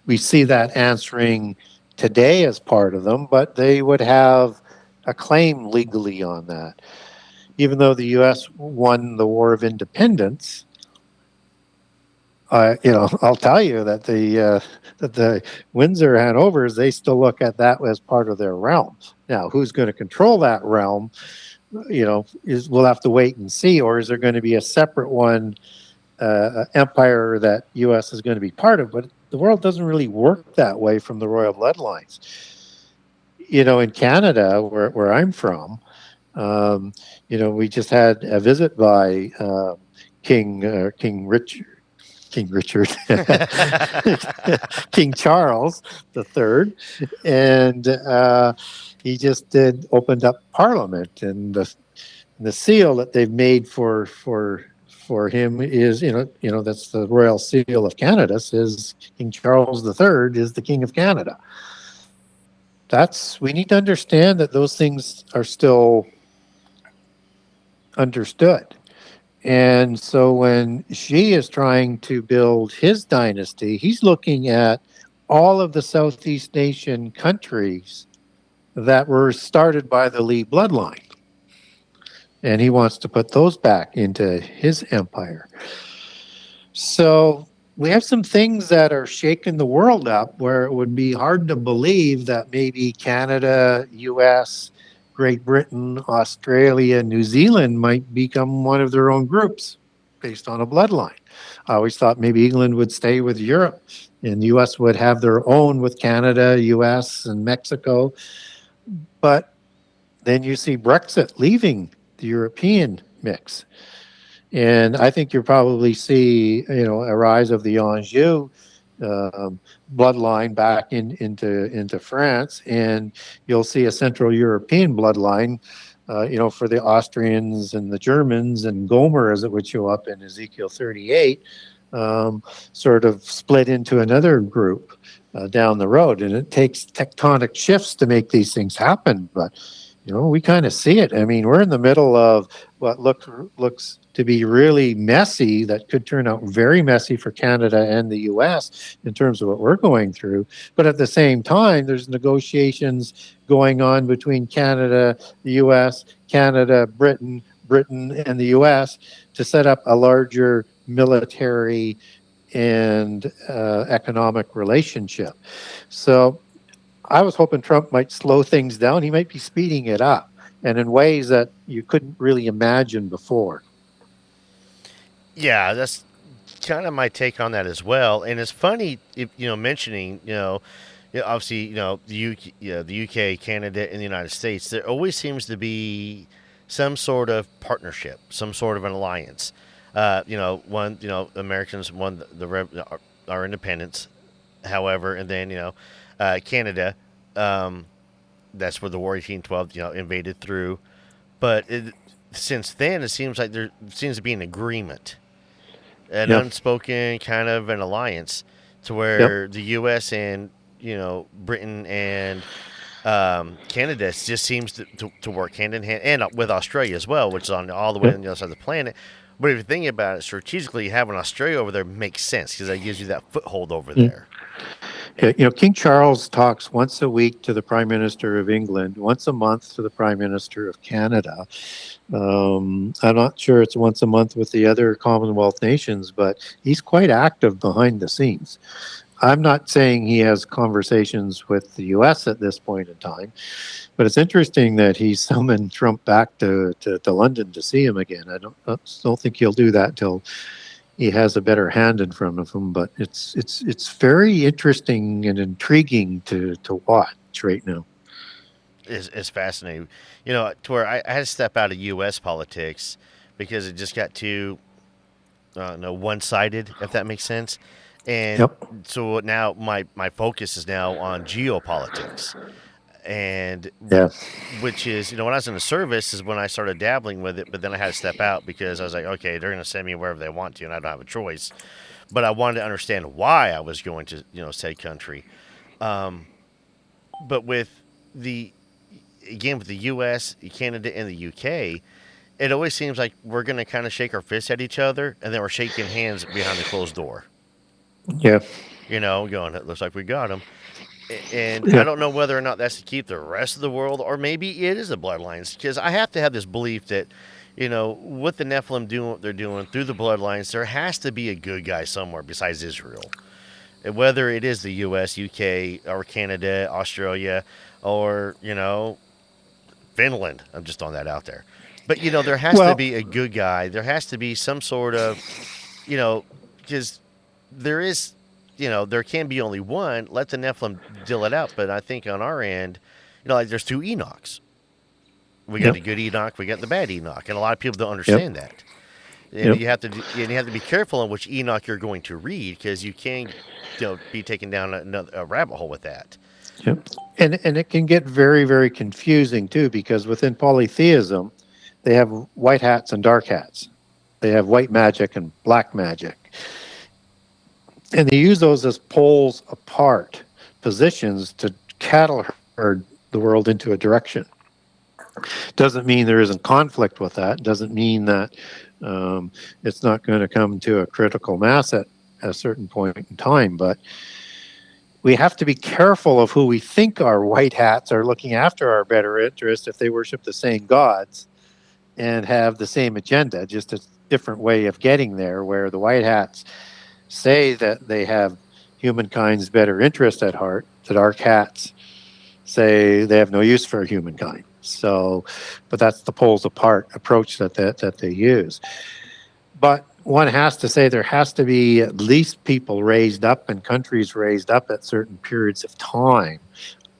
we see that answering today as part of them, but they would have a claim legally on that. Even though the U.S. won the War of Independence, I'll tell you that the Windsor Hanovers, they still look at that as part of their realm. Now, who's going to control that realm? We'll have to wait and see. Or is there going to be a separate one, empire that U.S. is going to be part of? But the world doesn't really work that way from the royal bloodlines. In Canada, where I'm from, we just had a visit by King Richard, King Charles III, and he just opened up Parliament, and the seal that they've made for him is that's the royal seal of Canada, says King Charles III is the King of Canada. We need to understand that those things are still understood. And so when Xi is trying to build his dynasty, he's looking at all of the Southeast Asian countries that were started by the Li bloodline. And he wants to put those back into his empire. So we have some things that are shaking the world up where it would be hard to believe that maybe Canada, US, Great Britain, Australia, New Zealand might become one of their own groups based on a bloodline. I always thought maybe England would stay with Europe and the US would have their own with Canada, US, and Mexico. But then you see Brexit leaving the European mix. And I think you'll probably see, a rise of the Anjou bloodline back into France, and you'll see a Central European bloodline, for the Austrians and the Germans, and Gomer, as it would show up in Ezekiel 38, sort of split into another group down the road. And it takes tectonic shifts to make these things happen, but we kind of see it. I mean, we're in the middle of what looks to be really messy, that could turn out very messy for Canada and the US in terms of what we're going through. But at the same time, there's negotiations going on between Canada, the US, Canada, Britain, and the US to set up a larger military and economic relationship. So I was hoping Trump might slow things down. He might be speeding it up, and in ways that you couldn't really imagine before. Yeah, that's kind of my take on that as well. And it's funny, mentioning, obviously, the UK, Canada, and the United States. There always seems to be some sort of partnership, some sort of an alliance. Americans won our independence, however, and then Canada, that's where the War 1812 invaded through. But since then, it seems like there seems to be an agreement, an unspoken kind of an alliance, to where the U.S. and Britain and Canada just seems to work hand in hand, and with Australia as well, which is on all the way on the other side of the planet. But if you think about it strategically, having Australia over there makes sense because that gives you that foothold over there. King Charles talks once a week to the Prime Minister of England, once a month to the Prime Minister of Canada. I'm not sure it's once a month with the other Commonwealth nations, but he's quite active behind the scenes. I'm not saying he has conversations with the U.S. at this point in time, but it's interesting that he summoned Trump back to London to see him again. I don't think he'll do that till he has a better hand in front of him. But it's very interesting and intriguing to watch right now. It's fascinating, to where I had to step out of U.S. politics because it just got too one-sided, if that makes sense. And so now my focus is now on geopolitics, and which is, when I was in the service is when I started dabbling with it, but then I had to step out because I was like, okay, they're going to send me wherever they want to, and I don't have a choice. But I wanted to understand why I was going to, said country. But with the again, with the U.S., Canada, and the U.K., it always seems like we're going to kind of shake our fists at each other, and then we're shaking hands behind the closed door. Yeah. Going, it looks like we got them. And I Yeah. don't know whether or not that's to keep the rest of the world, or maybe it is the bloodlines. Because I have to have this belief that, what the Nephilim doing, what they're doing through the bloodlines, there has to be a good guy somewhere besides Israel. And whether it is the U.S., U.K., or Canada, Australia, or, Finland. I'm just throwing that out there. But, there has to Well, be a good guy. There has to be some sort of, because there is, there can be only one. Let the Nephilim deal it out. But I think on our end, like there's two Enochs. We got yep. the good Enoch, we got the bad Enoch, and a lot of people don't Yep. understand that. And Yep. you have to be careful on which Enoch you're going to read, because you can, be taken down a rabbit hole with that. Yep. And it can get very, very confusing too, because within polytheism, they have white hats and dark hats. They have white magic and black magic. And they use those as poles apart positions to cattle herd the world into a direction. Doesn't mean there isn't conflict with that. Doesn't mean that it's not going to come to a critical mass at a certain point in time. But we have to be careful of who we think our white hats are looking after our better interest if they worship the same gods and have the same agenda, just a different way of getting there, where the white hats say that they have humankind's better interest at heart. The dark hats say they have no use for humankind. So, but that's the poles apart approach that they use. But one has to say there has to be at least people raised up and countries raised up at certain periods of time,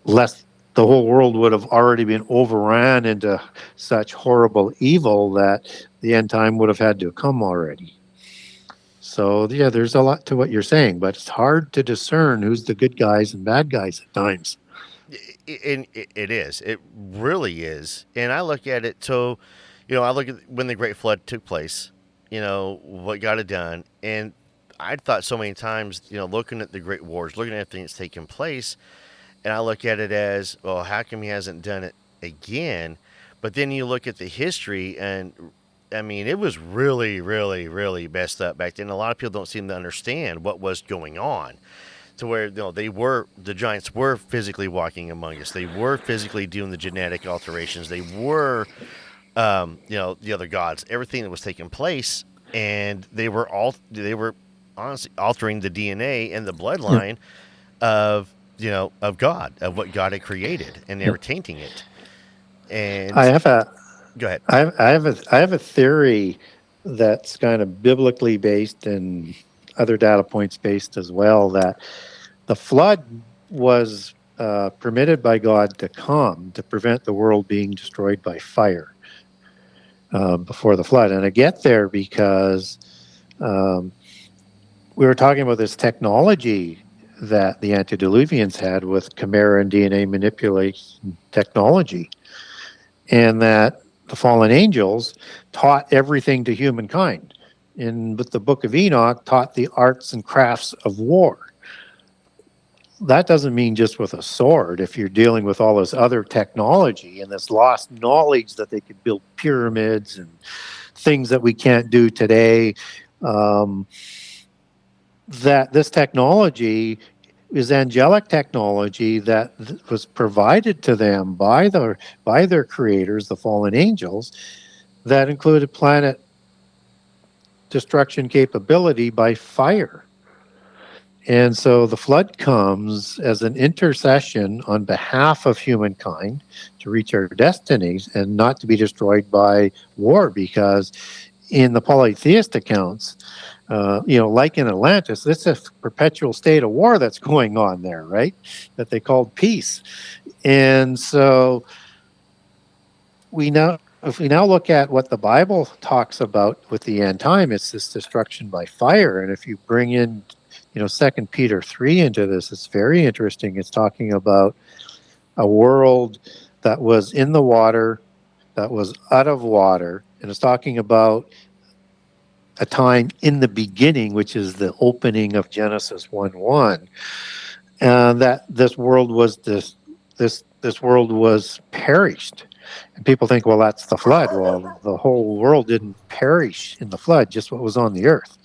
lest the whole world would have already been overran into such horrible evil that the end time would have had to come already. So, yeah, there's a lot to what you're saying, but it's hard to discern who's the good guys and bad guys at times. And it is. It really is. And I look at it, so, I look at when the Great Flood took place, what got it done. And I thought so many times, looking at the Great Wars, looking at everything that's taken place, and I look at it as, well, how come he hasn't done it again? But then you look at the history, and I mean, it was really, really, really messed up back then. A lot of people don't seem to understand what was going on. To where the giants were physically walking among us. They were physically doing the genetic alterations. They were, the other gods. Everything that was taking place, and they were honestly altering the DNA and the bloodline of God, of what God had created, and they were tainting it. And I have a go ahead. I have a theory that's kind of biblically based and other data points based as well, that the flood was permitted by God to come to prevent the world being destroyed by fire before the flood. And I get there because we were talking about this technology that the antediluvians had with chimera and DNA manipulation technology, and that the fallen angels taught everything to humankind. And with the Book of Enoch, taught the arts and crafts of war. That doesn't mean just with a sword. If you're dealing with all this other technology and this lost knowledge that they could build pyramids and things that we can't do today, that this technology is angelic technology that was provided to them by their creators, the fallen angels, that included planet destruction capability by fire. And so the flood comes as an intercession on behalf of humankind to reach our destinies and not to be destroyed by war, because in the polytheist accounts, like in Atlantis, it's a perpetual state of war that's going on there, right? That they called peace. And so if we now look at what the Bible talks about with the end time, it's this destruction by fire. And if you bring in, 2 Peter 3 into this, it's very interesting. It's talking about a world that was in the water, that was out of water, and it's talking about a time in the beginning, which is the opening of Genesis 1:1, and that this world was this this world was perished. And people think, well, that's the flood. Well, the whole world didn't perish in the flood, just what was on the earth.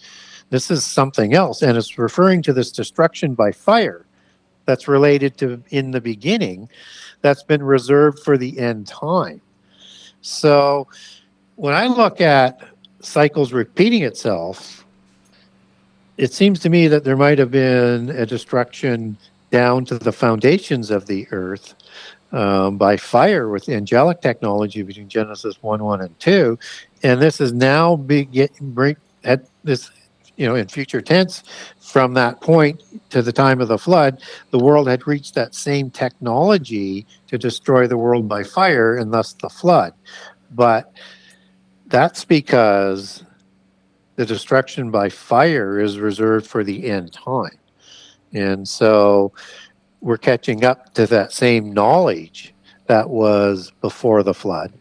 This is something else, and it's referring to this destruction by fire that's related to in the beginning, that's been reserved for the end time. So when I look at cycles repeating itself, it seems to me that there might have been a destruction down to the foundations of the earth by fire with angelic technology between Genesis 1 and 2. And this is now at this, in future tense, from that point to the time of the flood, the world had reached that same technology to destroy the world by fire, and thus the flood. But that's because the destruction by fire is reserved for the end time. And so we're catching up to that same knowledge that was before the flood,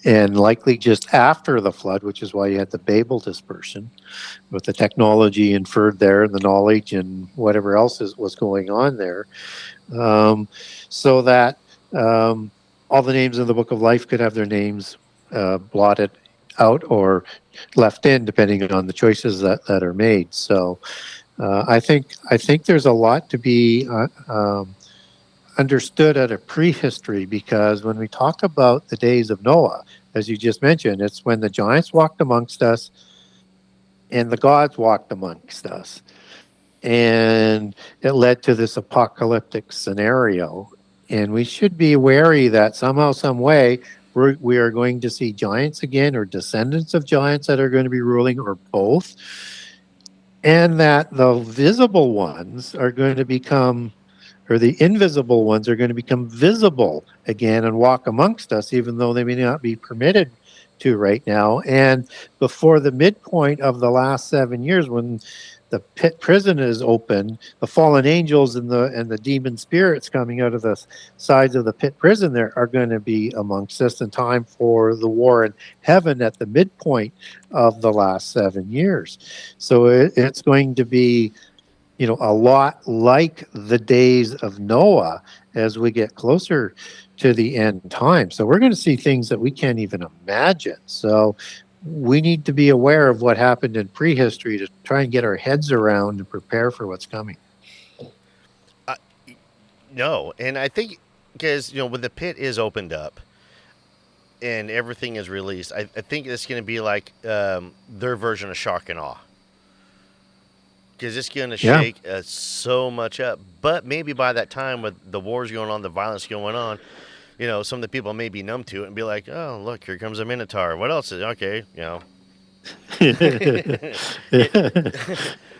and likely just after the flood, which is why you had the Babel dispersion with the technology inferred there and the knowledge and whatever else was going on there, so that all the names in the Book of Life could have their names blotted out or left in, depending on the choices that are made. So I think there's a lot to be understood at a prehistory, because when we talk about the days of Noah, as you just mentioned, it's when the giants walked amongst us and the gods walked amongst us. And it led to this apocalyptic scenario. And we should be wary that somehow, some way, we are going to see giants again, or descendants of giants that are going to be ruling, or both. And that the visible ones are going to become, or the invisible ones are going to become visible again and walk amongst us, even though they may not be permitted to right now. And before the midpoint of the last 7 years, when the pit prison is open, the fallen angels and the demon spirits coming out of the sides of the pit prison there are going to be amongst us in time for the war in heaven at the midpoint of the last 7 years. So it's going to be, a lot like the days of Noah as we get closer to the end time. So we're going to see things that we can't even imagine. So we need to be aware of what happened in prehistory to try and get our heads around and prepare for what's coming. No, and I think because, when the pit is opened up and everything is released, I think it's going to be like their version of shock and awe. Because it's going to shake so much up. But maybe by that time, with the wars going on, the violence going on, some of the people may be numb to it and be like, oh, look, here comes a Minotaur. What else is okay?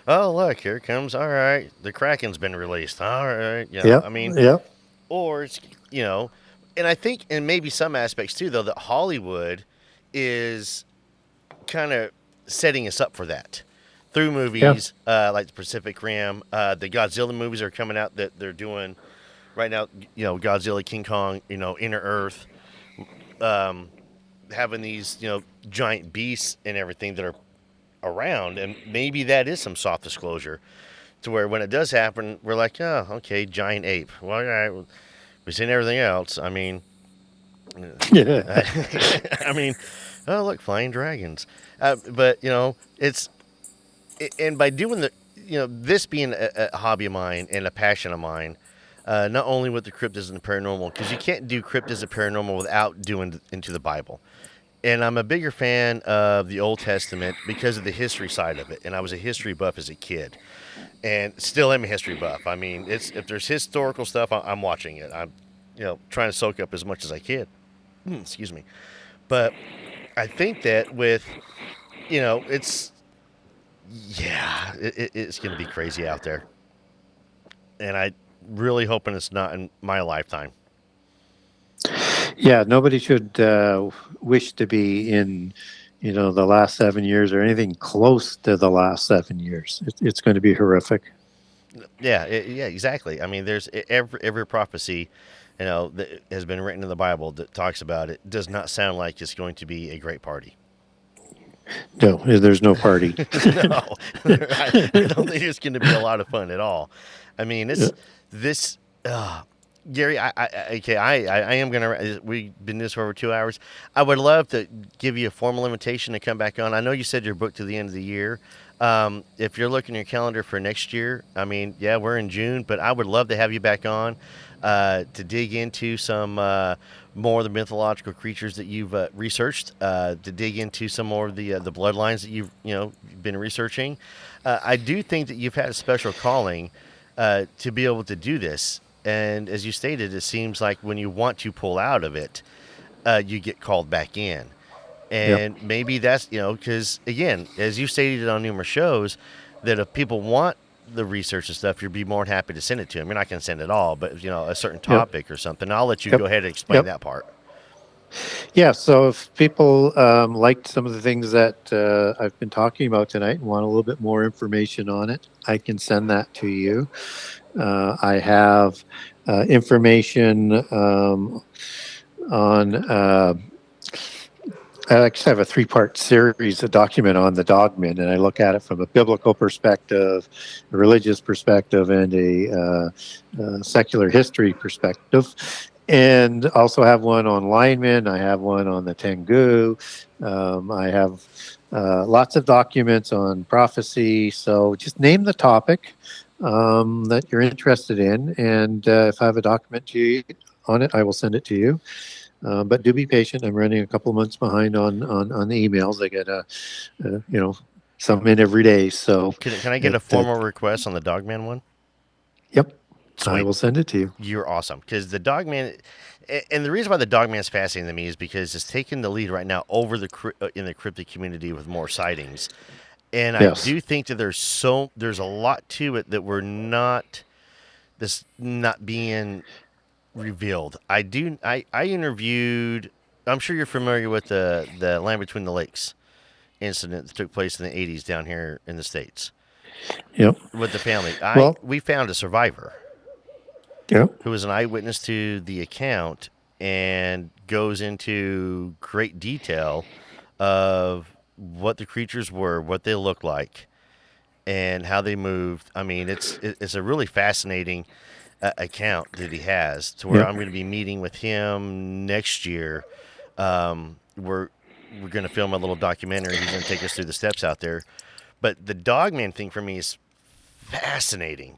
Oh, look, here comes, all right, the Kraken's been released. All right. Or it's, and I think, and maybe some aspects too, though, that Hollywood is kind of setting us up for that. Through movies like the Pacific Rim, the Godzilla movies are coming out that they're doing right now. Godzilla, King Kong, Inner Earth, having these giant beasts and everything that are around, and maybe that is some soft disclosure, to where when it does happen, we're like, oh, okay, giant ape. Well, all right, we've seen everything else. I mean, oh, look, flying dragons. But it's. And by doing this being a hobby of mine and a passion of mine, not only with the cryptids and the paranormal, because you can't do cryptids and paranormal without doing into the Bible. And I'm a bigger fan of the Old Testament because of the history side of it. And I was a history buff as a kid, and still am a history buff. I mean, if there's historical stuff, I'm watching it. I'm trying to soak up as much as I can. Excuse me. But I think that with it's. Yeah, it's going to be crazy out there. And I really hoping it's not in my lifetime. Yeah, nobody should wish to be in, the last 7 years or anything close to the last 7 years. It's going to be horrific. Yeah, exactly. I mean, there's every prophecy, that has been written in the Bible that talks about it does not sound like it's going to be a great party. No, there's no party. No, I don't think it's going to be a lot of fun at all. I mean, it's this, Gary, I am gonna. We've been this for over 2 hours. I would love to give you a formal invitation to come back on. I know you said you're booked to the end of the year. If you're looking at your calendar for next year, I mean, yeah, we're in June, but I would love to have you back on to dig into some more of the mythological creatures that you've researched, to dig into some more of the bloodlines that you've been researching. I do think that you've had a special calling to be able to do this. And as you stated, it seems like when you want to pull out of it, you get called back in. And maybe that's, because again, as you stated on numerous shows, that if people want the research and stuff, you'd be more than happy to send it to them. You're not going to send it all, but, a certain topic or something. I'll let you go ahead and explain that part. Yeah, so if people liked some of the things that I've been talking about tonight and want a little bit more information on it, I can send that to you. I have information on. I actually have a 3-part series, a document on the dogmen, and I look at it from a biblical perspective, a religious perspective, and a secular history perspective. And also have one on linemen. I have one on the Tengu. I have lots of documents on prophecy. So just name the topic that you're interested in, and if I have a document to you on it, I will send it to you. But do be patient. I'm running a couple of months behind on the emails. I get some in every day. So can I get a formal request on the Dogman one? Yep. Sweet. I will send it to you. You're awesome, because the Dogman, and the reason why the Dogman is fascinating to me is because it's taking the lead right now over in the cryptid community with more sightings, and I do think that there's a lot to it that we're not being revealed. I interviewed. I'm sure you're familiar with the Land Between the Lakes incident that took place in the 80s down here in the States. Yep. With the family, we found a survivor. Yep. Who was an eyewitness to the account and goes into great detail of what the creatures were, what they looked like, and how they moved. I mean, it's a really fascinating account that he has, to where I'm going to be meeting with him next year. We're going to film a little documentary. He's going to take us through the steps out there. But the Dogman thing for me is fascinating.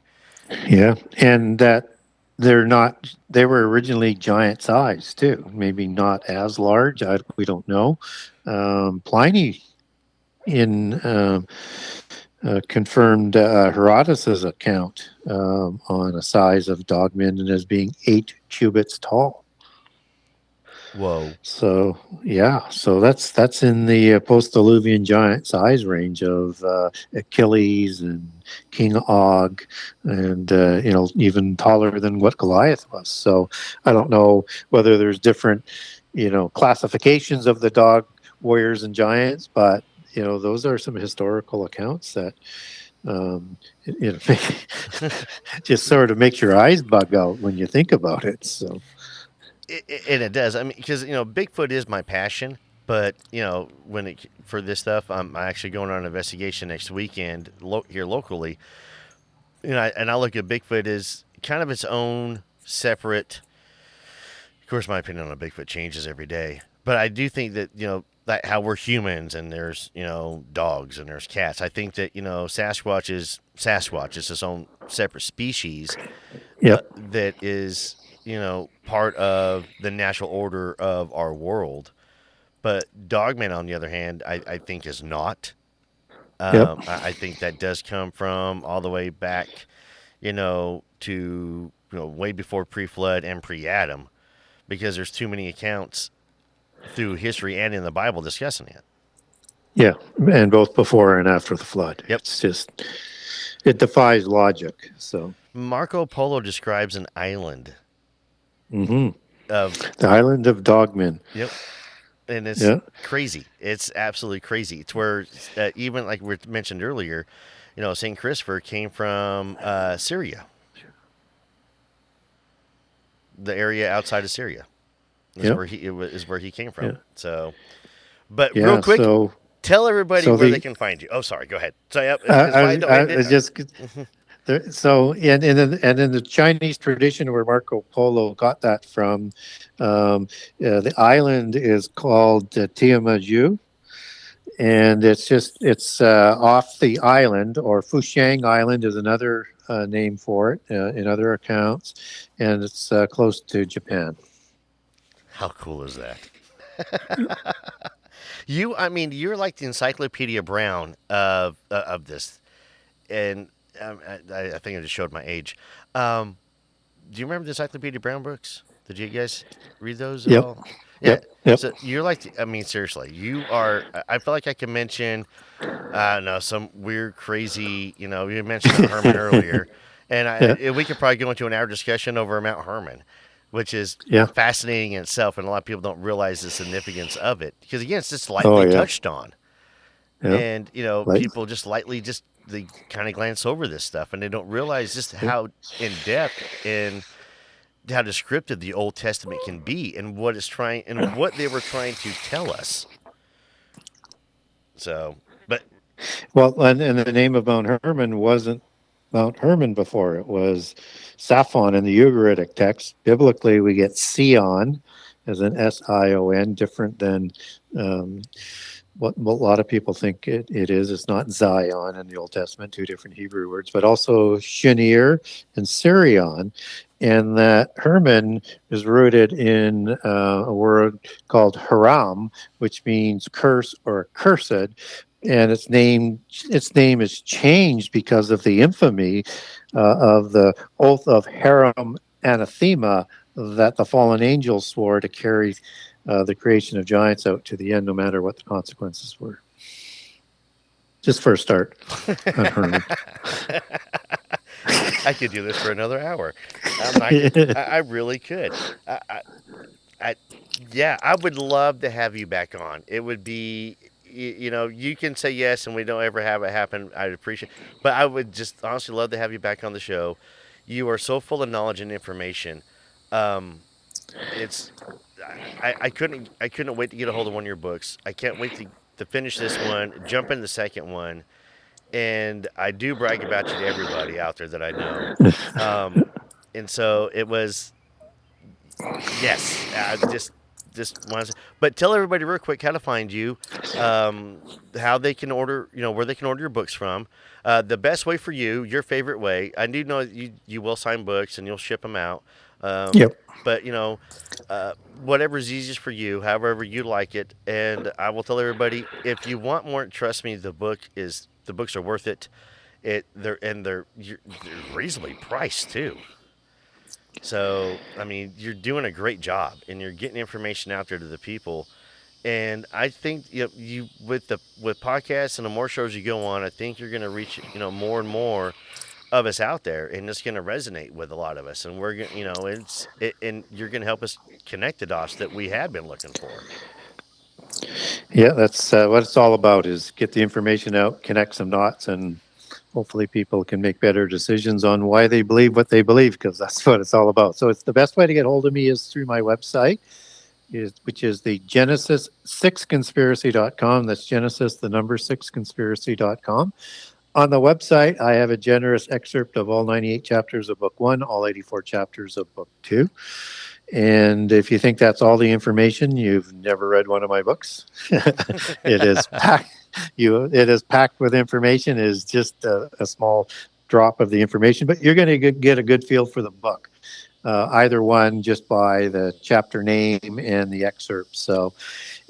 Yeah, and that they were originally giant size too. Maybe not as large. We don't know. Pliny confirmed Herodotus' account on a size of dogmen and as being 8 cubits tall. Whoa. So that's in the post-Diluvian giant size range of Achilles and King Og, and even taller than what Goliath was. So I don't know whether there's different classifications of the dog warriors and giants, but those are some historical accounts that just sort of makes your eyes bug out when you think about it. So. And it does. I mean, because Bigfoot is my passion, but for this stuff, I'm actually going on an investigation next weekend here locally. And I look at Bigfoot as kind of its own separate. Of course, my opinion on a Bigfoot changes every day, but I do think that that how we're humans, and there's dogs and there's cats. I think that Sasquatch is its own separate species. That is. Part of the natural order of our world. But Dogman, on the other hand, I think is not. I think that does come from all the way back, to way before pre-flood and pre-Adam, because there's too many accounts through history and in the Bible discussing it. Yeah, and both before and after the flood. Yep. It's just, it defies logic. So Marco Polo describes an island. Mm-hmm. Of the island of Dogmen. Yep. And it's crazy. It's absolutely crazy. It's where, even like we mentioned earlier, St. Christopher came from Syria. The area outside of Syria is where he came from. So, but real quick, tell everybody where they can find you. Oh, sorry. Go ahead. So, in the Chinese tradition where Marco Polo got that from, the island is called Tianmaju, and it's off the island, or Fushang Island is another name for it in other accounts, and it's close to Japan. How cool is that? You're like the Encyclopedia Brown of this, and I think I just showed my age. Do you remember the Encyclopedia Brown books? Did you guys read those at Yep. all? Yeah. Yep. So you're like, seriously, you are. I feel like I can mention, I don't know, some weird, crazy. You mentioned Mount Herman earlier, and we could probably go into an hour discussion over Mount Herman, which is Yeah. fascinating in itself, and a lot of people don't realize the significance of it because again, it's just Oh, lightly yeah. touched on, Yeah. and people just lightly they kind of glance over this stuff, and they don't realize just how in depth and how descriptive the Old Testament can be, and what they were trying to tell us. So, but Well, and the name of Mount Herman wasn't Mount Herman before. It was Saphon in the Ugaritic Texts. Biblically, we get Sion as an Sion, different than what a lot of people think it is. It's not Zion in the Old Testament, two different Hebrew words, but also Shinir and Sirion. And that Herman is rooted in a word called Haram, which means curse or cursed. And its name is changed because of the infamy of the oath of Haram anathema that the fallen angels swore to carry the creation of giants out to the end, no matter what the consequences were. Just for a start on Herman. I could do this for another hour. I really could. I would love to have you back on. It would be, you can say yes, and we don't ever have it happen. I'd appreciate, but I would just honestly love to have you back on the show. You are so full of knowledge and information. It's, I couldn't wait to get a hold of one of your books. I can't wait to finish this one, jump into the second one, and I do brag about you to everybody out there that I know. And so it was, yes, just want to, but tell everybody real quick how to find you, how they can order, where they can order your books from, the best way for you, your favorite way. I do know you will sign books and you'll ship them out. Yep. But whatever's easiest for you, however you like it. And I will tell everybody, if you want more, trust me, the books are worth it. They're reasonably priced too. So, you're doing a great job, and you're getting information out there to the people. And I think you with podcasts and the more shows you go on, I think you're going to reach more and more of us out there, and it's going to resonate with a lot of us. And we're going, and you're going to help us connect the dots that we had been looking for. Yeah, that's what it's all about: is get the information out, connect some dots, and hopefully people can make better decisions on why they believe what they believe, because that's what it's all about. So it's the best way to get hold of me is through my website, which is the Genesis6conspiracy.com. That's Genesis, the number 6conspiracy.com. On the website, I have a generous excerpt of all 98 chapters of Book 1, all 84 chapters of Book 2. And if you think that's all the information, you've never read one of my books. It is packed. It is packed with information. It is just a small drop of the information, but you're going to get a good feel for the book. Either one, just by the chapter name and the excerpt. So,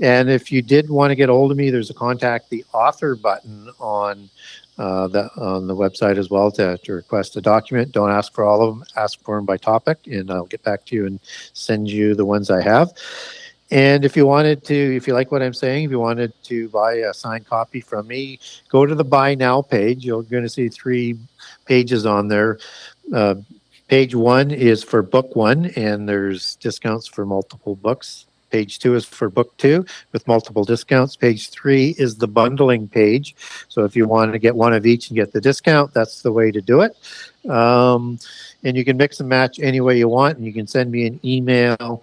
and if you did want to get a hold of me, there's a contact the author button on the website as well to request a document. Don't ask for all of them. Ask for them by topic, and I'll get back to you and send you the ones I have. And if you like what I'm saying, if you wanted to buy a signed copy from me, go to the Buy Now page. You're going to see 3 pages on there. Page 1 is for Book 1, and there's discounts for multiple books. Page 2 is for Book 2 with multiple discounts. Page 3 is the bundling page. So if you want to get one of each and get the discount, that's the way to do it. And you can mix and match any way you want, and you can send me an email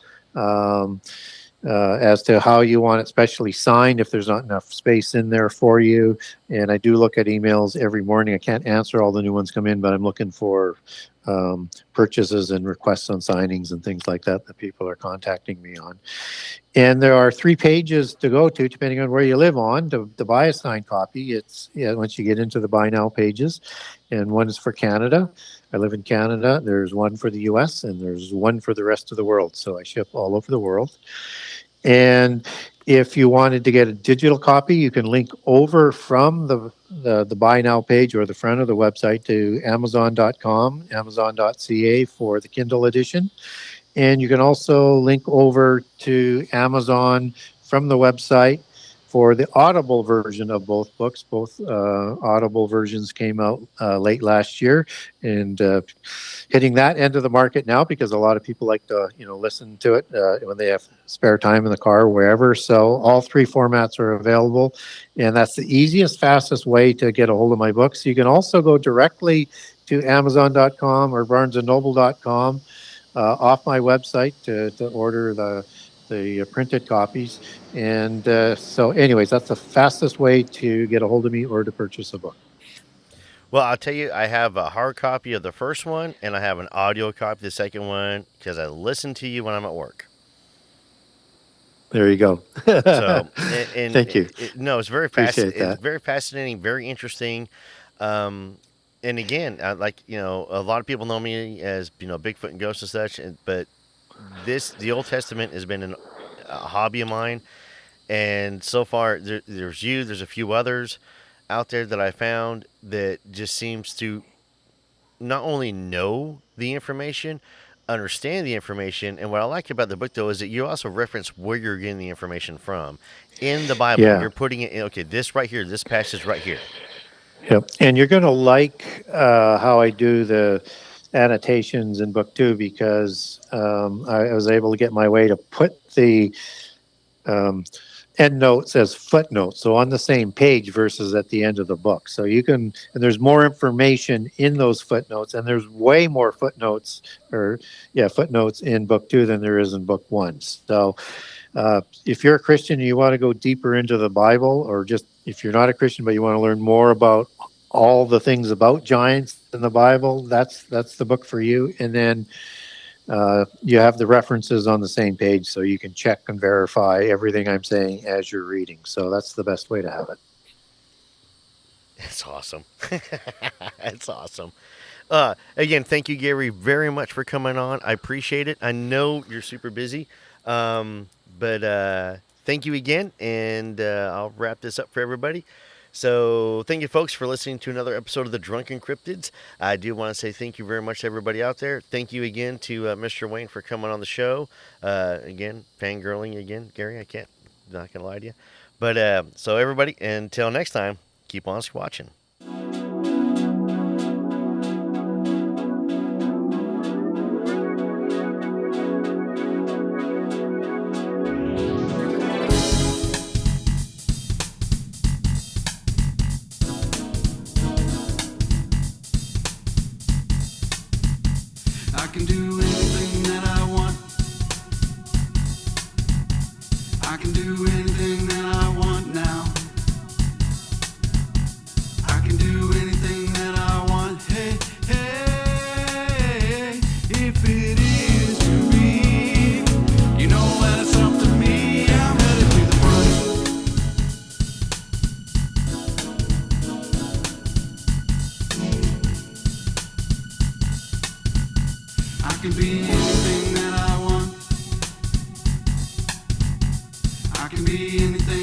as to how you want it specially signed if there's not enough space in there for you. And I do look at emails every morning. I can't answer all the new ones come in, but I'm looking for purchases and requests on signings and things like that people are contacting me on. And there are 3 pages to go to, depending on where you live on, to buy a signed copy. It's once you get into the buy now pages, and one is for Canada. I live in Canada. There's one for the US, and there's one for the rest of the world. So I ship all over the world. And if you wanted to get a digital copy, you can link over from the buy now page or the front of the website to Amazon.com, Amazon.ca for the Kindle edition. And you can also link over to Amazon from the website for the Audible version of both books. Both Audible versions came out late last year, and hitting that end of the market now because a lot of people like to listen to it when they have spare time in the car or wherever. So all 3 formats are available, and that's the easiest, fastest way to get a hold of my books. You can also go directly to Amazon.com or BarnesandNoble.com. Off my website to order the printed copies. And so anyways, that's the fastest way to get a hold of me or to purchase a book. Well, I'll tell you, I have a hard copy of the first one, and I have an audio copy of the second one because I listen to you when I'm at work. There you go. So, Thank you. It's very Appreciate that. It's very fascinating, very interesting. And again, a lot of people know me as Bigfoot and ghosts and such, but the Old Testament has been a hobby of mine, and so far there's a few others out there that I found that just seems to not only know the information, understand the information, and what I like about the book though is that you also reference where you're getting the information from in the Bible. Yeah. You're putting it in, okay, this right here, this passage right here. Yep. And you're going to like how I do the annotations in book 2 because I was able to get my way to put the end notes as footnotes, so on the same page versus at the end of the book. So you can, and there's more information in those footnotes, and there's way more footnotes in book 2 than there is in book 1. So if you're a Christian and you want to go deeper into the Bible, or just if you're not a Christian but you want to learn more about all the things about giants in the Bible, that's the book for you. And then you have the references on the same page, so you can check and verify everything I'm saying as you're reading. So that's the best way to have it. It's awesome. It's awesome. Again, thank you, Gary, very much for coming on. I appreciate it. I know you're super busy, but thank you again, and I'll wrap this up for everybody. So thank you, folks, for listening to another episode of The Drunken Cryptids. I do want to say thank you very much to everybody out there. Thank you again to Mr. Wayne for coming on the show. Again, fangirling again, Gary. Not going to lie to you. But so everybody, until next time, keep on squatching. I can do anything that I want. I can do anything that I want now. I can do anything that I want. Hey, hey, if it is to be, you know that it's up to me. I'm headed to the front. I can be anything that I want. I can be anything